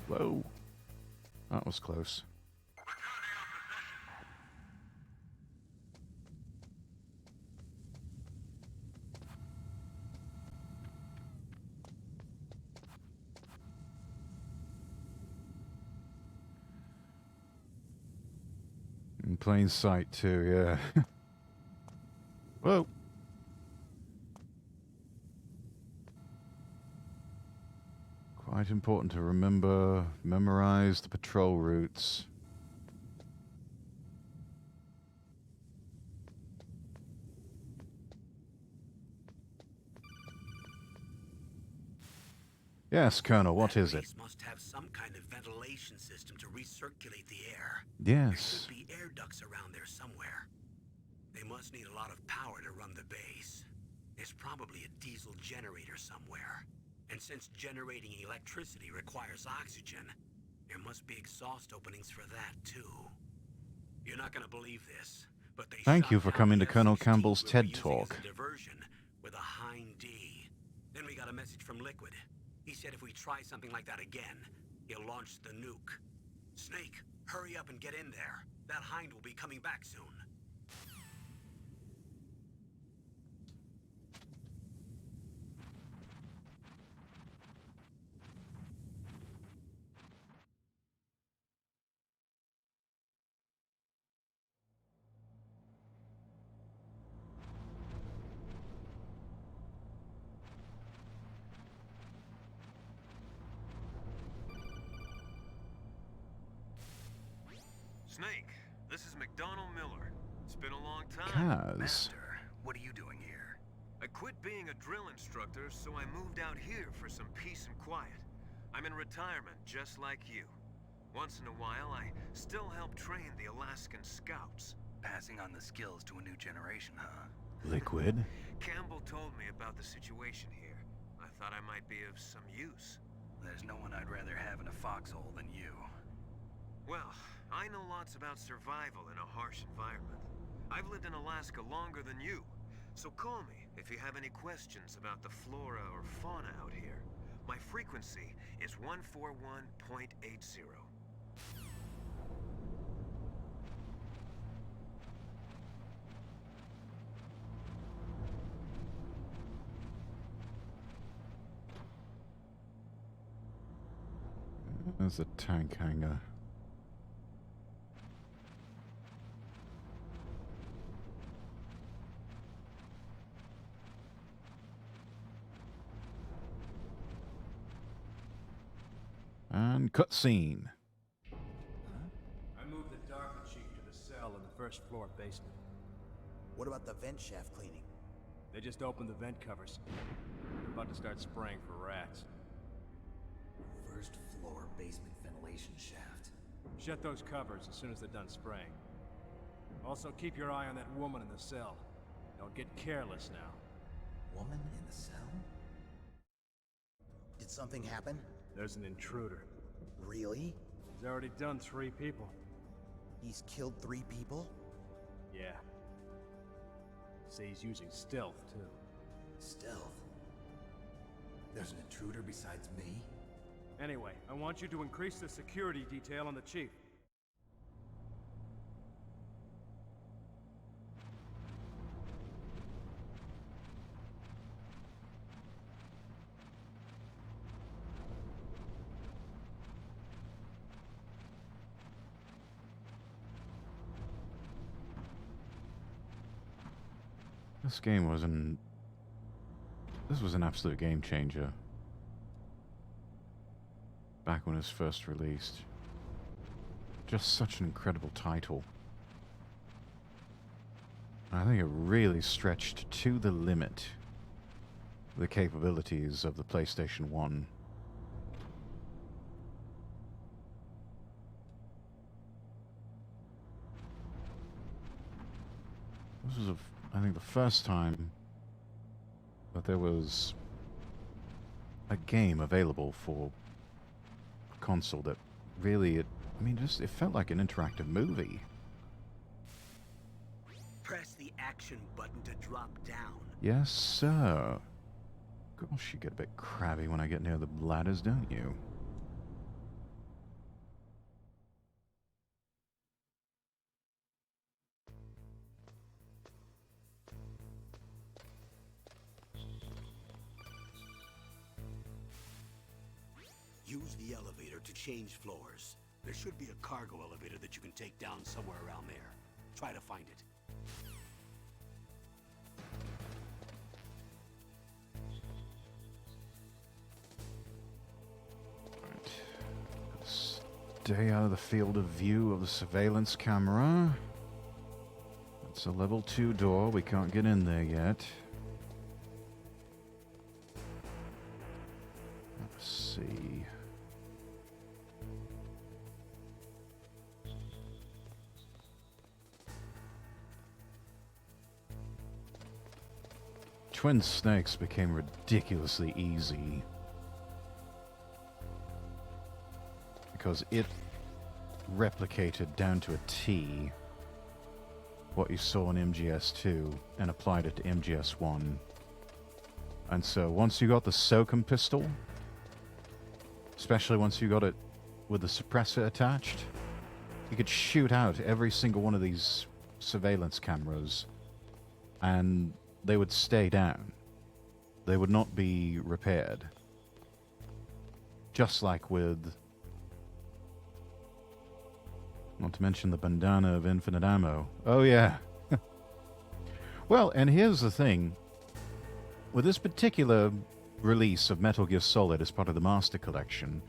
S1: Whoa. That was close. In plain sight, too, yeah. Whoa. Quite important to memorize the patrol routes. Yes, Colonel, what is it?
S8: Must have some kind of ventilation system to recirculate the air.
S1: Yes.
S8: There should be air ducts around there somewhere. They must need a lot of power to run the base. There's probably a diesel generator somewhere. And since generating electricity requires oxygen, there must be exhaust openings for that too. You're not gonna believe this, but they
S1: Thank
S8: shot
S1: you for
S8: down
S1: coming
S8: the
S1: to Colonel
S8: F-16
S1: Campbell's
S8: we were
S1: TED
S8: using
S1: Talk.
S8: as a diversion with a Hind D. Then we got a message from Liquid. He said if we try something like that again, he'll launch the nuke. Snake, hurry up and get in there. That Hind will be coming back soon.
S16: Snake, this is McDonald Miller. It's been a long time.
S1: Kaz.
S14: Master, what are you doing here?
S16: I quit being a drill instructor, so I moved out here for some peace and quiet. I'm in retirement, just like you. Once in a while, I still help train the Alaskan Scouts.
S14: Passing on the skills to a new generation, huh?
S1: Liquid.
S16: Campbell told me about the situation here. I thought I might be of some use.
S14: There's no one I'd rather have in a foxhole than you.
S16: Well, I know lots about survival in a harsh environment. I've lived in Alaska longer than you, so call me if you have any questions about the flora or fauna out here. My frequency is 141.80.
S1: There's a tank hangar. And cutscene.
S17: I moved the Darker Chief to the cell in the first floor basement.
S18: What about the vent shaft cleaning?
S17: They just opened the vent covers. They're about to start spraying for rats.
S18: First floor basement ventilation shaft.
S17: Shut those covers as soon as they're done spraying. Also, keep your eye on that woman in the cell. Don't get careless now.
S18: Woman in the cell? Did something happen?
S17: There's an intruder.
S18: Really?
S17: He's already done 3 people.
S18: He's killed 3 people?
S17: Yeah. Say he's using stealth, too.
S18: Stealth? There's an intruder besides me?
S17: Anyway, I want you to increase the security detail on the chief.
S1: This was an absolute game changer. Back when it was first released. Just such an incredible title. I think it really stretched to the limit the capabilities of the PlayStation 1. This was, I think, the first time that there was a game available for a console that really, it felt like an interactive movie.
S8: Press the action button to drop down.
S1: Yes, sir. Gosh, you get a bit crabby when I get near the ladders, don't you?
S8: Use the elevator to change floors. There should be a cargo elevator that you can take down somewhere around there. Try to find it.
S1: Stay out of the field of view of the surveillance camera. It's a level 2 door. We can't get in there yet. Let's see. Twin Snakes became ridiculously easy. Because it replicated down to a T what you saw in MGS2 and applied it to MGS1. And so once you got the SOCOM pistol, especially once you got it with the suppressor attached, you could shoot out every single one of these surveillance cameras and they would stay down. They would not be repaired. Just like with, not to mention the bandana of infinite ammo. Oh yeah. Well, and here's the thing. With this particular release of Metal Gear Solid as part of the Master Collection,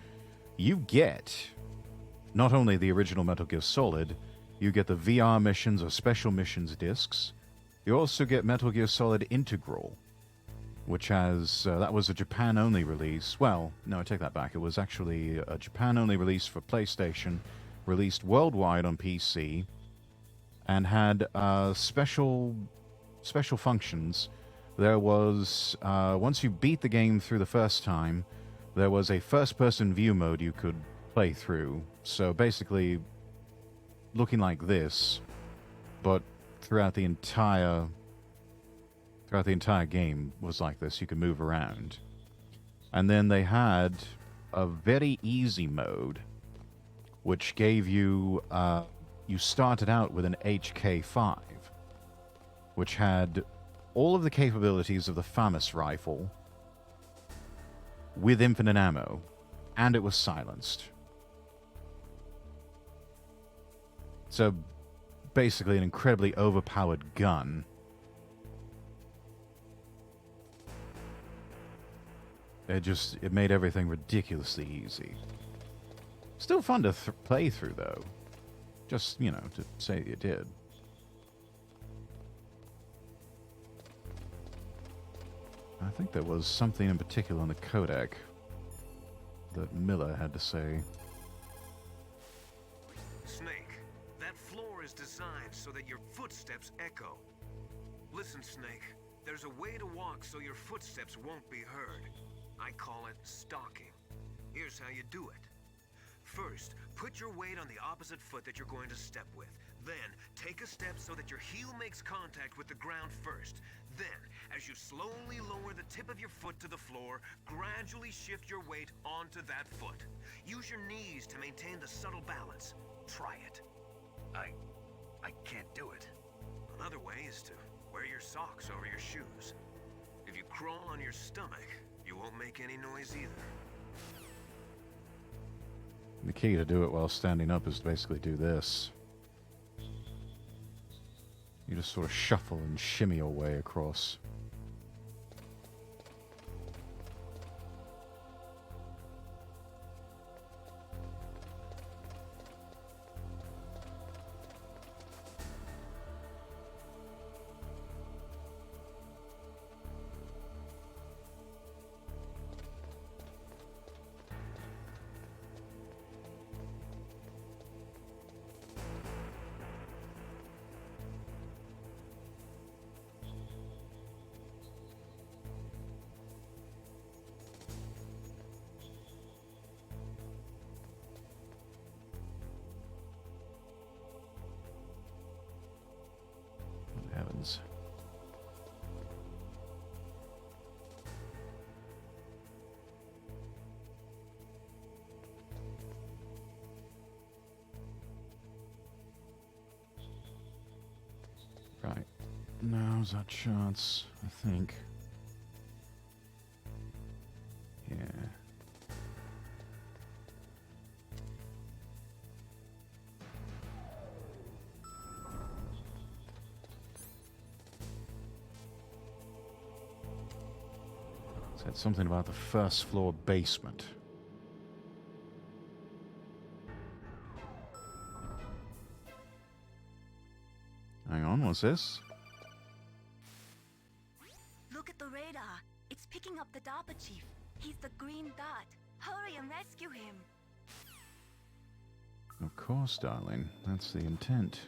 S1: you get not only the original Metal Gear Solid, you get the VR missions or special missions discs. You also get Metal Gear Solid Integral, which has, that was a Japan-only release. Well, no, I take that back. It was actually a Japan-only release for PlayStation, released worldwide on PC, and had special functions. There was, once you beat the game through the first time, there was a first-person view mode you could play through. So basically, looking like this, but throughout the entire game was like this. You could move around. And then they had a very easy mode, which gave you, you started out with an HK5, which had all of the capabilities of the FAMAS rifle with infinite ammo, and it was silenced. So basically an incredibly overpowered gun. It made everything ridiculously easy. Still fun to play through, though. Just, you know, to say it did. I think there was something in particular in the codec that Miller had to say.
S16: Snake, that floor is designed so that your footsteps echo. Listen, Snake, there's a way to walk so your footsteps won't be heard. I call it stalking. Here's how you do it. First, put your weight on the opposite foot that you're going to step with. Then, take Take a step so that your heel makes contact with the ground first. Then, as you slowly lower the tip of your foot to the floor, gradually shift your weight onto that foot. Use your knees to maintain the subtle balance. Try it.
S14: I can't do it.
S16: Another way is to wear your socks over your shoes. If you crawl on your stomach, you won't make any noise either.
S1: The key to do it while standing up is to basically do this. You just sort of shuffle and shimmy your way across. Heavens. Right. Now's our chance, I think. Yeah. Said something about the first floor basement. Hang on, what's this?
S10: Look at the radar. It's picking up the DARPA chief. He's the green dot. Hurry and rescue him.
S1: Of course, darling. That's the intent.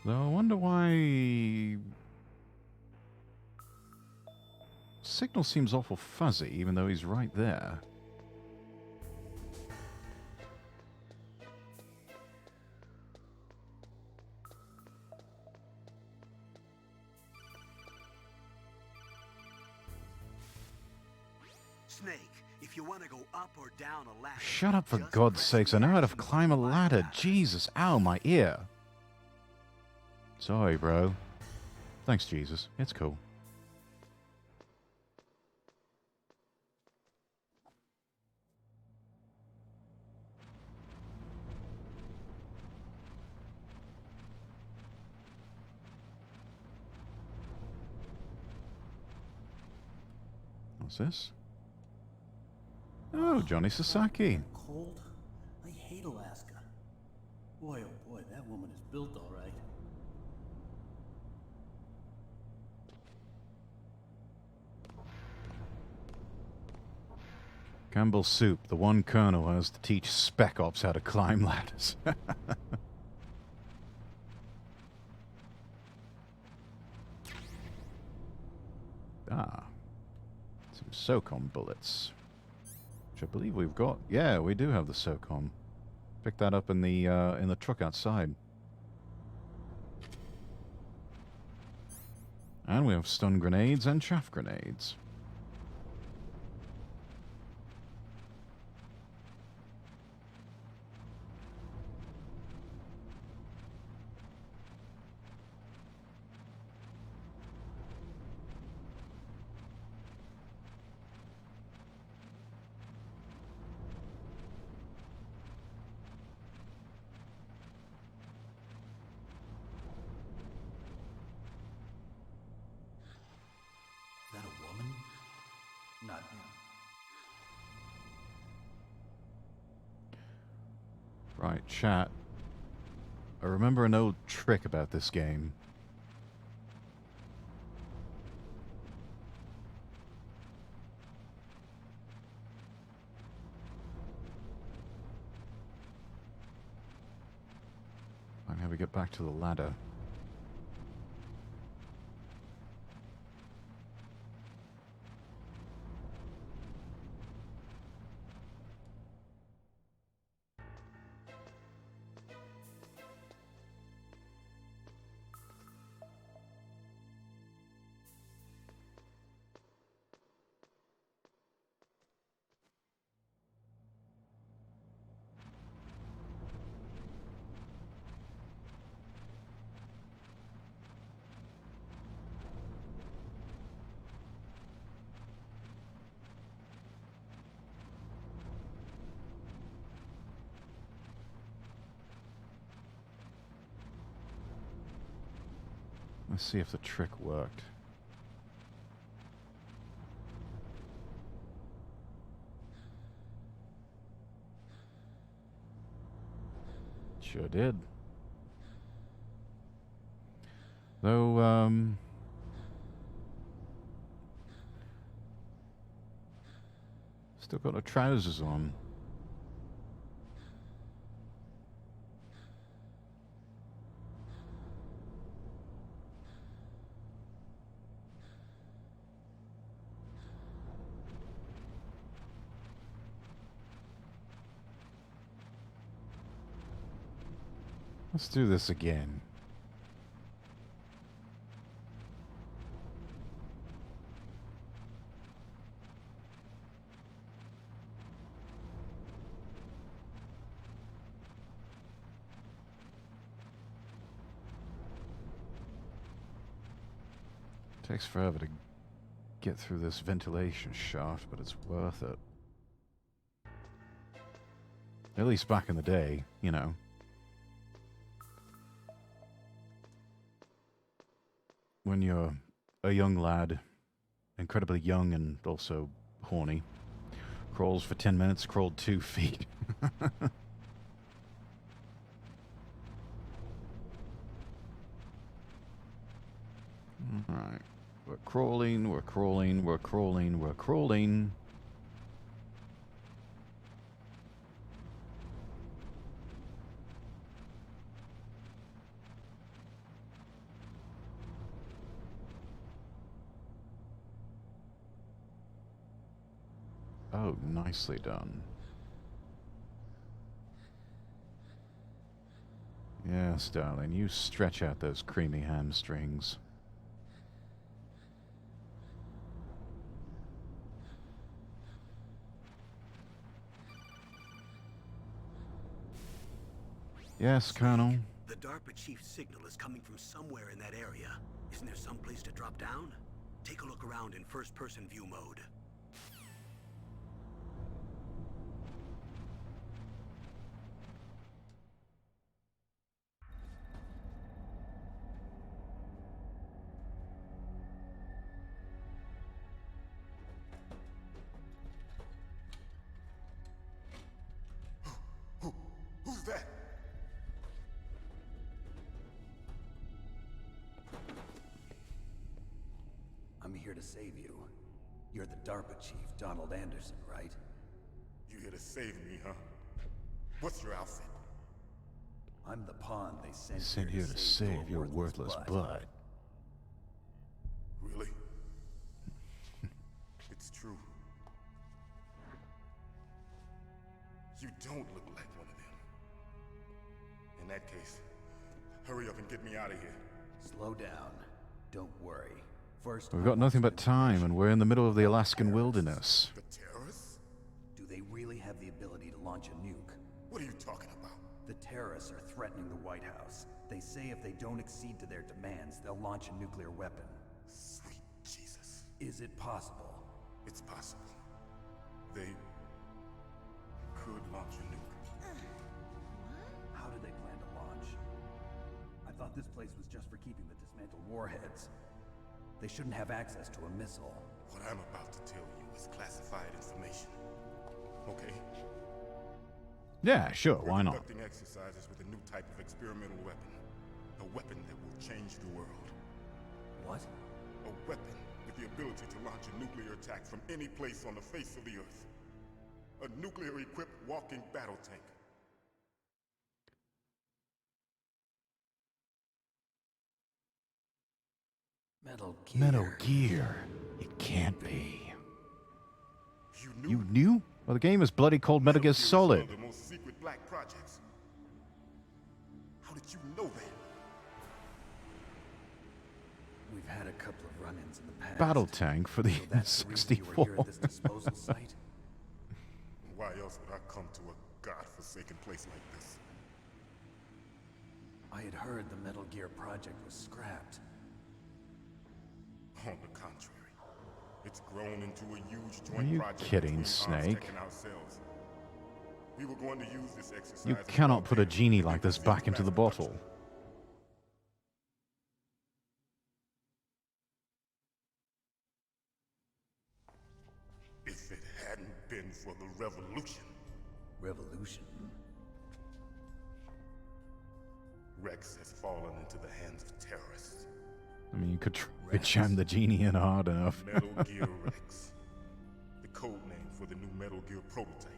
S1: Though I wonder why... Signal seems awful fuzzy, even though he's right there.
S8: Snake, if you want to go up or down a ladder...
S1: Shut up, for God's sakes. I know how to climb a ladder. Jesus. Ow, my ear. Sorry, bro. Thanks, Jesus. It's cool. What's this? Oh, Johnny Sasaki.
S6: Cold? I hate Alaska. Boy, oh boy, that woman is built all right.
S1: Campbell's Soup, the one colonel who has to teach Spec Ops how to climb ladders. Ah. Some SOCOM bullets. Which I believe we've got. Yeah, we do have the SOCOM. Picked that up in the truck outside. And we have stun grenades and chaff grenades.
S6: Is that a woman? Not him.
S1: Right, chat. I remember an old trick about this game. Right, how we get back to the ladder. Let's see if the trick worked. Sure did. Though, still got the trousers on. Let's do this again. Takes forever to get through this ventilation shaft, but it's worth it. At least back in the day, you know. When you're a young lad, incredibly young and also horny, crawls for 10 minutes, crawled 2 feet. Alright. We're crawling, we're crawling, we're crawling, we're crawling. Oh, nicely done. Yes, darling, you stretch out those creamy hamstrings. Yes, Colonel.
S8: The DARPA chief's signal is coming from somewhere in that area. Isn't there some place to drop down? Take a look around in first-person view mode.
S11: Who's that?
S6: I'm here to save you. You're the DARPA chief, Donald Anderson, right?
S11: You here to save me, huh? What's your outfit?
S6: I'm the pawn they sent,
S1: Sent here to save your worthless butt.
S11: Really? It's true. You don't look like one of them. In that case, hurry up and get me out of here.
S6: Slow down. Don't worry. First,
S1: We've got nothing but time, and we're in the middle of the Alaskan wilderness.
S11: The terrorists?
S6: Do they really have the ability to launch a nuke?
S11: What are you talking about?
S6: The terrorists are threatening the White House. They say if they don't accede to their demands, they'll launch a nuclear weapon.
S11: Sweet Jesus.
S6: Is it possible?
S11: It's possible. They could launch a nuke.
S6: How do they plan to launch? I thought this place was just for keeping the dismantled warheads. They shouldn't have access to a missile.
S11: What I'm about to tell you is classified information. Okay?
S1: Yeah, sure, why not?
S11: We're conducting exercises with a new type of experimental weapon. A weapon that will change the world.
S6: What?
S11: A weapon with the ability to launch a nuclear attack from any place on the face of the Earth. A nuclear-equipped walking battle tank.
S6: Metal Gear.
S1: Metal Gear. It can't be. You knew? Well, the game is bloody called Metal Gear Solid.
S11: One of the most secret black projects. How did you know that?
S6: We've had a couple of run-ins in the past.
S1: Battle tank for the
S6: So that's the reason you were here at this disposal site?
S11: Why else would I come to a godforsaken place like this?
S6: I had heard the Metal Gear project was scrapped.
S11: On the contrary, it's grown into a huge joint
S1: Are you
S11: project
S1: kidding,
S11: between
S1: Snake?
S11: Oztec and ourselves. We were going to use this exercise.
S1: You
S11: to
S1: cannot put a
S11: locate
S1: genie
S11: and
S1: like this
S11: proceed
S1: back
S11: to
S1: into the
S11: mass
S1: bottle.
S11: production. revolution.
S6: Revolution?
S11: Rex has fallen into the hands of terrorists.
S1: I mean, you could try to jam the genie in hard enough.
S11: Metal Gear Rex. The code name for the new Metal Gear prototype.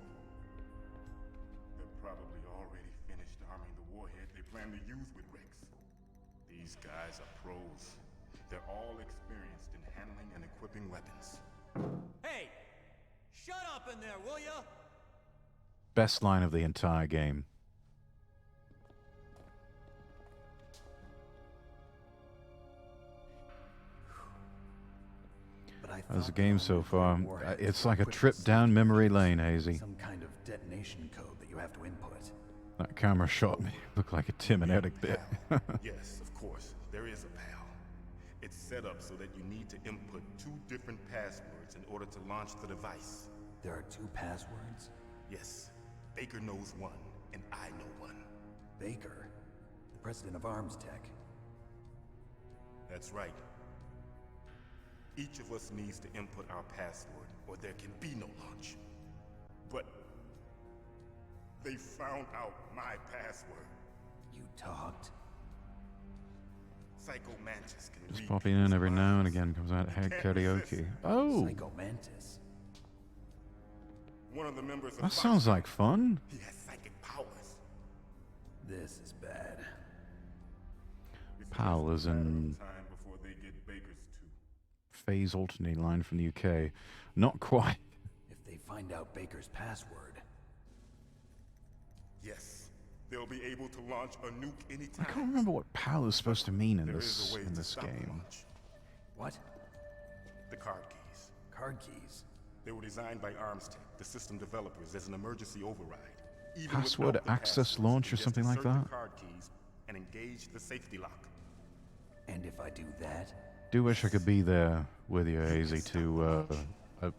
S11: They're probably already finished arming the warhead they plan to use with Rex. These guys are pros. They're all experienced in handling and equipping weapons.
S20: Hey! Shut up in there, will ya?
S1: Best line of the entire game. As a game so far, it's like a trip down memory lane, Hazy.
S6: Some kind of detonation code that you have to input.
S1: That camera shot me looked like a Tim and Eric bit.
S11: Yes, of course, there is a PAL. It's set up so that you need to input 2 different passwords in order to launch the device.
S6: There are 2 passwords?
S11: Yes. Baker knows one, and I know one.
S6: Baker? The president of Arms Tech?
S11: That's right. Each of us needs to input our password, or there can be no launch. But they found out my password.
S6: You talked?
S11: Psycho Mantis can
S1: Just
S11: read
S1: popping in every now and again, comes out head karaoke. Oh!
S6: Psycho Mantis.
S11: One of the members of
S1: That sounds like fun.
S11: He has psychic powers.
S6: This is bad.
S1: PAL is in
S11: Time before they get Baker's too.
S1: phase alternating line from the UK. Not quite.
S6: If they find out Baker's password.
S11: Yes, they'll be able to launch a nuke
S1: I
S11: anytime.
S1: can't remember what PAL is supposed to mean in
S11: There
S1: this
S11: is a way to stop the
S1: game.
S11: launch.
S6: What?
S11: The card keys.
S6: Card keys?
S11: They were designed by Arms Tech, the system developers, as an emergency override. Even
S1: Password
S11: without the
S1: access
S11: passwords,
S1: launch or
S11: you just
S1: something like
S11: insert
S1: that?
S11: the card keys and engage the safety lock.
S6: And if I do that?
S1: Do wish I could be there with you, Hazy, to,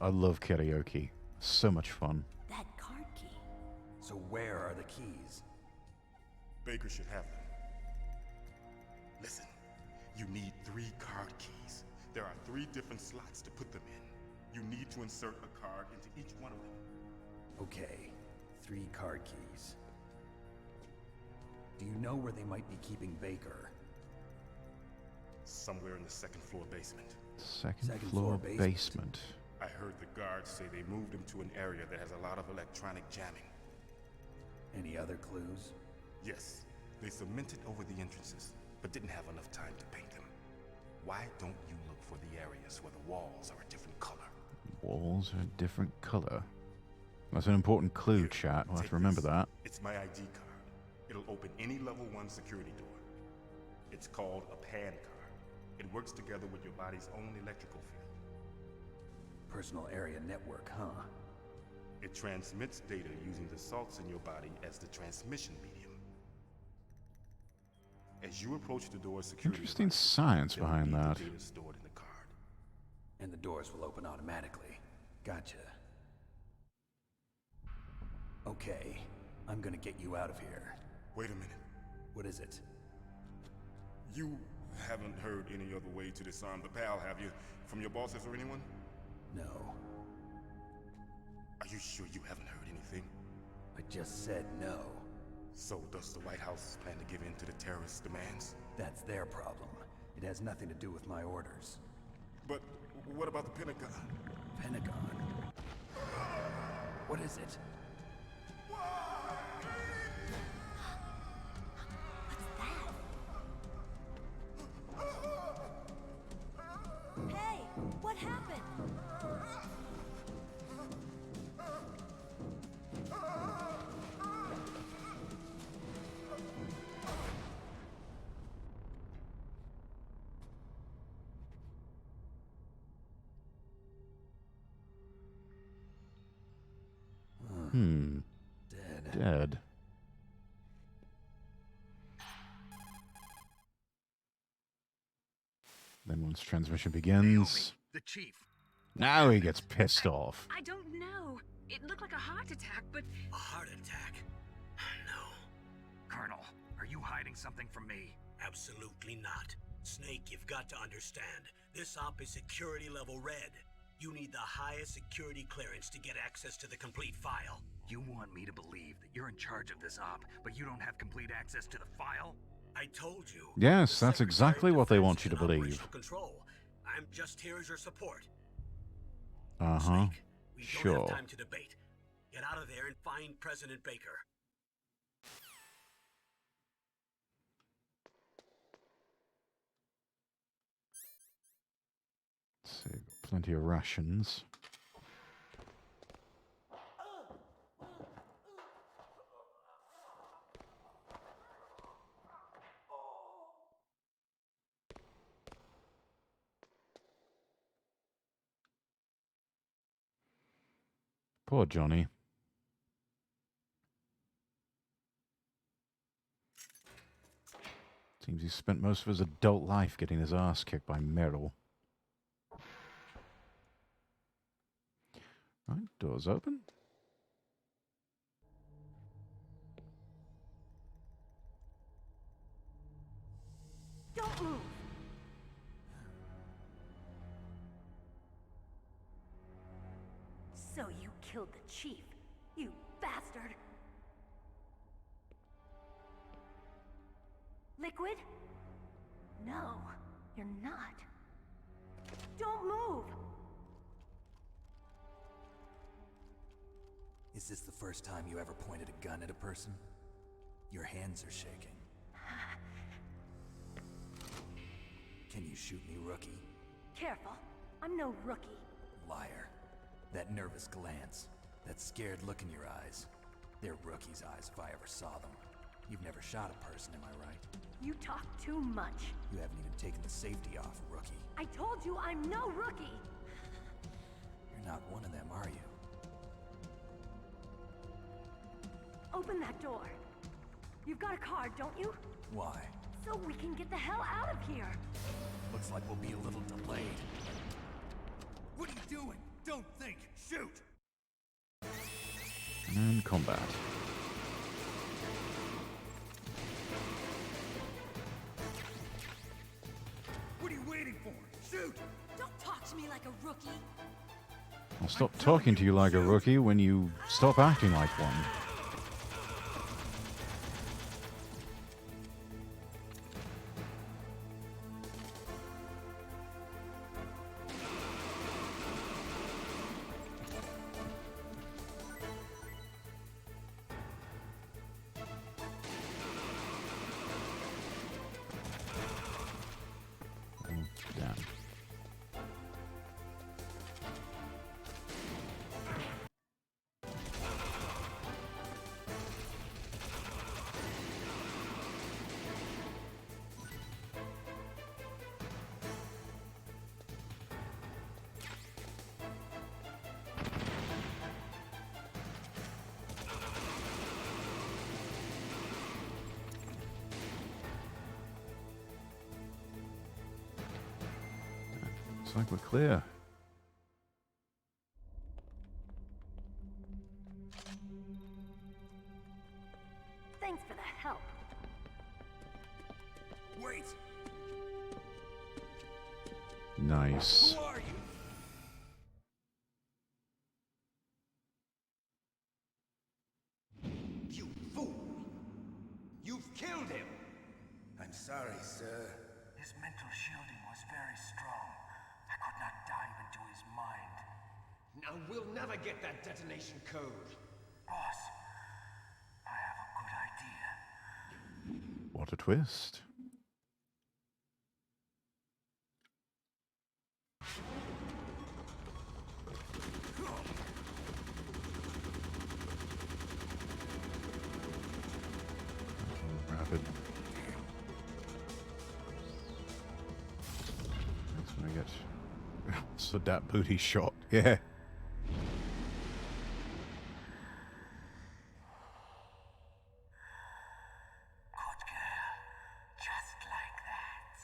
S1: I love karaoke. So much fun.
S15: That card key.
S6: So where are the keys?
S11: Baker should have them. Listen, you need 3 card keys. There are 3 different slots to put them in. You need to insert a card into each one of them.
S6: Okay, 3 card keys. Do you know where they might be keeping Baker?
S11: Somewhere in the 2nd floor basement.
S1: Second floor basement.
S11: I heard the guards say they moved him to an area that has a lot of electronic jamming.
S6: Any other clues?
S11: Yes, they cemented over the entrances, but didn't have enough time to paint them. Why don't you look for the areas where the walls are a different color?
S1: Walls are a different color. That's an important clue, chat. We'll have to remember that.
S11: It's my ID card. It'll open any level 1 security door. It's called a PAN card. It works together with your body's own electrical field.
S6: Personal area network, huh?
S11: It transmits data using the salts in your body as the transmission medium. As you approach the door's security
S1: Interesting
S11: device,
S1: science
S11: there'll
S1: behind
S11: be the
S1: that.
S11: data stored in the card.
S6: And the doors will open automatically. Gotcha. Okay, I'm gonna get you out of here.
S11: Wait a minute.
S6: What is it?
S11: You haven't heard any other way to disarm the PAL, have you? From your bosses or anyone?
S6: No.
S11: Are you sure you haven't heard anything?
S6: I just said no.
S11: So does the White House plan to give in to the terrorists' demands?
S6: That's their problem. It has nothing to do with my orders.
S11: But what about the Pentagon?
S6: Pentagon? What is it?
S15: Hey, what happened?
S1: Dead. Then once transmission begins,
S14: The chief.
S1: now he gets pissed off.
S2: I don't know. It looked like a heart attack, but...
S8: A heart attack? No.
S14: Colonel, are you hiding something from me?
S8: Absolutely not. Snake, you've got to understand. This op is security level red. You need the highest security clearance to get access to the complete file.
S14: You want me to believe that you're in charge of this op, but you don't have complete access to the file?
S8: I told you.
S1: Yes, that's exactly what they want you to believe.
S8: Control. I'm just here as your support.
S1: Uh-huh.
S8: We don't
S1: Sure.
S8: have time to debate. Get out of there and find President Baker.
S1: Let's see, got plenty of rations. Poor Johnny. Seems he spent most of his adult life getting his ass kicked by Meryl. Right, doors open.
S10: Don't move! So you killed the chief, you bastard! Liquid? No, you're not. Don't move!
S6: Is this the first time you ever pointed a gun at a person? Your hands are shaking. Can you shoot me, rookie?
S10: Careful, I'm no rookie.
S6: Liar. That nervous glance, that scared look in your eyes. They're rookie's eyes if I ever saw them. You've never shot a person, am I right?
S10: You talk too much.
S6: You haven't even taken the safety off, rookie.
S10: I told you I'm no rookie!
S6: You're not one of them, are you?
S10: Open that door. You've got a card, don't you?
S6: Why?
S10: So we can get the hell out of here.
S6: Looks like we'll be a little delayed.
S20: What are you doing? Don't think. Shoot!
S1: And combat.
S20: What are you waiting for? Shoot!
S10: Don't talk to me like a rookie.
S1: I'll stop talking to you like a rookie when you stop acting like one. Damn. Looks like we're clear.
S10: Thanks for the help.
S20: Wait!
S1: Nice.
S20: Who are you?
S5: You fool! You've killed him! I'm sorry, sir.
S21: His mental shielding was very strong. I could not dive into his mind.
S5: Now we'll never get that detonation code.
S21: Boss, I have a good idea.
S1: What a twist. Rapid. That's when I get so that booty shot. Yeah.
S21: Good girl. Just like that.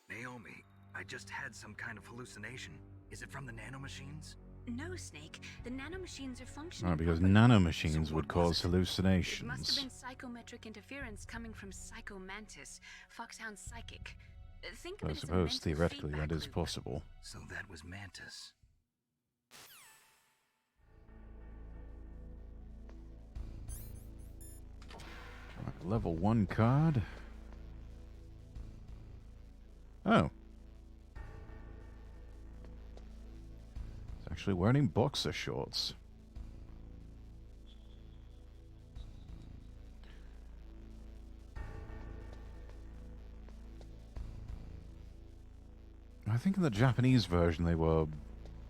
S14: Naomi, I just had some kind of hallucination. Is it from the nanomachines?
S2: No, Snake. The nanomachines are functioning.
S1: Oh, because
S2: properly.
S1: nanomachines
S2: So
S1: would
S2: what
S1: cause
S2: was it? It
S1: hallucinations.
S2: must have been psychometric interference coming from Psycho Mantis, Foxhound Psychic. Think of
S1: I
S2: it as a
S1: suppose
S2: mental
S1: theoretically
S2: feedback
S1: that is
S2: loop.
S1: possible.
S14: So that was Mantis.
S1: Right, level 1 card. Oh. It's actually wearing boxer shorts. I think in the Japanese version they were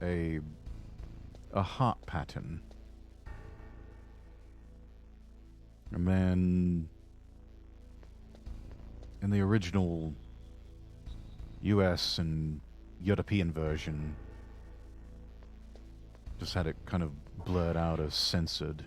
S1: a heart pattern. And then in the original US and European version just had it kind of blurred out as censored.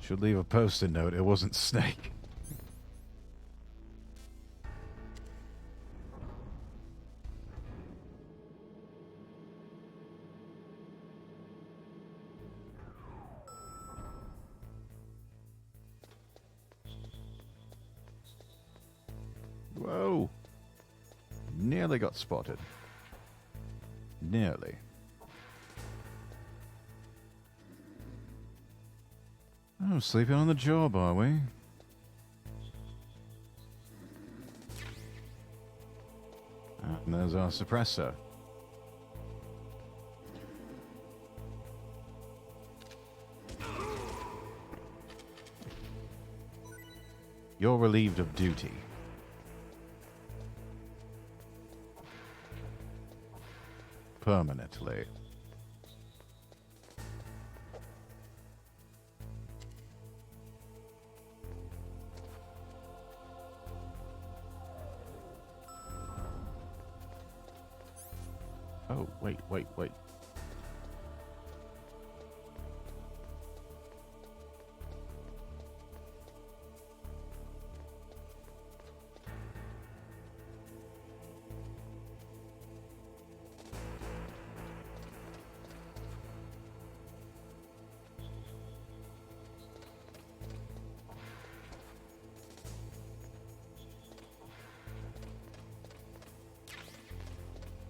S1: Should leave a post-it note. It wasn't Snake. Whoa. Nearly got spotted. Nearly. Oh, sleeping on the job, are we? And there's our suppressor. You're relieved of duty. Permanently. Oh, wait.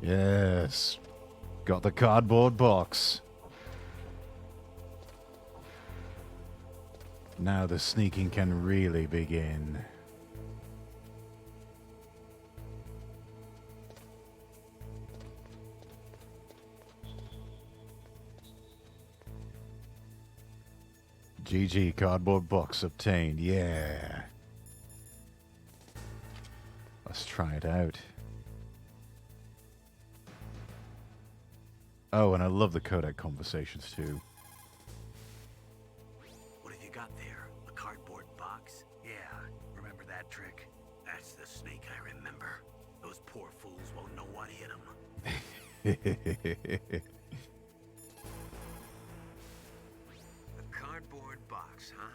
S1: Yes. Got the cardboard box. Now the sneaking can really begin. GG, cardboard box obtained. Yeah. Let's try it out. Oh, and I love the codec conversations too.
S8: What have you got there? A cardboard box?
S14: Yeah, remember that trick?
S8: That's the Snake I remember. Those poor fools won't know what hit them. A cardboard box, huh?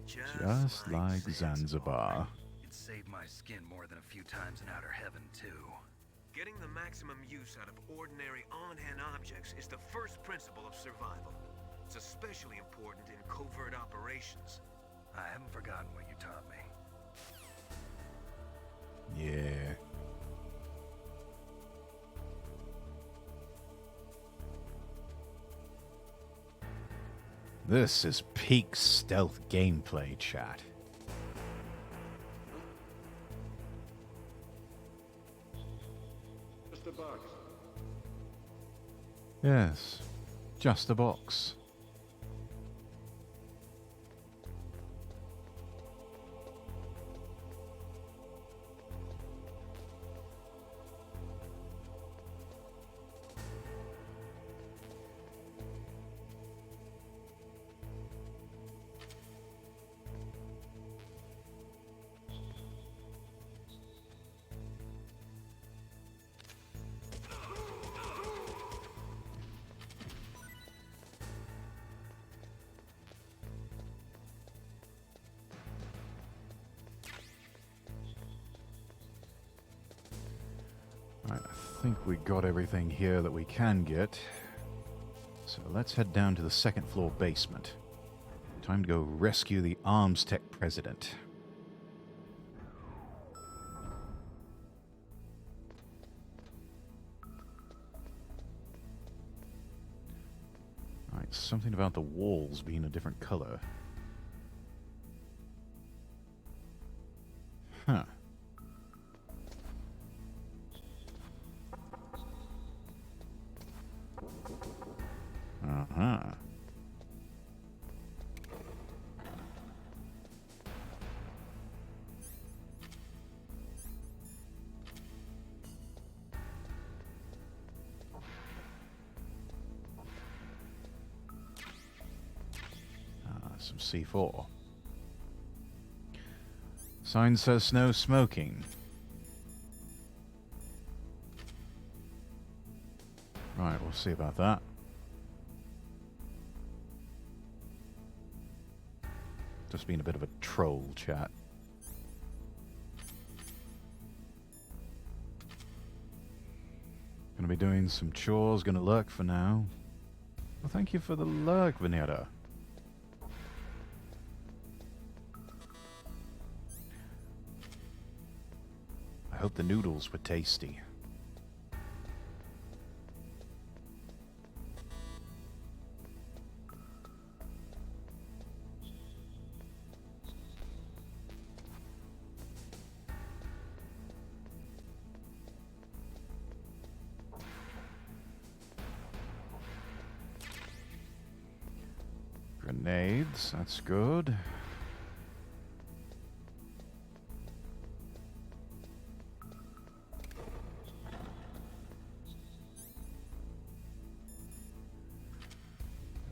S1: Just like Zanzibar.
S14: It saved my skin more than a few times in outer heaven, too.
S16: Getting the maximum use out of ordinary on-hand objects is the first principle of survival. It's especially important in covert operations.
S14: I haven't forgotten what you taught me.
S1: Yeah. This is peak stealth gameplay, chat.
S7: Just a box.
S1: Yes, just a box. think we got everything here that we can get. So let's head down to the second floor basement. Time to go rescue the Arms Tech president. Alright, something about the walls being a different color. Huh. Uh-huh. Some C4. Sign says no smoking. Right, we'll see about that. Just being a bit of a troll, chat. Gonna be doing some chores, gonna lurk for now. Well, thank you for the lurk, Vanilla. I hope the noodles were tasty. Grenades, that's good.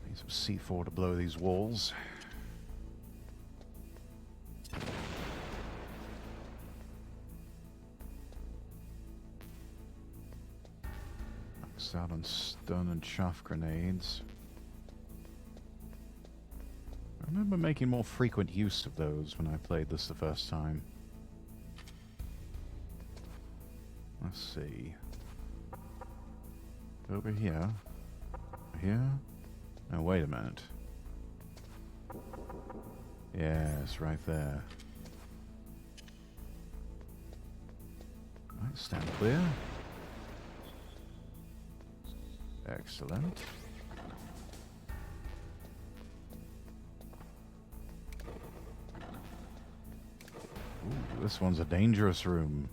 S1: Need some C4 to blow these walls. Max out on stun and chaff grenades. I remember making more frequent use of those when I played this the first time. Let's see. Over here. Here? Oh, wait a minute. Yes, right there. Right, stand clear. Excellent. Ooh, this one's a dangerous room.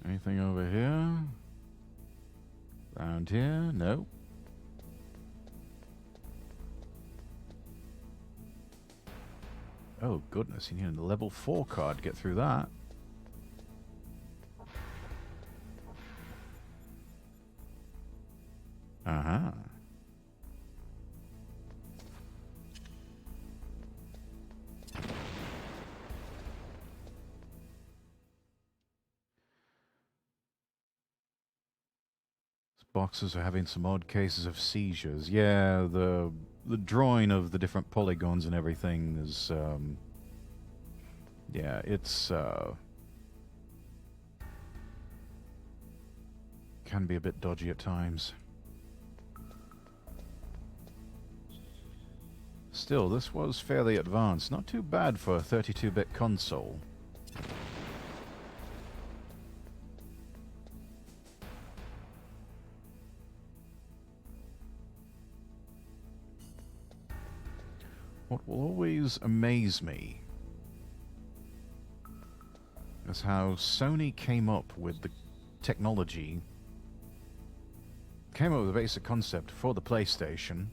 S1: Anything over here? Around here? No. Oh goodness, you need a level 4 card to get through that. Uh-huh. Boxes are having some odd cases of seizures. Yeah, the drawing of the different polygons and everything is yeah, it's can be a bit dodgy at times. Still, this was fairly advanced. Not too bad for a 32-bit console. What will always amaze me is how Sony came up with the technology, came up with the basic concept for the PlayStation,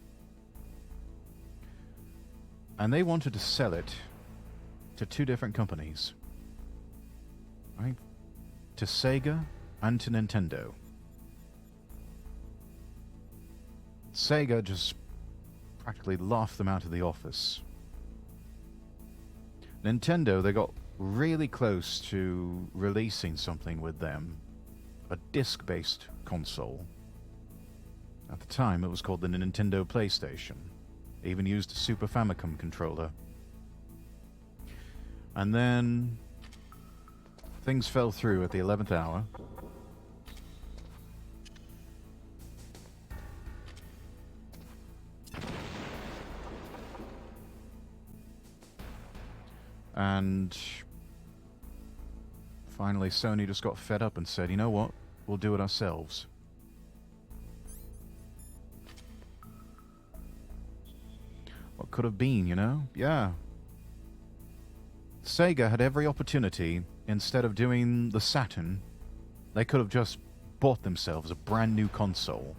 S1: and they wanted to sell it to two different companies, right? To Sega and to Nintendo. Sega just practically laughed them out of the office. Nintendo, they got really close to releasing something with them, a disc-based console, At the time, it was called the Nintendo PlayStation. It even used a Super Famicom controller. And then things fell through at the 11th hour. And finally, Sony just got fed up and said, you know what? We'll do it ourselves. What could have been, you know? Yeah. Sega had every opportunity. Instead of doing the Saturn, they could have just bought themselves a brand new console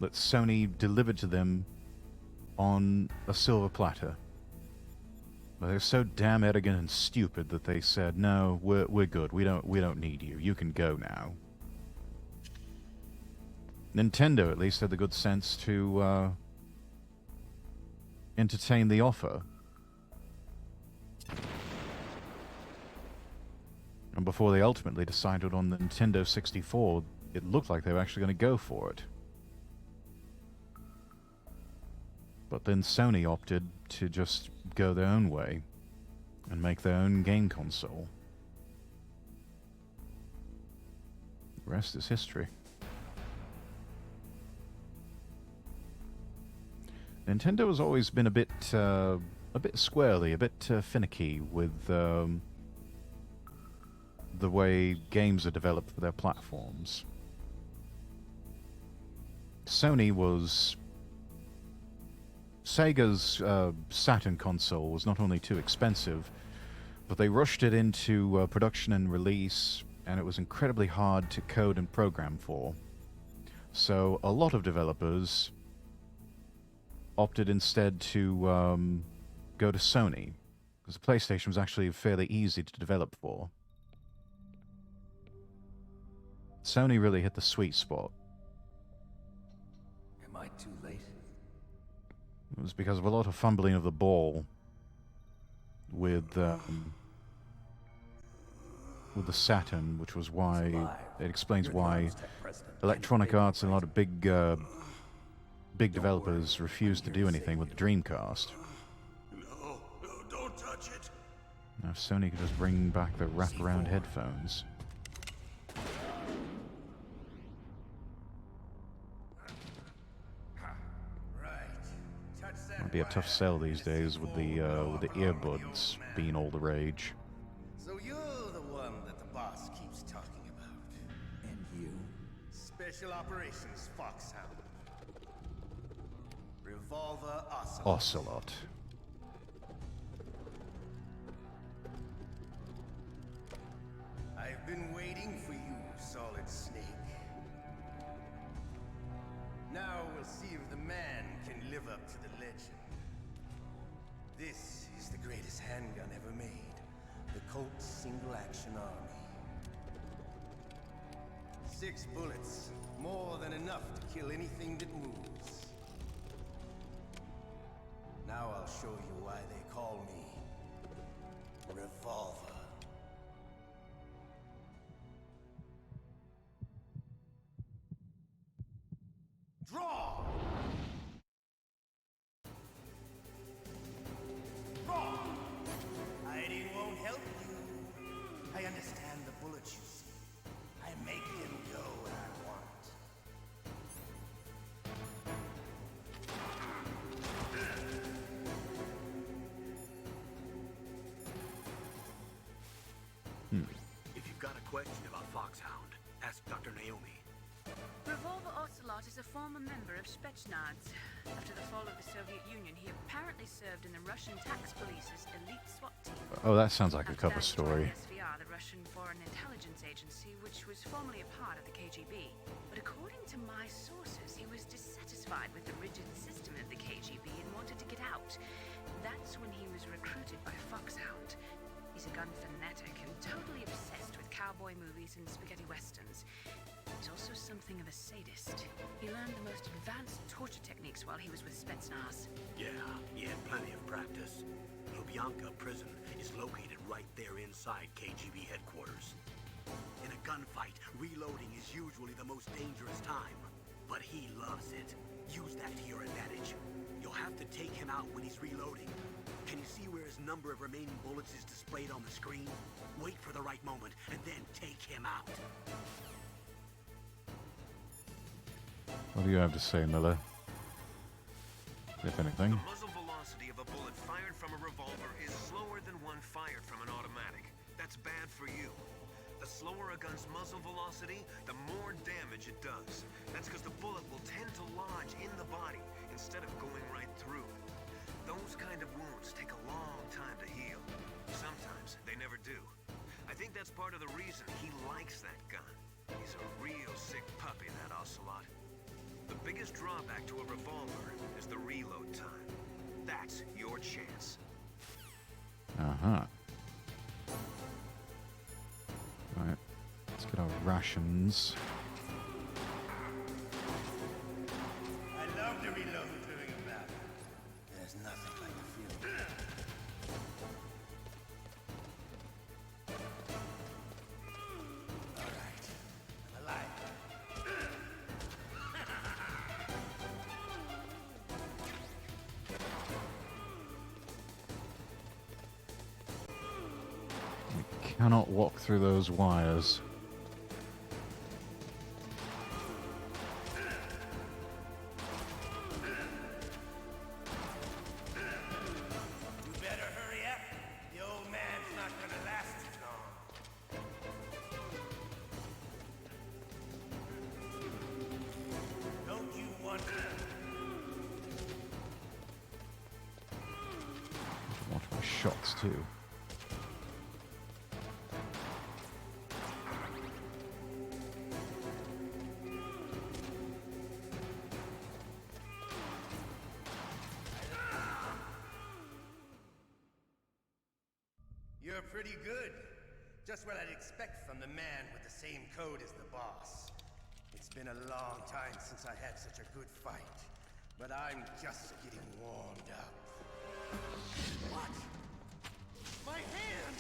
S1: that Sony delivered to them on a silver platter. But they're so damn arrogant and stupid that they said, "No, we're good. We don't need you. You can go now." Nintendo at least had the good sense to entertain the offer. And before they ultimately decided on the Nintendo 64, it looked like they were actually going to go for it. But then Sony opted to just go their own way and make their own game console. The rest is history. Nintendo has always been a bit squirrely, a bit finicky with the way games are developed for their platforms. Sega's Saturn console was not only too expensive, but they rushed it into production and release, and it was incredibly hard to code and program for. So a lot of developers opted instead to go to Sony, because the PlayStation was actually fairly easy to develop for. Sony really hit the sweet spot.
S6: Am I too late?
S1: It was because of a lot of fumbling of the ball with the Saturn, which was why it explains why Electronic Arts and a lot of big developers refused to do anything with the Dreamcast.
S5: No, don't touch it.
S1: Now if Sony could just bring back the wraparound headphones. Might be a tough sell these days with the earbuds being all the rage.
S5: So you're the one that the boss keeps talking about.
S6: And you?
S5: Special Operations Foxhound. Revolver Ocelot.
S1: Ocelot.
S5: I've been waiting for you, Solid Snake. Now we'll see if the man can live up to the legend. This is the greatest handgun ever made. The Colt Single Action Army. 6 bullets, more than enough to kill anything that moves. Now I'll show you why they call me Revolver. Draw! Draw! Hiding won't help you. I understand the bullets you see. I make them go where I want.
S8: If you've got a question about Foxhound, ask Dr. Naomi.
S2: Revolver Ocelot is a former member of Spetsnaz. After the fall of the Soviet Union, he apparently served in the Russian tax police's elite SWAT team.
S1: Oh, that sounds like a cover story.
S2: SVR, the Russian Foreign Intelligence Agency, which was formerly a part of the KGB. But according to my sources, he was dissatisfied with the rigid system of the KGB and wanted to get out. That's when he was recruited by Foxhound. He's a gun fanatic and totally obsessed with cowboy movies and spaghetti westerns. He's also something of a sadist. He learned the most advanced torture techniques while he was with Spetsnaz.
S8: Yeah, he had plenty of practice. Lubyanka prison is located right there inside KGB headquarters. In a gunfight, reloading is usually the most dangerous time. but he loves it. Use that to your advantage. You'll have to take him out when he's reloading. Can you see where his number of remaining bullets is displayed on the screen? Wait for the right moment, and then take him out.
S1: What do you have to say, Miller? If anything.
S16: The muzzle velocity of a bullet fired from a revolver is slower than one fired from an automatic. That's bad for you. The slower a gun's muzzle velocity, the more damage it does. That's because the bullet will tend to lodge in the body instead of going right through. Those kind of wounds take a long time to heal. Sometimes they never do. I think that's part of the reason he likes that gun. He's a real sick puppy, that Ocelot. The biggest drawback to a revolver is the reload time. That's your chance.
S1: Uh-huh. Right. Let's get our rations.
S5: I love to reload during a battle. There's nothing like the feeling. All right. I'm alive.
S1: We cannot walk through those wires.
S5: You better hurry up. The old man's not gonna last too long. Don't you want
S1: Watch my shots too.
S5: You're pretty good. Just what I'd expect from the man with the same code as the boss. It's been a long time since I had such a good fight, but I'm just getting warmed up. What? My hand!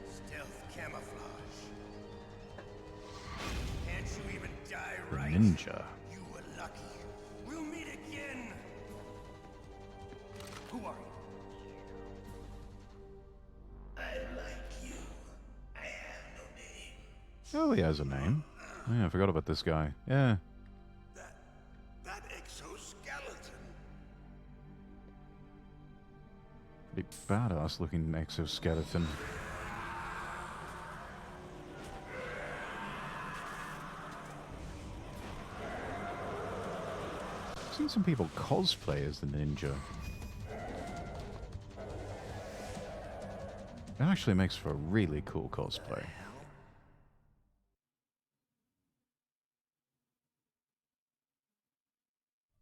S5: Stealth camouflage. Can't you even die
S1: The
S5: right?
S1: ninja.
S5: You were lucky. We'll meet again. Who are you? I like you. I have no name.
S1: Oh, he has a name. Oh, yeah, I forgot about this guy. Yeah.
S5: That exoskeleton.
S1: Big badass looking exoskeleton. I've seen some people cosplay as the ninja. It actually makes for a really cool cosplay.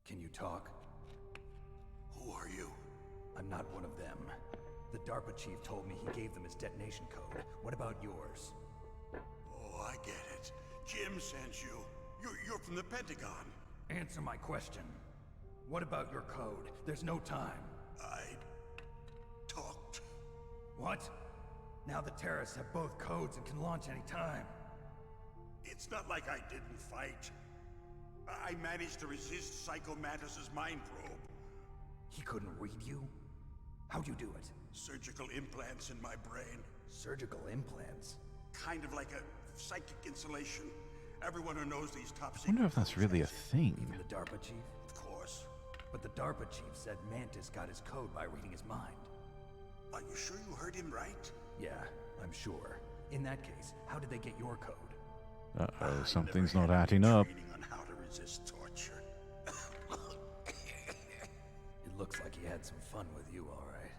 S6: Can you talk?
S5: Who are you?
S6: I'm not one of them. The DARPA chief told me he gave them his detonation code. What about yours?
S7: Oh, I get it. Jim sent you. You're from the Pentagon.
S6: Answer my question. What about your code? There's no time.
S7: I talked.
S6: What? Now the terrorists have both codes and can launch any time.
S7: It's not like I didn't fight. I managed to resist Psycho Mantis's mind probe.
S6: He couldn't read you? How'd you do it?
S7: Surgical implants in my brain.
S6: Surgical implants?
S7: Kind of like a psychic insulation. Everyone who knows these top
S1: I
S7: secret
S1: wonder if that's really a thing.
S6: Even the DARPA chief?
S7: Of course.
S6: But the DARPA chief said Mantis got his code by reading his mind.
S7: Are you sure you heard him right?
S6: Yeah, I'm sure. In that case, how did they get your code?
S1: Uh-oh, something's not adding up.
S7: On how to resist torture.
S6: It looks like he had some fun with you, all right.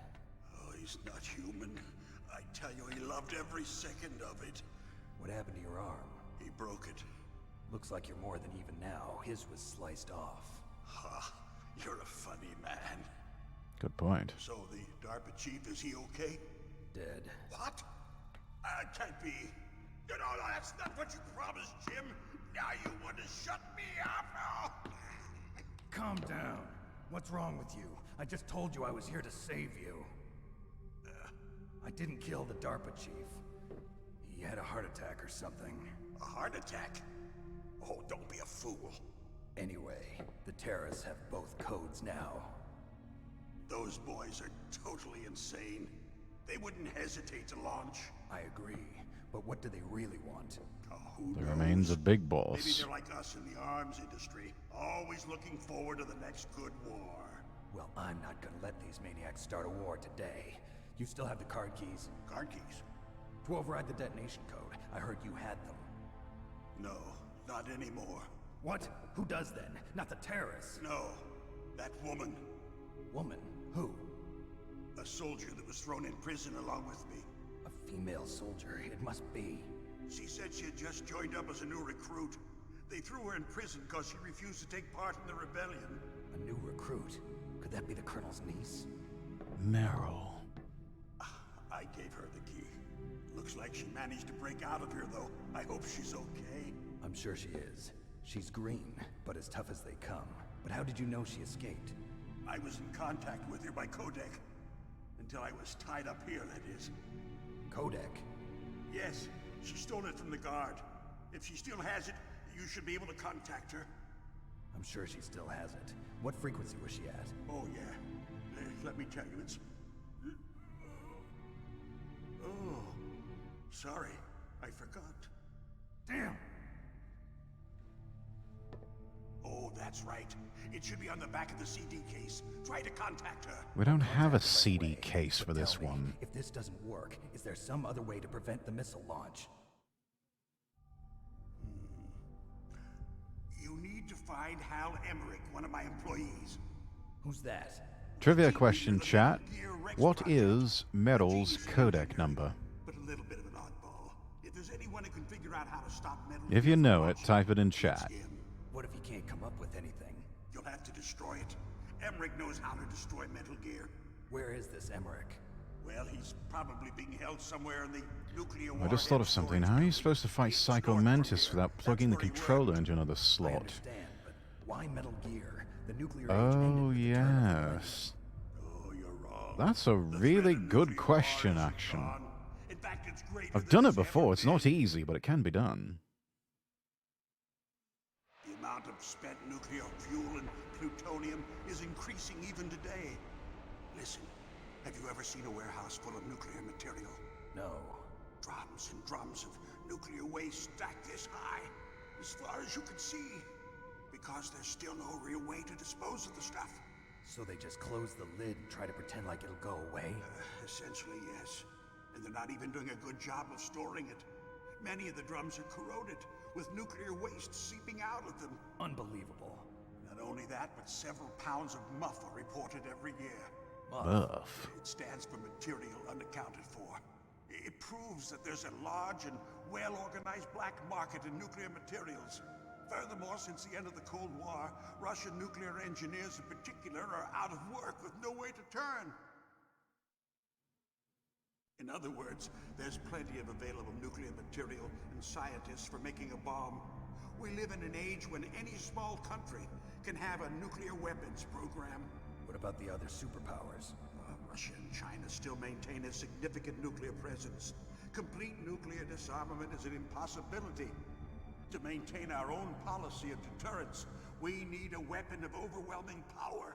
S7: Oh, he's not human. I tell you, he loved every second of it.
S6: What happened to your arm?
S7: He broke it.
S6: Looks like you're more than even now. His was sliced off.
S7: Ha! You're a funny man.
S1: Good point.
S7: So the DARPA chief, is he okay?
S6: Dead.
S7: What? Can't be. You know, that's not what you promised, Jim. Now you want to shut me up? Oh.
S6: Calm down. What's wrong with you? I just told you I was here to save you. I didn't kill the DARPA chief. He had a heart attack or something.
S7: A heart attack? Oh, don't be a fool.
S6: Anyway, the terrorists have both codes now.
S7: Those boys are totally insane. They wouldn't hesitate to launch.
S6: I agree, but what do they really want?
S7: Oh, who
S1: There
S7: knows?
S1: remains a big
S7: Maybe
S1: boss.
S7: they're like us in the arms industry, always looking forward to the next good war.
S6: Well, I'm not gonna let these maniacs start a war today. You still have the card keys?
S7: Card keys?
S6: To override the detonation code. I heard you had them.
S7: No, not anymore.
S6: What? Who does then? Not the terrorists.
S7: No, that woman.
S6: Woman? Who?
S7: A soldier that was thrown in prison along with me.
S6: A female soldier. It must be.
S7: She said she had just joined up as a new recruit. They threw her in prison because she refused to take part in the rebellion.
S6: A new recruit? Could that be the Colonel's niece?
S1: Meryl.
S7: I gave her the key. Looks like she managed to break out of here, though. I hope she's okay.
S6: I'm sure she is. She's green, but as tough as they come. But how did you know she escaped?
S7: I was in contact with her by codec. Until I was tied up here, that is.
S6: Codec?
S7: Yes, she stole it from the guard. If she still has it, you should be able to contact her.
S6: I'm sure she still has it. What frequency was she at?
S7: Oh, yeah. Let me tell you, it's... Oh, sorry. I forgot.
S6: Damn!
S7: Oh, that's right. It should be on the back of the CD case. Try to contact her.
S1: We don't have a CD case for this one.
S6: If this doesn't work, is there some other way to prevent the missile launch?
S7: You need to find Hal Emmerich, one of my employees.
S6: Who's that?
S1: Trivia question, chat. What is Meryl's codec number?
S7: But a little bit of an oddball. If there's anyone who can figure out how to stop Metal
S1: If you know it, type it in chat.
S6: What if he can't come up with anything?
S7: You'll have to destroy it. Emmerich knows how to destroy Metal Gear.
S6: Where is this Emmerich?
S7: Well, he's probably being held somewhere in the nuclear
S1: I just thought of something. How are you supposed to fight Psycho Mantis without plugging the controller into another
S6: I
S1: slot?
S6: understand, but why Metal Gear? The nuclear age
S1: Oh,
S6: ended.
S1: yes.
S7: Oh, you're wrong.
S1: That's a really good question, action.
S7: In fact, it's greater
S1: I've
S7: than
S1: done it
S7: it's ever
S1: before. It's
S7: been.
S1: not easy, but it can be done.
S7: The amount of spent nuclear fuel and plutonium is increasing even today. Listen, have you ever seen a warehouse full of nuclear material?
S6: No.
S7: Drums and drums of nuclear waste stacked this high, as far as you can see. Because there's still no real way to dispose of the stuff.
S6: So they just close the lid and try to pretend like it'll go away?
S7: Essentially, yes. And they're not even doing a good job of storing it. Many of the drums are corroded, with nuclear waste seeping out of them.
S6: Unbelievable.
S7: Not only that, but several pounds of muff are reported every year.
S1: Muff.
S7: It stands for material unaccounted for. It proves that there's a large and well-organized black market in nuclear materials. Furthermore, since the end of the Cold War, Russian nuclear engineers in particular are out of work with no way to turn. In other words, there's plenty of available nuclear material and scientists for making a bomb. We live in an age when any small country can have a nuclear weapons program.
S6: What about the other superpowers?
S7: Russia and China still maintain a significant nuclear presence. Complete nuclear disarmament is an impossibility. To maintain our own policy of deterrence, we need a weapon of overwhelming power.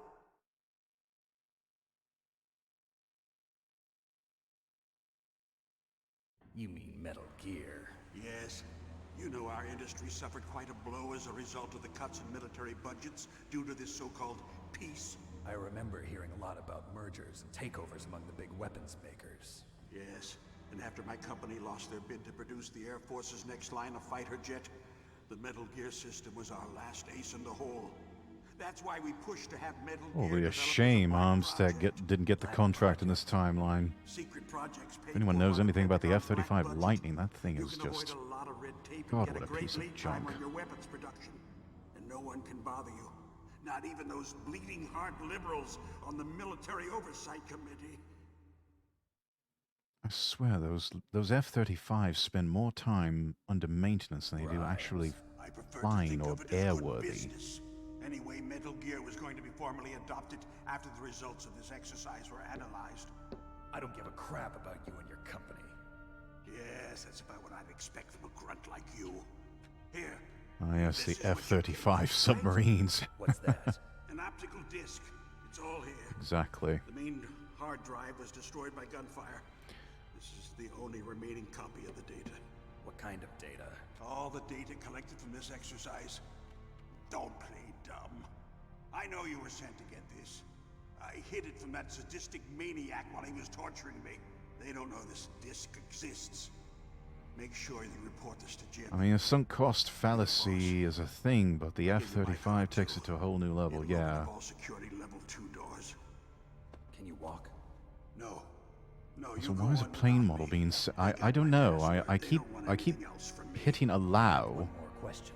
S6: You mean Metal Gear?
S7: Yes. You know our industry suffered quite a blow as a result of the cuts in military budgets due to this so-called peace.
S6: I remember hearing a lot about mergers and takeovers among the big weapons makers.
S7: Yes, and after my company lost their bid to produce the Air Force's next line of fighter jet, the Metal Gear system was our last ace in the hole. That's why we pushed to have Metal Gear
S1: Probably a
S7: developed as
S1: shame
S7: one
S1: Armstead didn't get the contract in this timeline.
S7: secret projects paid
S1: If anyone
S7: for
S1: knows
S7: by
S1: anything about the
S7: Pentagon's black
S1: F-35
S7: budget.
S1: Lightning, that thing
S7: You
S1: is
S7: can
S1: just...
S7: avoid a lot of red tape
S1: God,
S7: and
S1: what
S7: get
S1: a
S7: great
S1: piece of
S7: lead time
S1: junk.
S7: on your weapons production. And no one can bother you. Not even those bleeding heart liberals on the Military Oversight Committee.
S1: I swear, those F-35s spend more time under maintenance than they do actually
S7: I prefer to
S1: flying
S7: think
S1: or
S7: of it as good
S1: airworthy.
S7: business. And Anyway, Metal Gear was going to be formally adopted after the results of this exercise were analyzed.
S6: I don't give a crap about you and your company.
S7: Yes, that's about what I'd expect from a grunt like you. Here.
S1: Oh, yes, the F-35 submarines.
S6: What's that?
S7: An optical disc. It's all here.
S1: Exactly.
S7: The main hard drive was destroyed by gunfire. This is the only remaining copy of the data.
S6: What kind of data?
S7: All the data collected from this exercise. Don't play dumb. I know you were sent to get this. I hid it from that sadistic maniac while he was torturing me. They don't know this disc exists. Make sure you report this to Jim.
S1: I mean, a sunk cost fallacy is a thing, but the F-35 takes it to a whole new level, yeah.
S7: All security level 2 doors.
S6: Can you walk?
S7: No. No,
S1: So why is a plane model being I don't know. I keep hitting allow.
S6: One more question.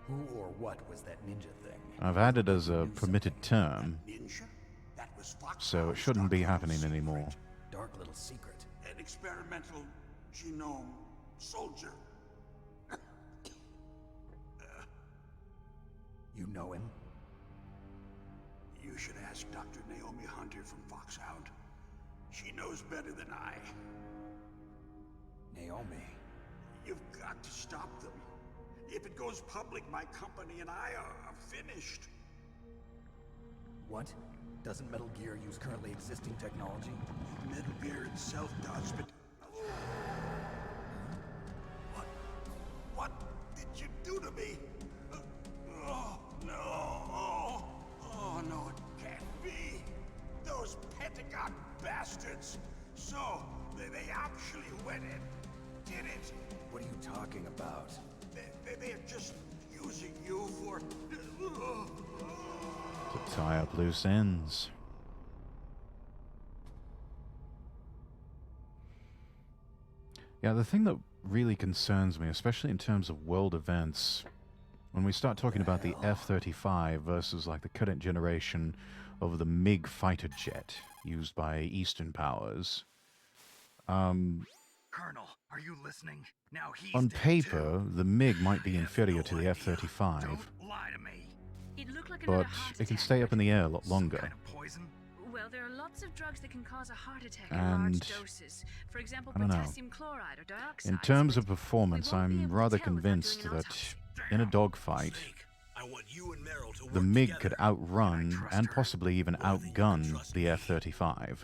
S6: Who or what was that ninja thing?
S1: I've added as a permitted term.
S7: Ninja? That was Fox.
S1: So it shouldn't be happening anymore.
S6: Dark little secret.
S7: An experimental genome soldier.
S6: You know him?
S7: You should ask Dr. Naomi Hunter from Foxhound. She knows better than I.
S6: Naomi.
S7: You've got to stop them. If it goes public, my company and I are finished.
S6: What? Doesn't Metal Gear use currently existing technology?
S7: Metal Gear itself does, but... What did you do to me? Oh, no. Oh, no, it can't be. Those Pentagon bastards. So, they actually went and did it.
S6: What are you talking about?
S7: They're just using you for...
S1: To tie up loose ends. Yeah, the thing that really concerns me, especially in terms of world events, when we start talking about the F-35 versus like the current generation of the MiG fighter jet used by Eastern powers.
S14: Colonel, are you listening? Now he's
S1: On
S14: dead
S1: paper,
S14: too.
S1: the MiG might be inferior to the F-35,
S14: Don't lie to me.
S2: It looked like another
S1: but
S2: heart
S1: it can
S2: attack,
S1: stay up in the air a lot longer.
S14: Kind of poison?
S2: Well, there are lots of drugs that can cause a heart attack in
S1: And
S2: large doses. For example,
S1: I don't know.
S2: potassium chloride or dioxide.
S1: In terms of performance, I'm rather convinced that in a dogfight, the MiG could outrun and possibly even outgun the F-35.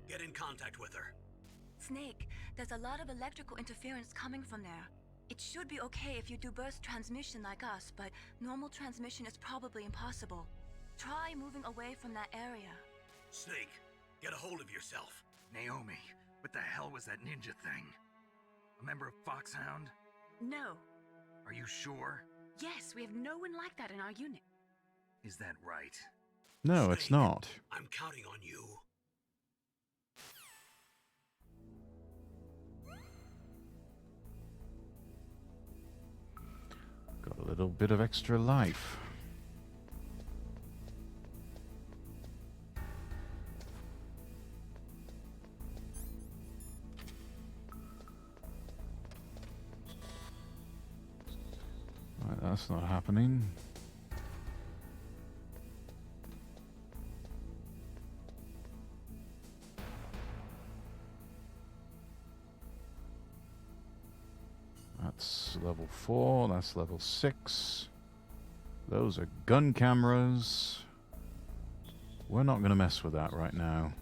S8: Get in contact with her.
S10: Snake, there's a lot of electrical interference coming from there. It should be okay if you do burst transmission like us, but normal transmission is probably impossible. Try moving away from that area.
S8: Snake, get a hold of yourself.
S14: Naomi, what the hell was that ninja thing? A member of Foxhound?
S2: No.
S14: Are you sure?
S2: Yes, we have no one like that in our unit.
S14: Is that right?
S1: No, it's not.
S8: I'm counting on you.
S1: Got a little bit of extra life. Right, that's not happening. That's level 4, that's level 6. Those are gun cameras. We're not going to mess with that right now.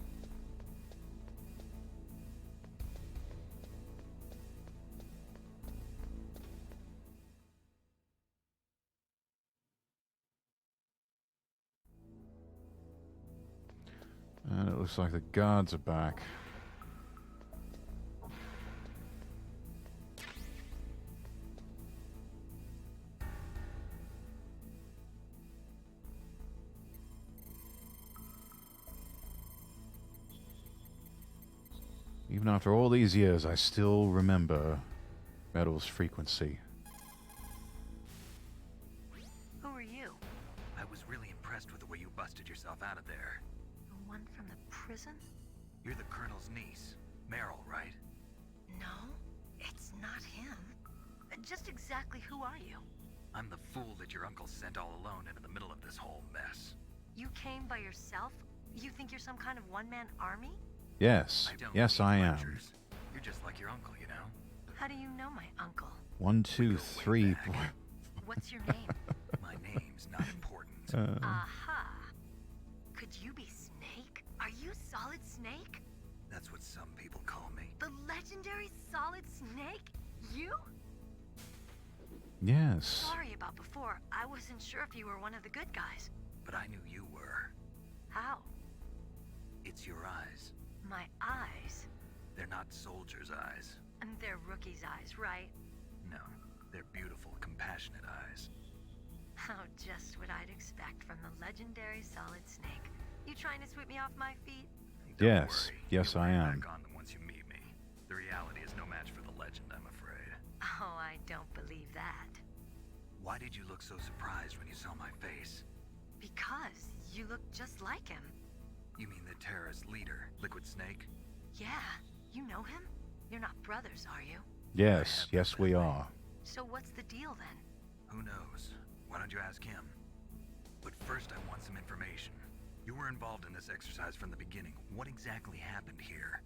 S1: And it looks like the guards are back. Even after all these years, I still remember Metal's frequency.
S10: Who are you?
S14: I was really impressed with the way you busted yourself out of there.
S10: The one from the prison?
S14: You're the Colonel's niece, Meryl, right?
S10: No, it's not him. Just exactly who are you?
S14: I'm the fool that your uncle sent all alone into the middle of this whole mess.
S3: You came by yourself? You think you're some kind of one-man army?
S1: Yes. Yes, I am.
S14: You're just like your uncle, you know?
S3: How do you know my uncle?
S1: 1, 2, 3.
S3: What's your name?
S14: My name's not important.
S3: Aha. Could you be Snake? Are you Solid Snake?
S14: That's what some people call me.
S3: The legendary Solid Snake? You?
S1: Yes.
S3: Sorry about before. I wasn't sure if you were one of the good guys.
S14: But I knew you were.
S3: How?
S14: It's your eyes.
S3: My eyes?
S14: They're not soldiers' eyes.
S3: And they're rookies' eyes, right?
S14: No, they're beautiful, compassionate eyes.
S3: Oh, just what I'd expect from the legendary Solid Snake. You trying to sweep me off my feet?
S1: Yes. Yes, I am.
S14: Back on them once you meet me. The reality is no match for the legend, I'm afraid.
S3: Oh, I don't believe that.
S14: Why did you look so surprised when you saw my face?
S3: Because you look just like him.
S14: You mean the terrorist leader, Liquid Snake?
S3: Yeah, you know him? You're not brothers, are you?
S1: Yes. Yes, we are.
S3: So what's the deal then?
S14: Who knows? Why don't you ask him? But first I want some information. You were involved in this exercise from the beginning. What exactly happened here?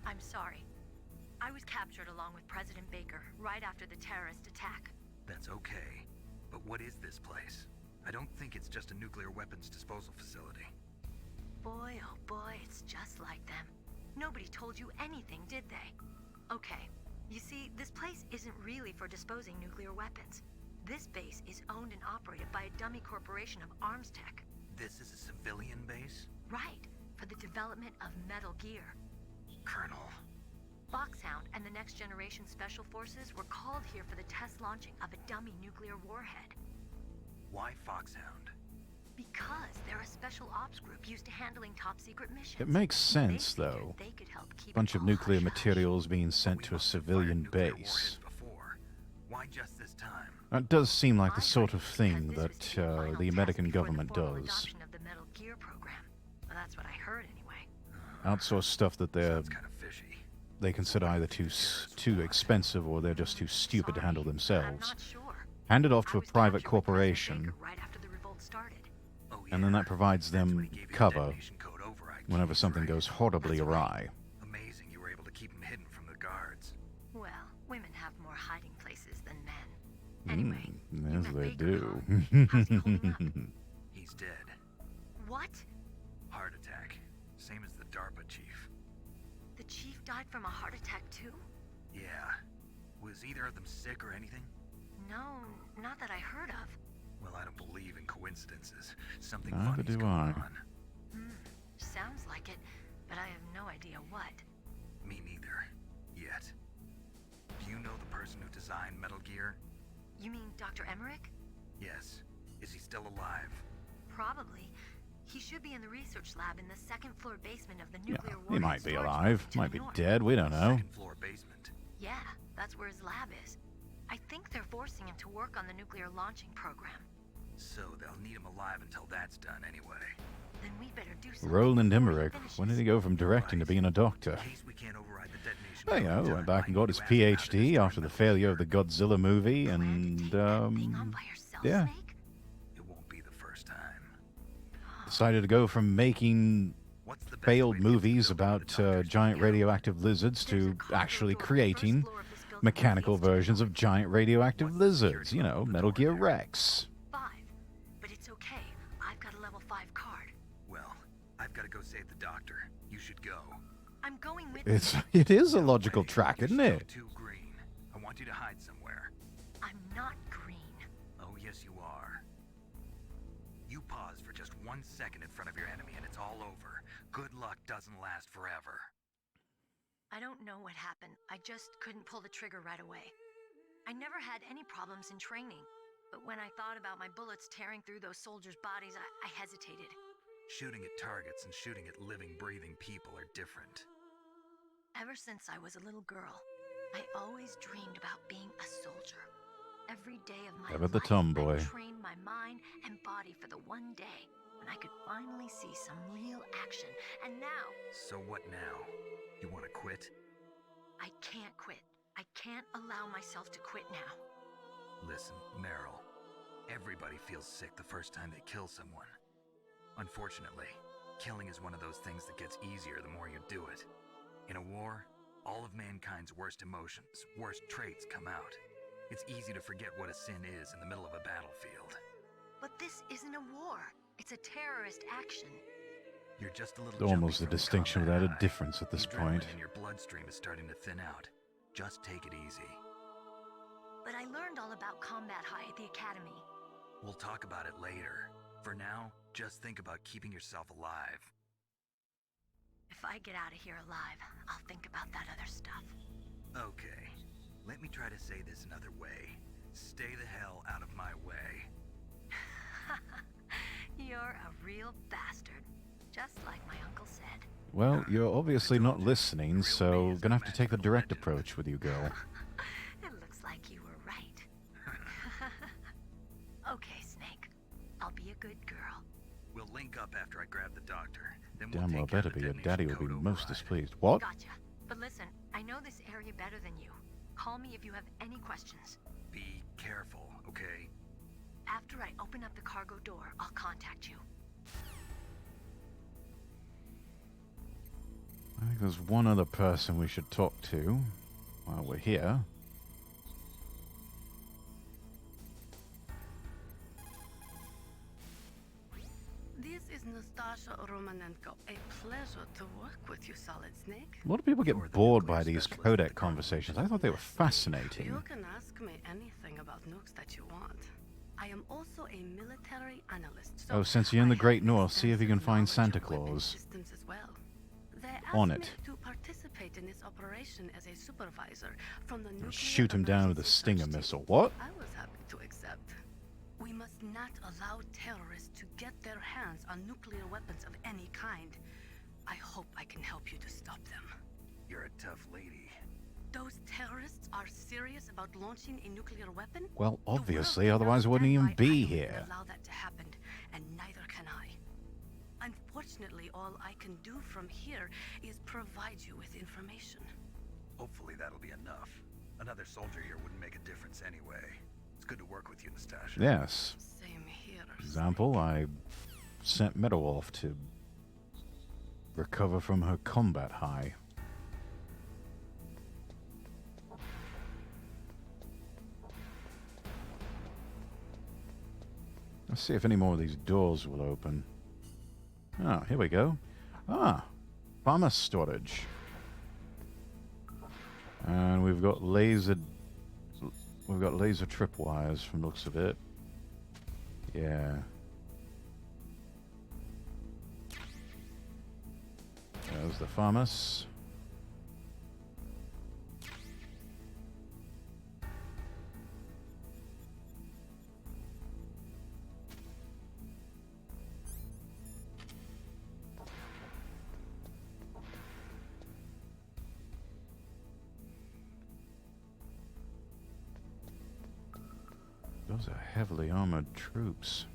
S3: I'm sorry. I was captured along with President Baker right after the terrorist attack.
S14: That's okay. But what is this place? I don't think it's just a nuclear weapons disposal facility.
S3: Boy, oh boy, it's just like them. Nobody told you anything, did they? Okay, you see, this place isn't really for disposing nuclear weapons. This base is owned and operated by a dummy corporation of arms tech.
S14: This is a civilian base?
S3: Right, for the development of Metal Gear.
S14: Colonel.
S3: Foxhound and the Next Generation Special Forces were called here for the test launching of a dummy nuclear warhead.
S14: Why Foxhound?
S3: Because they're a special ops group used to handling top-secret missions.
S1: It makes sense, though. A bunch of nuclear materials being sent to a civilian base.
S14: Why just this time?
S1: That does seem like the sort of thing that the American government does.
S3: Of the Metal Gear program. Well, that's what I heard anyway.
S1: Outsource stuff that they consider either too expensive or they're just too stupid to handle themselves. Hand it off to a private corporation,
S3: right after the revolt started.
S1: and then that provides them cover whenever something goes horribly awry.
S14: Amazing you were able to keep him hidden from the guards.
S3: Well, women have more hiding places than men. Anyway,
S1: Yes, they do.
S3: how's he holding up?
S14: He's dead.
S3: What?
S14: Heart attack. Same as the DARPA chief.
S3: The chief died from a heart attack too?
S14: Yeah. Was either of them sick or anything?
S3: No, not that I heard of.
S14: Well, I don't believe in coincidences. Something
S1: Neither
S14: funny's
S1: do
S14: going
S1: I.
S14: on.
S3: Sounds like it, but I have no idea what.
S14: Me neither. Yet. Do you know the person who designed Metal Gear?
S3: You mean Dr. Emmerich?
S14: Yes. Is he still alive?
S3: Probably. He should be in the research lab in the second-floor basement of the
S1: Yeah,
S3: nuclear
S1: he might be
S3: storage
S1: alive,
S3: facility to
S1: might
S3: the
S1: be
S3: north.
S1: dead, we don't know.
S14: Second-floor basement.
S3: Yeah, that's where his lab is. I think they're forcing him to work on the nuclear launching program.
S14: So they'll need him alive until that's done anyway.
S3: Then we better do something.
S1: Roland
S3: before he
S1: Emmerich,
S3: finishes.
S1: when did he go from directing to being a doctor?
S14: In case we can't override the detonation
S1: Oh, yeah,
S14: code,
S1: went back and got his
S14: I knew you asked about
S1: PhD
S14: this
S1: after the failure of the Godzilla movie, and, yeah,
S14: It won't be the first time.
S1: decided to go from making failed movies about giant radioactive lizards to actually creating mechanical versions of giant radioactive lizards. You know, Metal Gear Rex.
S3: 5. But it's okay. I've got a level 5 card.
S14: Well, I've got to go save the doctor. You should go.
S3: I'm going with
S1: It is a logical track, isn't it?
S14: Too green. I want you to hide somewhere.
S3: I'm not green.
S14: Oh, yes, you are. You pause for just 1 second in front of your enemy and it's all over. Good luck doesn't last forever.
S3: I don't know what happened. I just couldn't pull the trigger right away. I never had any problems in training, but when I thought about my bullets tearing through those soldiers' bodies, I hesitated.
S14: Shooting at targets and shooting at living, breathing people are different.
S3: Ever since I was a little girl, I always dreamed about being a soldier. Every day of my
S1: Ever the
S3: life,
S1: tomboy.
S3: I trained my mind and body for the one day when I could finally see some real action. And now,
S14: So what now? You want to quit?
S3: I can't quit. I can't allow myself to quit now.
S14: Listen, Meryl, Everybody feels sick the first time they kill someone. Unfortunately, killing is one of those things that gets easier the more you do it. In a war, all of mankind's worst emotions, worst traits come out. It's easy to forget what a sin is in the middle of a battlefield.
S3: But this isn't a war. It's a terrorist action.
S14: You're just a little
S1: It's almost
S14: jumpy
S1: a
S14: from
S1: distinction
S14: combat
S1: without a
S14: high.
S1: difference at this
S14: The
S1: point.
S14: adrenaline in your bloodstream is starting to thin out. Just take it easy.
S3: But I learned all about combat high at the academy.
S14: We'll talk about it later. For now, just think about keeping yourself alive.
S3: If I get out of here alive, I'll think about that other stuff.
S14: Okay, let me try to say this another way. Stay the hell out of my way.
S3: You're a real bastard. Just like my uncle said.
S1: Well, you're obviously not listening, so gonna have to take the direct approach with you, girl.
S3: It looks like you were right. Okay, Snake. I'll be a good girl.
S14: We'll link up after I grab the doctor. Then
S1: Damn
S14: we'll
S1: well
S14: take care
S1: better
S14: of the
S1: be. Your
S14: detonation
S1: daddy will be
S14: code
S1: most
S14: override.
S1: displeased. What?
S3: Gotcha. But listen, I know this area better than you. Call me if you have any questions.
S14: Be careful, okay?
S3: After I open up the cargo door, I'll contact you.
S1: I think there's one other person we should talk to while we're here.
S9: This is Nastasha Romanenko. A pleasure to work with you, Solid Snake.
S1: A lot of people get bored by these codec conversations. I thought they were fascinating.
S9: You can ask me anything about nukes that you want. I am also a military analyst. So
S1: Oh, since you're in the Great North, see if you can find Santa Claus
S9: systems as well. They
S1: on
S9: asked
S1: it.
S9: me to participate in this operation as a supervisor from the nuclear
S1: Shoot him down with a
S9: emergency
S1: Stinger
S9: search team.
S1: missile. What?
S9: I was happy to accept. We must not allow terrorists to get their hands on nuclear weapons of any kind. I hope I can help you to stop them.
S14: You're a tough lady.
S9: Those terrorists are serious about launching a nuclear weapon?
S1: Well, obviously, otherwise I wouldn't even be here.
S9: Allow that to happen, and neither can I. Unfortunately, all I can do from here is provide you with information.
S14: Hopefully that'll be enough. Another soldier here wouldn't make a difference anyway. It's good to work with you, Nastasha.
S1: Yes.
S9: Same here.
S1: For example, I sent Meadow off to recover from her combat high. Let's see if any more of these doors will open. Ah, here we go. Ah, bomber storage. And we've got laser tripwires from the looks of it. Yeah. There's the farmers. Those are heavily armored troops.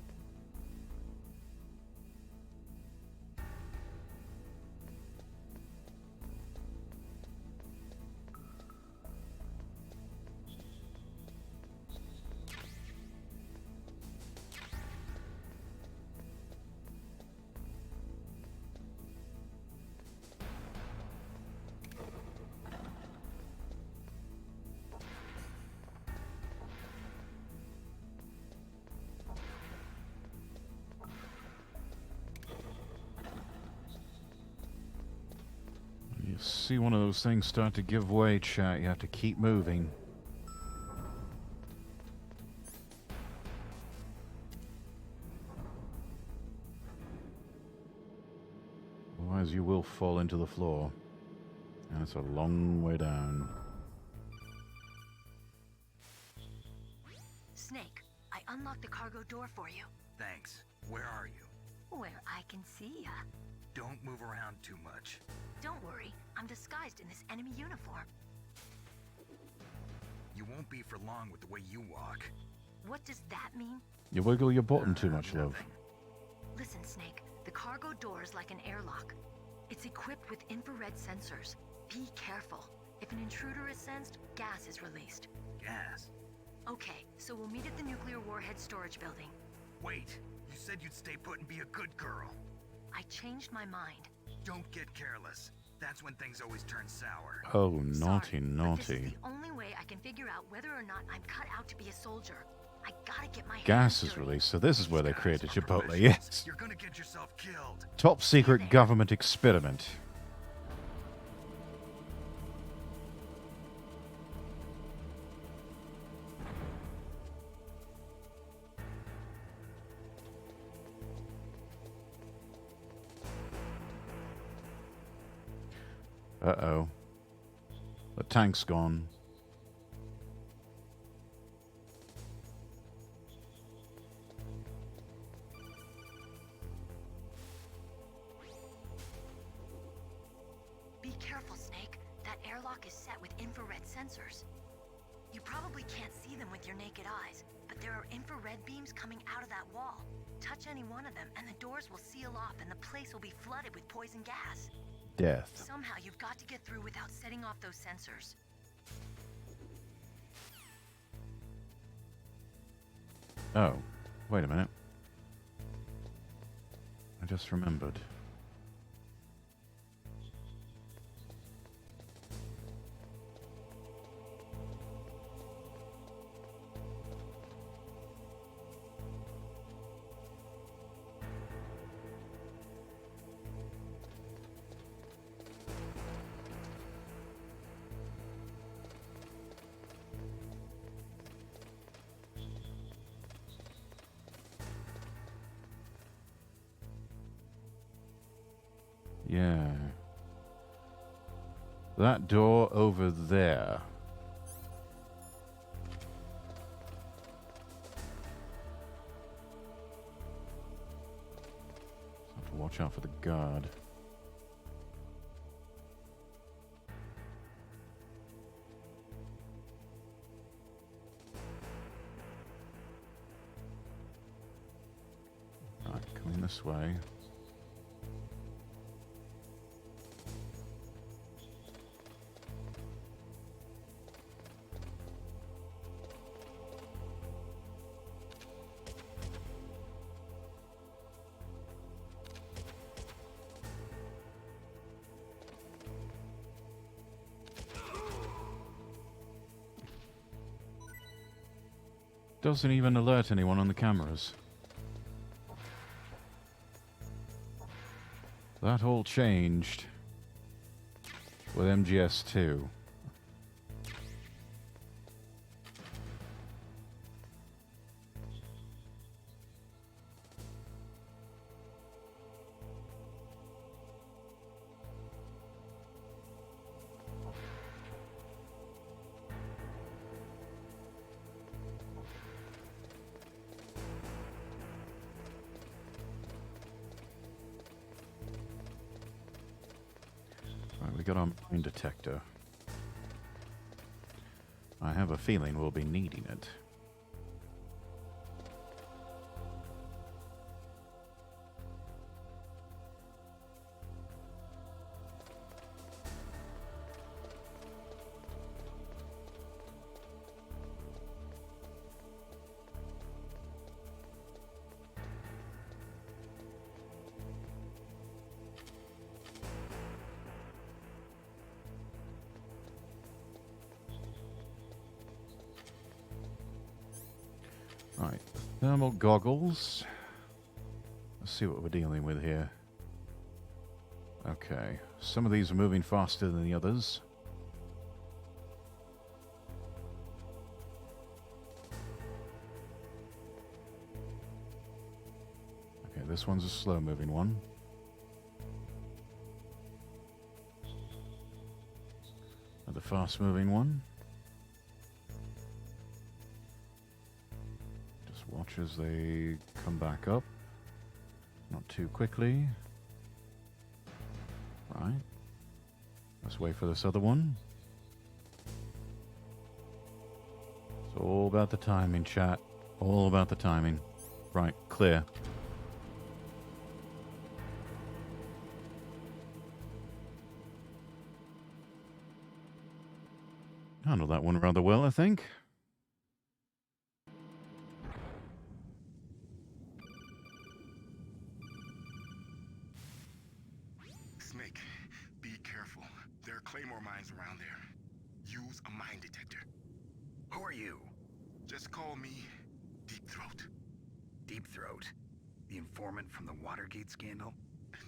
S1: You see one of those things start to give way, chat. You have to keep moving. Otherwise you will fall into the floor. And it's a long way down.
S3: Snake, I unlocked the cargo door for you.
S14: Thanks. Where are you?
S3: Where I can see ya.
S14: Don't move around too much.
S3: Don't worry, I'm disguised in this enemy uniform.
S14: You won't be for long with the way you walk.
S3: What does that mean?
S1: You wiggle your button too much, love.
S3: Listen, Snake, the cargo door is like an airlock. It's equipped with infrared sensors. Be careful. If an intruder is sensed, gas is released.
S14: Gas?
S3: Okay, so we'll meet at the nuclear warhead storage building.
S14: Wait, you said you'd stay put and be a good girl.
S3: I changed my mind.
S14: Don't get careless. That's when things always turn sour.
S1: Oh, naughty,
S3: This is
S1: naughty.
S3: the only way I can figure out whether or not I'm cut out to be a soldier. I gotta get my
S1: Gas
S3: hands
S1: is
S3: dirty.
S1: released, so this is where they created Chipotle, yes.
S14: You're gonna get yourself killed.
S1: Top secret government experiment. Uh-oh. The tank's gone.
S3: Be careful, Snake. That airlock is set with infrared sensors. You probably can't see them with your naked eyes, but there are infrared beams coming out of that wall. Touch any one of them, and the doors will seal off, and the place will be flooded with poison gas.
S1: Death.
S3: Somehow you've got to get through without setting off those sensors.
S1: Oh, wait a minute. I just remembered. Yeah. That door over there. Have to watch out for the guard. Right, coming this way. Doesn't even alert anyone on the cameras. That all changed with MGS2. We got our mine detector. I have a feeling we'll be needing it. Right, thermal goggles. Let's see what we're dealing with here. Okay, some of these are moving faster than the others. Okay, this one's a slow-moving one. And the fast-moving one. Watch as they come back up. Not too quickly. Right. Let's wait for this other one. It's all about the timing, chat. All about the timing. Right, clear. Handled that one rather well, I think.
S11: claymore mines around there. Use a mine detector.
S14: Who are you?
S11: Just call me Deep Throat.
S14: Deep Throat? The informant from the Watergate scandal?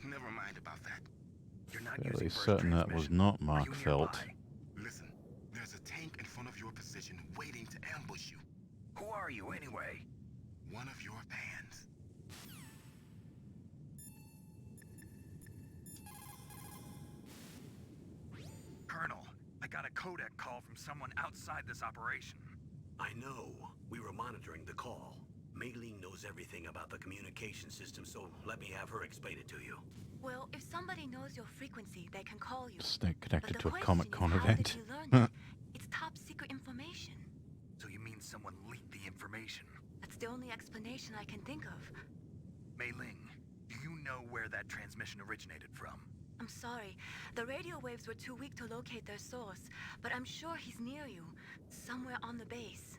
S11: Never mind about that.
S14: You're not
S1: Fairly
S14: using burst
S1: certain that was
S14: transmission.
S1: not
S14: Are
S1: Mark
S14: you
S1: Felt.
S14: nearby?
S11: Listen, there's a tank in front of your position waiting to ambush you.
S14: Who are you anyway?
S11: One of your fans.
S14: Colonel, I got a codec call from someone outside this operation.
S8: I know. We were monitoring the call. Mei Ling knows everything about the communication system, so let me have her explain it to you.
S10: Well, if somebody knows your frequency, they can call you.
S1: Snake
S10: But
S1: connected
S10: the
S1: to a
S10: question
S1: Comic
S10: is,
S1: Con
S10: how
S1: event.
S10: did you learn it? It's top secret information.
S14: So you mean someone leaked the information?
S10: That's the only explanation I can think of.
S14: Mei Ling, do you know where that transmission originated from?
S10: I'm sorry. The radio waves were too weak to locate their source, but I'm sure he's near you, somewhere on the base.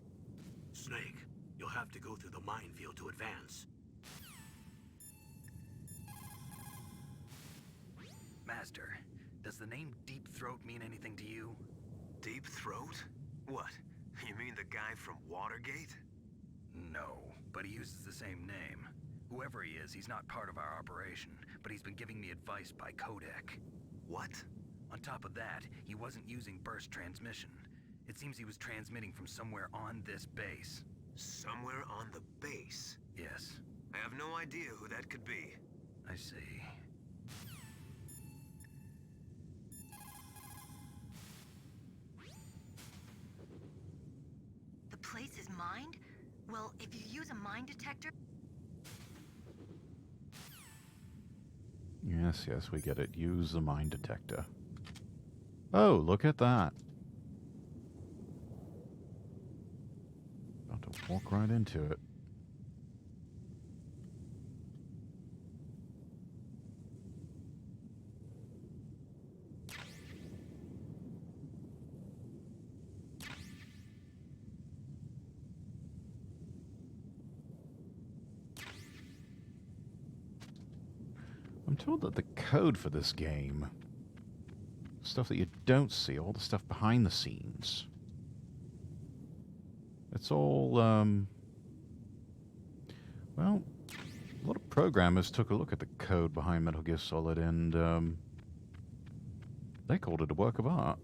S8: Snake, you'll have to go through the minefield to advance.
S14: Master, does the name Deep Throat mean anything to you?
S16: Deep Throat? What? You mean the guy from Watergate?
S14: No, but he uses the same name. Whoever he is, he's not part of our operation, but he's been giving me advice by codec.
S16: What?
S14: On top of that, he wasn't using burst transmission. It seems he was transmitting from somewhere on this base.
S16: Somewhere on the base?
S14: Yes.
S16: I have no idea who that could be.
S14: I see.
S3: The place is mined? Well, if you use a mine detector...
S1: Yes, yes, we get it. Use the mine detector. Oh, look at that. About to walk right into it. I'm told that the code for this game, stuff that you don't see, all the stuff behind the scenes, it's all, well, a lot of programmers took a look at the code behind Metal Gear Solid and they called it a work of art.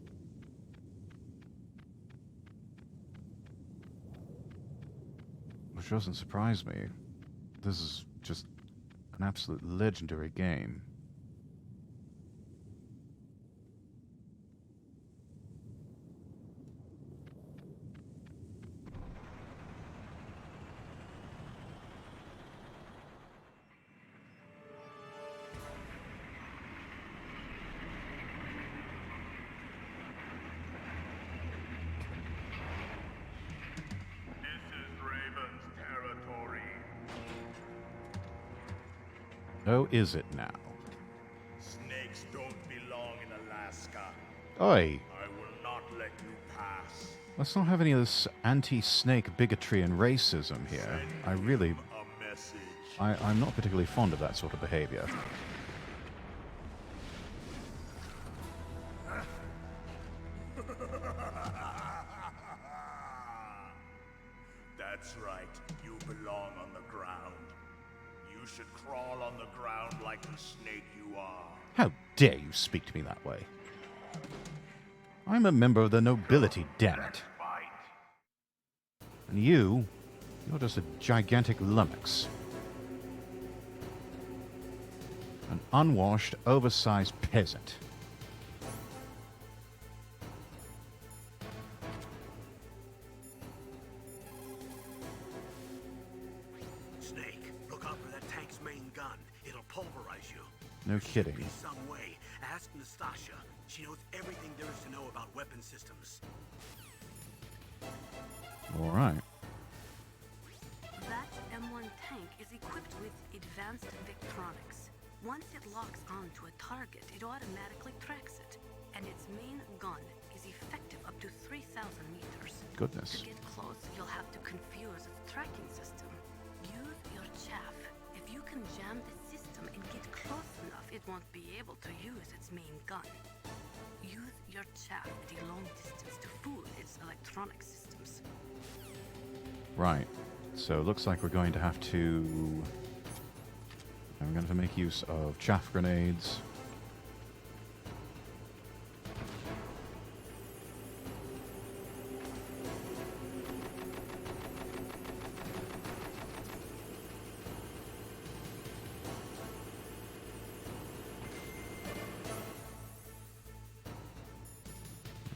S1: Which doesn't surprise me. This is just an absolute legendary game. Oh, is it now?
S12: Snakes don't belong in Alaska.
S1: Oi!
S12: I will not let you pass.
S1: Let's not have any of this anti-snake bigotry and racism here. I really...
S12: A message.
S1: I'm not particularly fond of that sort of behavior.
S12: That's right. You belong on the ground. You should crawl on the ground like the snake you are.
S1: How dare you speak to me that way? I'm a member of the nobility, damn it. And you're just a gigantic lummox. An unwashed, oversized peasant.
S8: Snake, look out for that tank's main gun. It'll pulverize you.
S1: No kidding.
S8: Be some way. Ask Nastasha. She knows everything there is to know about weapon systems.
S1: All right.
S9: That M1 tank is equipped with advanced Victronics. Once it locks onto a target, it automatically tracks it. And its main gun is effective up to 3,000 meters.
S1: Goodness.
S9: To get close, you'll have to confuse its tracking system. Use your chaff. If you can jam the system and get close enough, it won't be able to use its main gun. use your chaff at a long distance to fool its electronic systems.
S1: Right. So it looks like we're going to have to... I'm going to make use of chaff grenades.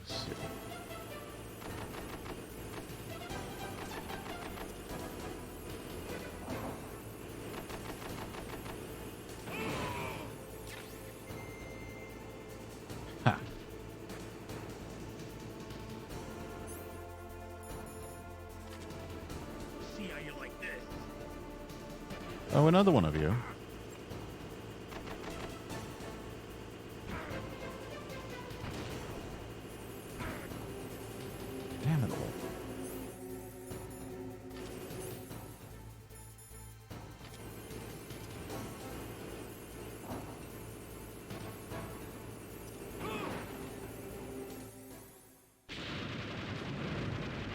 S1: Let's see. Ha.
S12: See how you like this?
S1: Oh, another one of you. Damn it all.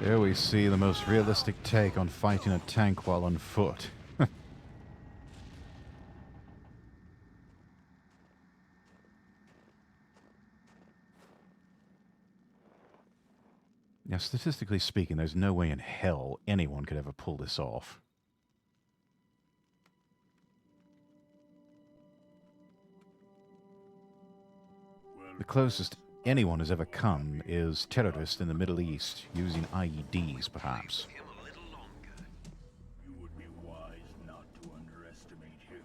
S1: There we see the most realistic take on fighting a tank while on foot. Now, statistically speaking, there's no way in hell anyone could ever pull this off. The closest anyone has ever come is terrorists in the Middle East using IEDs, perhaps.
S12: You would be wise not to underestimate him.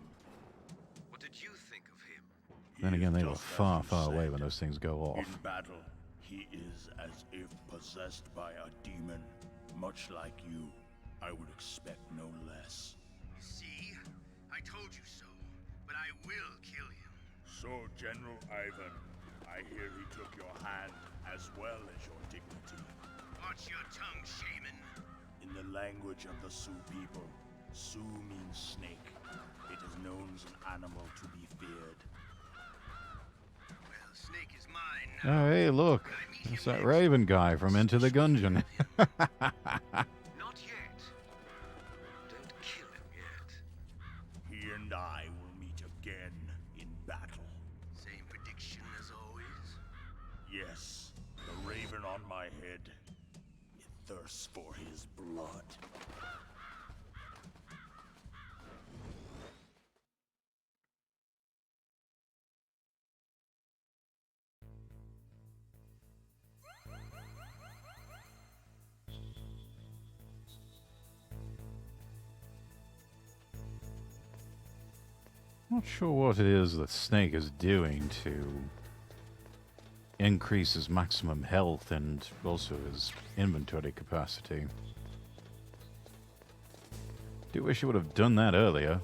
S16: What did you think of him?
S1: Then again, they were far, far away when those things go off.
S12: In battle, he is as if possessed by a demon. Much like you, I would expect no less.
S5: See? I told you so. But I will kill him.
S12: So, General Ivan, I hear he took your hand as well as your dignity.
S5: Watch your tongue, shaman.
S12: In the language of the Sioux people, Sioux means snake. It is known as an animal to be feared.
S5: Well, snake is mine.
S1: Oh, hey, look. It's that Raven guy from Into the Gungeon.
S16: Not yet. Don't kill him yet.
S12: He and I will meet again in battle.
S5: Same prediction as always?
S12: Yes, the raven on my head. It thirsts for his blood.
S1: Not sure what it is that Snake is doing to increase his maximum health and also his inventory capacity. Do wish he would have done that earlier.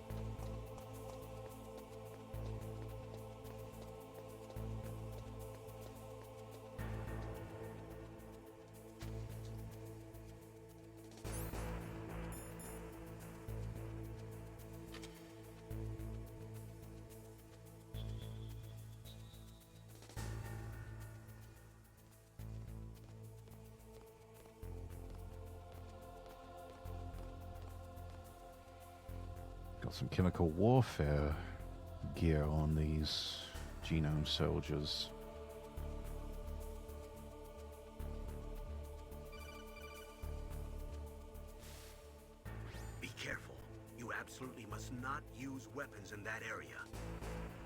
S1: Got some chemical warfare gear on these genome soldiers.
S8: Be careful. You absolutely must not use weapons in that area.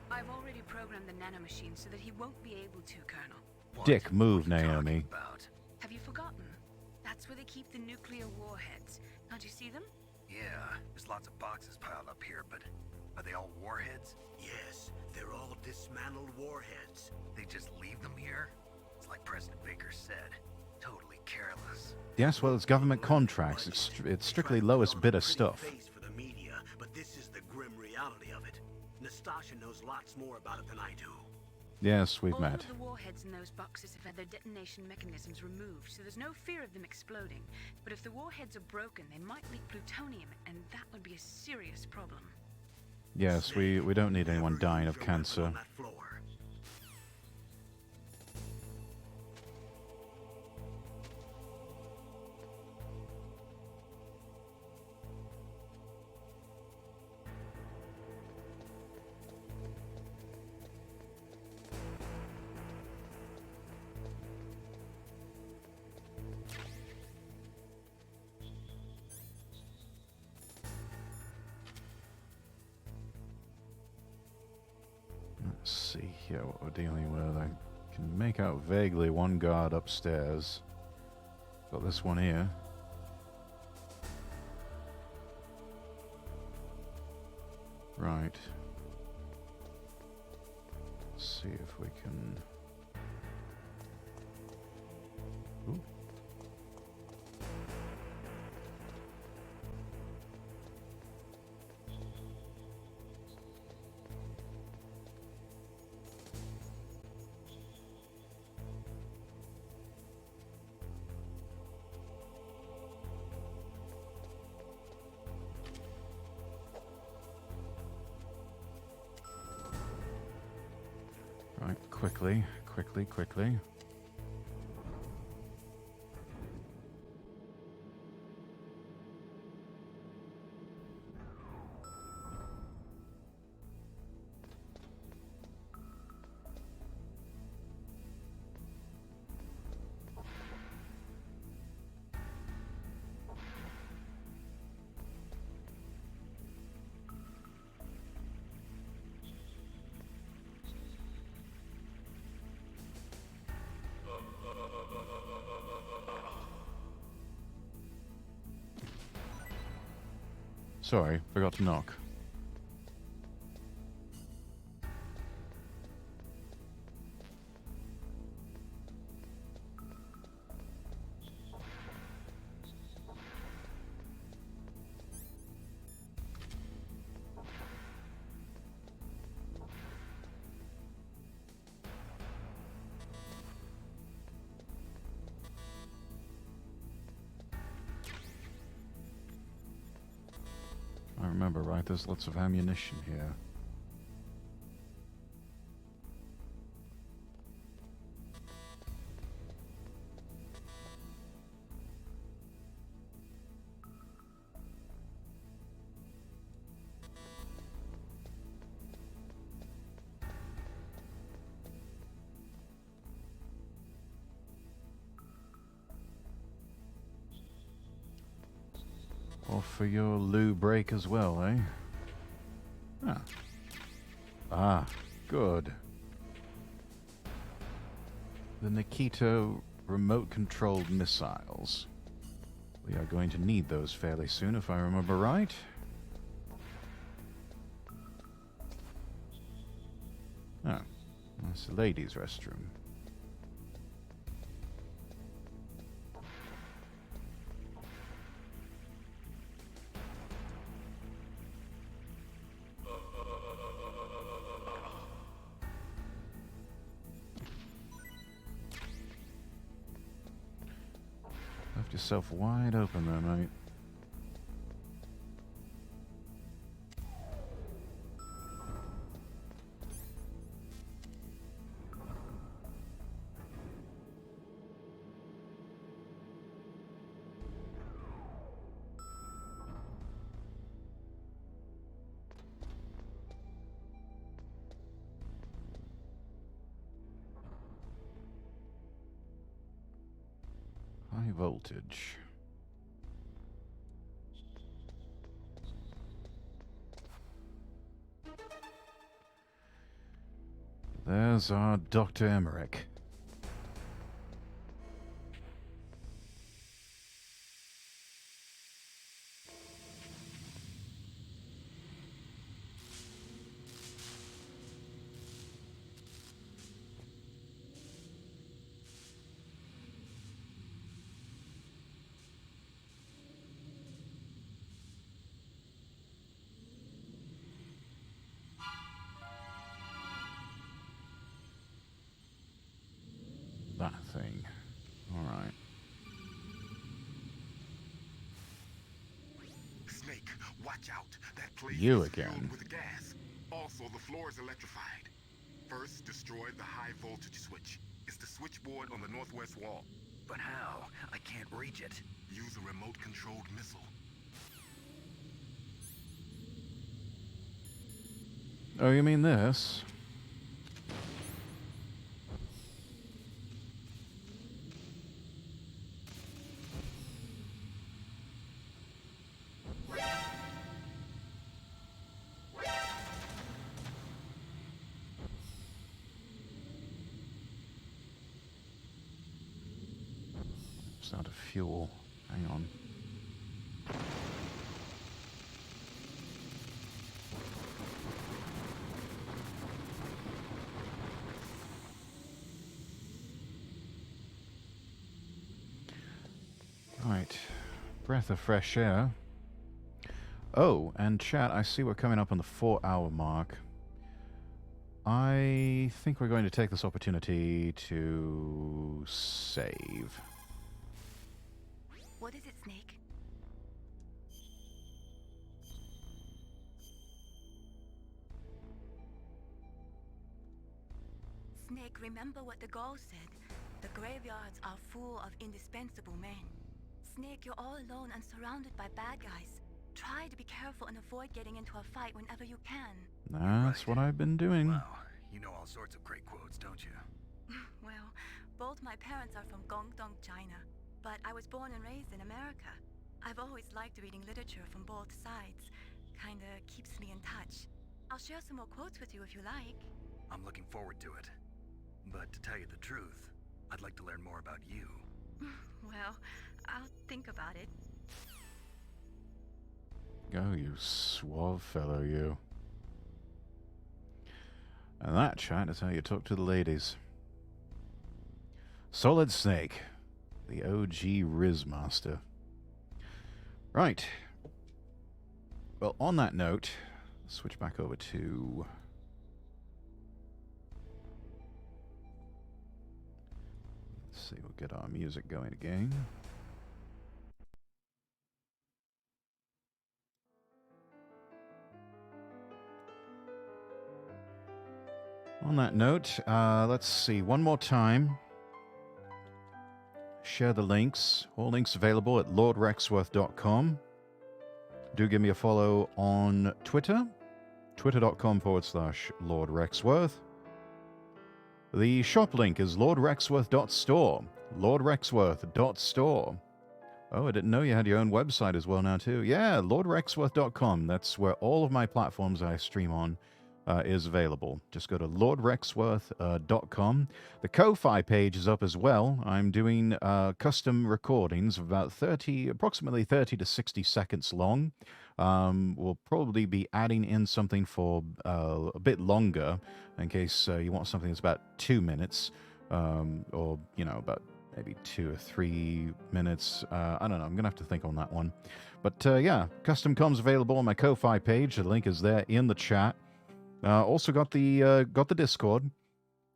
S2: I've already programmed the nanomachine so that he won't be able to, Colonel.
S1: Dick move, Naomi.
S2: Have you forgotten? That's where they keep the nuclear warheads. Can't you see them?
S14: Yeah, there's lots of boxes piled up here, but are they all warheads?
S8: Yes, they're all dismantled warheads.
S14: They just leave them here? It's like President Baker said. Totally careless.
S1: Yes, well, it's government contracts. It's strictly lowest bidder stuff.
S8: Face for the media, but this is the grim reality of it. Nastasha knows lots more about it than I do.
S1: Yes, we've
S2: All
S1: met.
S2: of the warheads in those boxes have had their detonation mechanisms removed, so there's no fear of them exploding. But if the warheads are broken, they might leak plutonium, and that would be a serious problem.
S1: Yes, we don't need anyone dying of cancer. Let's see here what we're dealing with. I can make out vaguely one guard upstairs. Got this one here. Right. Let's see if we can... Ooh. Right, quickly. Sorry, forgot to knock. I remember, right? There's lots of ammunition here. Off for your loo break as well, eh? Ah, good. The Nikito remote-controlled missiles. We are going to need those fairly soon, if I remember right. Oh, that's the ladies' restroom. Left yourself wide open there, mate. High voltage. There's our Dr. Emmerich. That thing. Alright.
S11: Snake, watch out. That place
S1: You
S11: is
S1: again.
S11: filled with gas. Also, the floor is electrified. First, destroy the high voltage switch. It's the switchboard on the northwest wall.
S14: But how? I can't reach it.
S11: Use a remote-controlled missile.
S1: Oh, you mean this? It's out of fuel. Hang on. Right. Breath of fresh air. Oh, and chat, I see we're coming up on the 4-hour mark. I think we're going to take this opportunity to save.
S10: What is it, Snake? Snake, remember what the Gaul said. The graveyards are full of indispensable men. Snake, you're all alone and surrounded by bad guys. Try to be careful and avoid getting into a fight whenever you can.
S1: That's what I've been doing.
S14: Wow, you know all sorts of great quotes, don't you?
S10: Well, both my parents are from Guangdong, China, but I was born and raised in America. I've always liked reading literature from both sides. Kinda keeps me in touch. I'll share some more quotes with you if you like.
S14: I'm looking forward to it. But to tell you the truth, I'd like to learn more about you.
S10: Well, I'll think about it.
S1: Go, you suave fellow, you. And that, chat, is how you talk to the ladies. Solid Snake, the OG Riz Master. Right. Well, on that note, switch back over to... Let's see, we'll get our music going again. On that note, let's see, one more time. Share the links. All links available at lordrexworth.com. Do give me a follow on Twitter. Twitter.com/LordRexworth. The shop link is lordrexworth.store. Lordrexworth.store. Oh, I didn't know you had your own website as well now, too. Yeah, lordrexworth.com. That's where all of my platforms I stream on is available. Just go to lordrexworth.com. The Ko-Fi page is up as well. I'm doing custom recordings of about approximately 30 to 60 seconds long. We'll probably be adding in something for a bit longer in case you want something that's about 2 minutes or, about maybe 2 or 3 minutes. I don't know. I'm going to have to think on that one. But yeah, custom comms available on my Ko-Fi page. The link is there in the chat. Also got the Discord.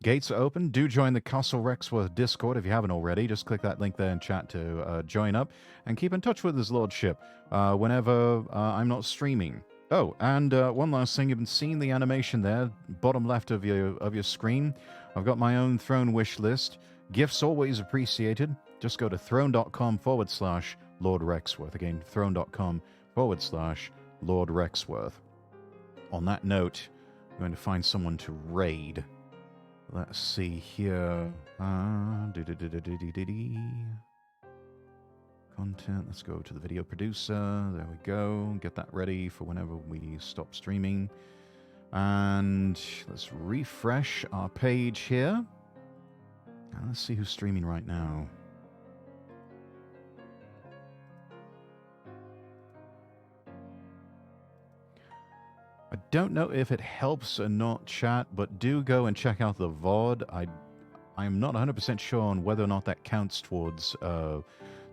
S1: Gates are open. Do join the Castle Rexworth Discord if you haven't already. Just click that link there in chat to join up and keep in touch with his lordship whenever I'm not streaming. Oh, and one last thing. You've been seeing the animation there, bottom left of your screen. I've got my own throne wish list. Gifts always appreciated. Just go to throne.com/Lord Rexworth. Again, throne.com/Lord Rexworth. On that note, I'm going to find someone to raid. Let's see here. Content. Let's go to the video producer. There we go. Get that ready for whenever we stop streaming. And let's refresh our page here. And let's see who's streaming right now. I don't know if it helps or not, chat, but do go and check out the VOD. I'm not 100% sure on whether or not that counts towards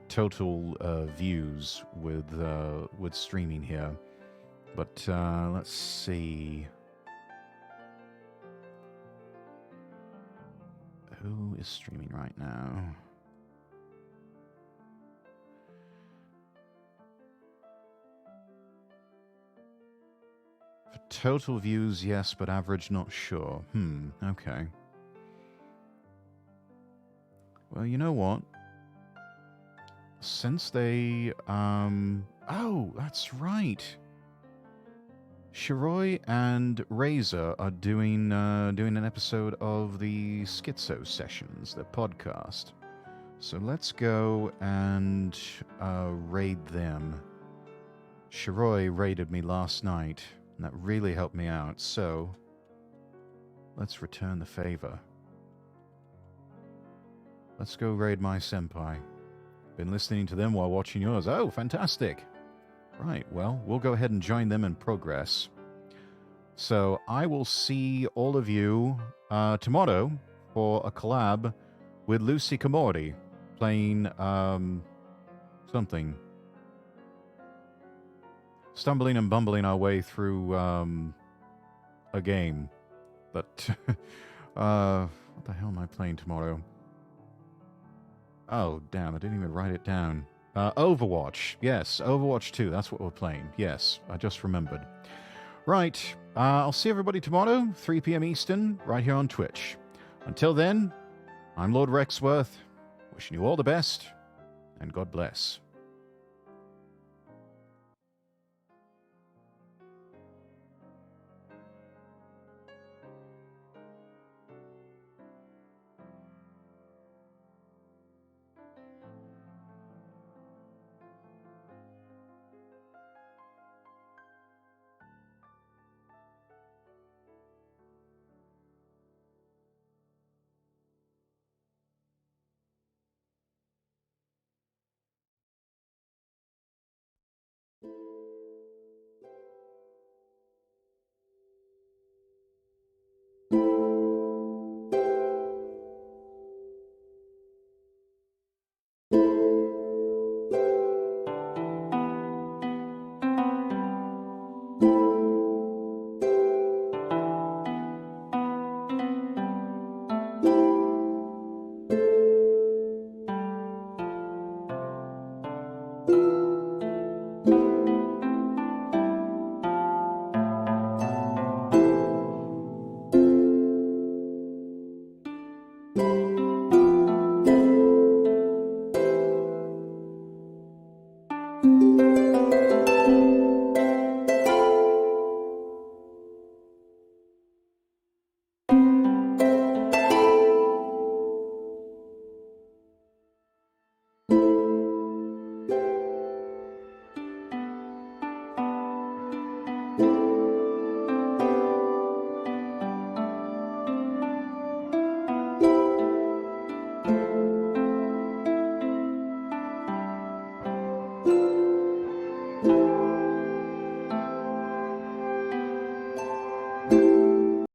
S1: total views with streaming here. But let's see. Who is streaming right now? For total views, yes, but average, not sure. Okay. Well, you know what? Since they, oh, that's right. Shiroi and Razor are doing an episode of the Schizo Sessions, the podcast. So let's go and raid them. Shiroi raided me last night, and that really helped me out. So let's return the favor. Let's go raid my senpai. been listening to them while watching yours. Oh, fantastic. Right, well, we'll go ahead and join them in progress. So I will see all of you tomorrow for a collab with Lucy Kamori playing something. Stumbling and bumbling our way through a game. But what the hell am I playing tomorrow? Oh, damn, I didn't even write it down. Overwatch. Yes, Overwatch 2. That's what we're playing. Yes, I just remembered. Right. I'll see everybody tomorrow, 3 p.m. Eastern, right here on Twitch. Until then, I'm Lord Rexworth, wishing you all the best, and God bless.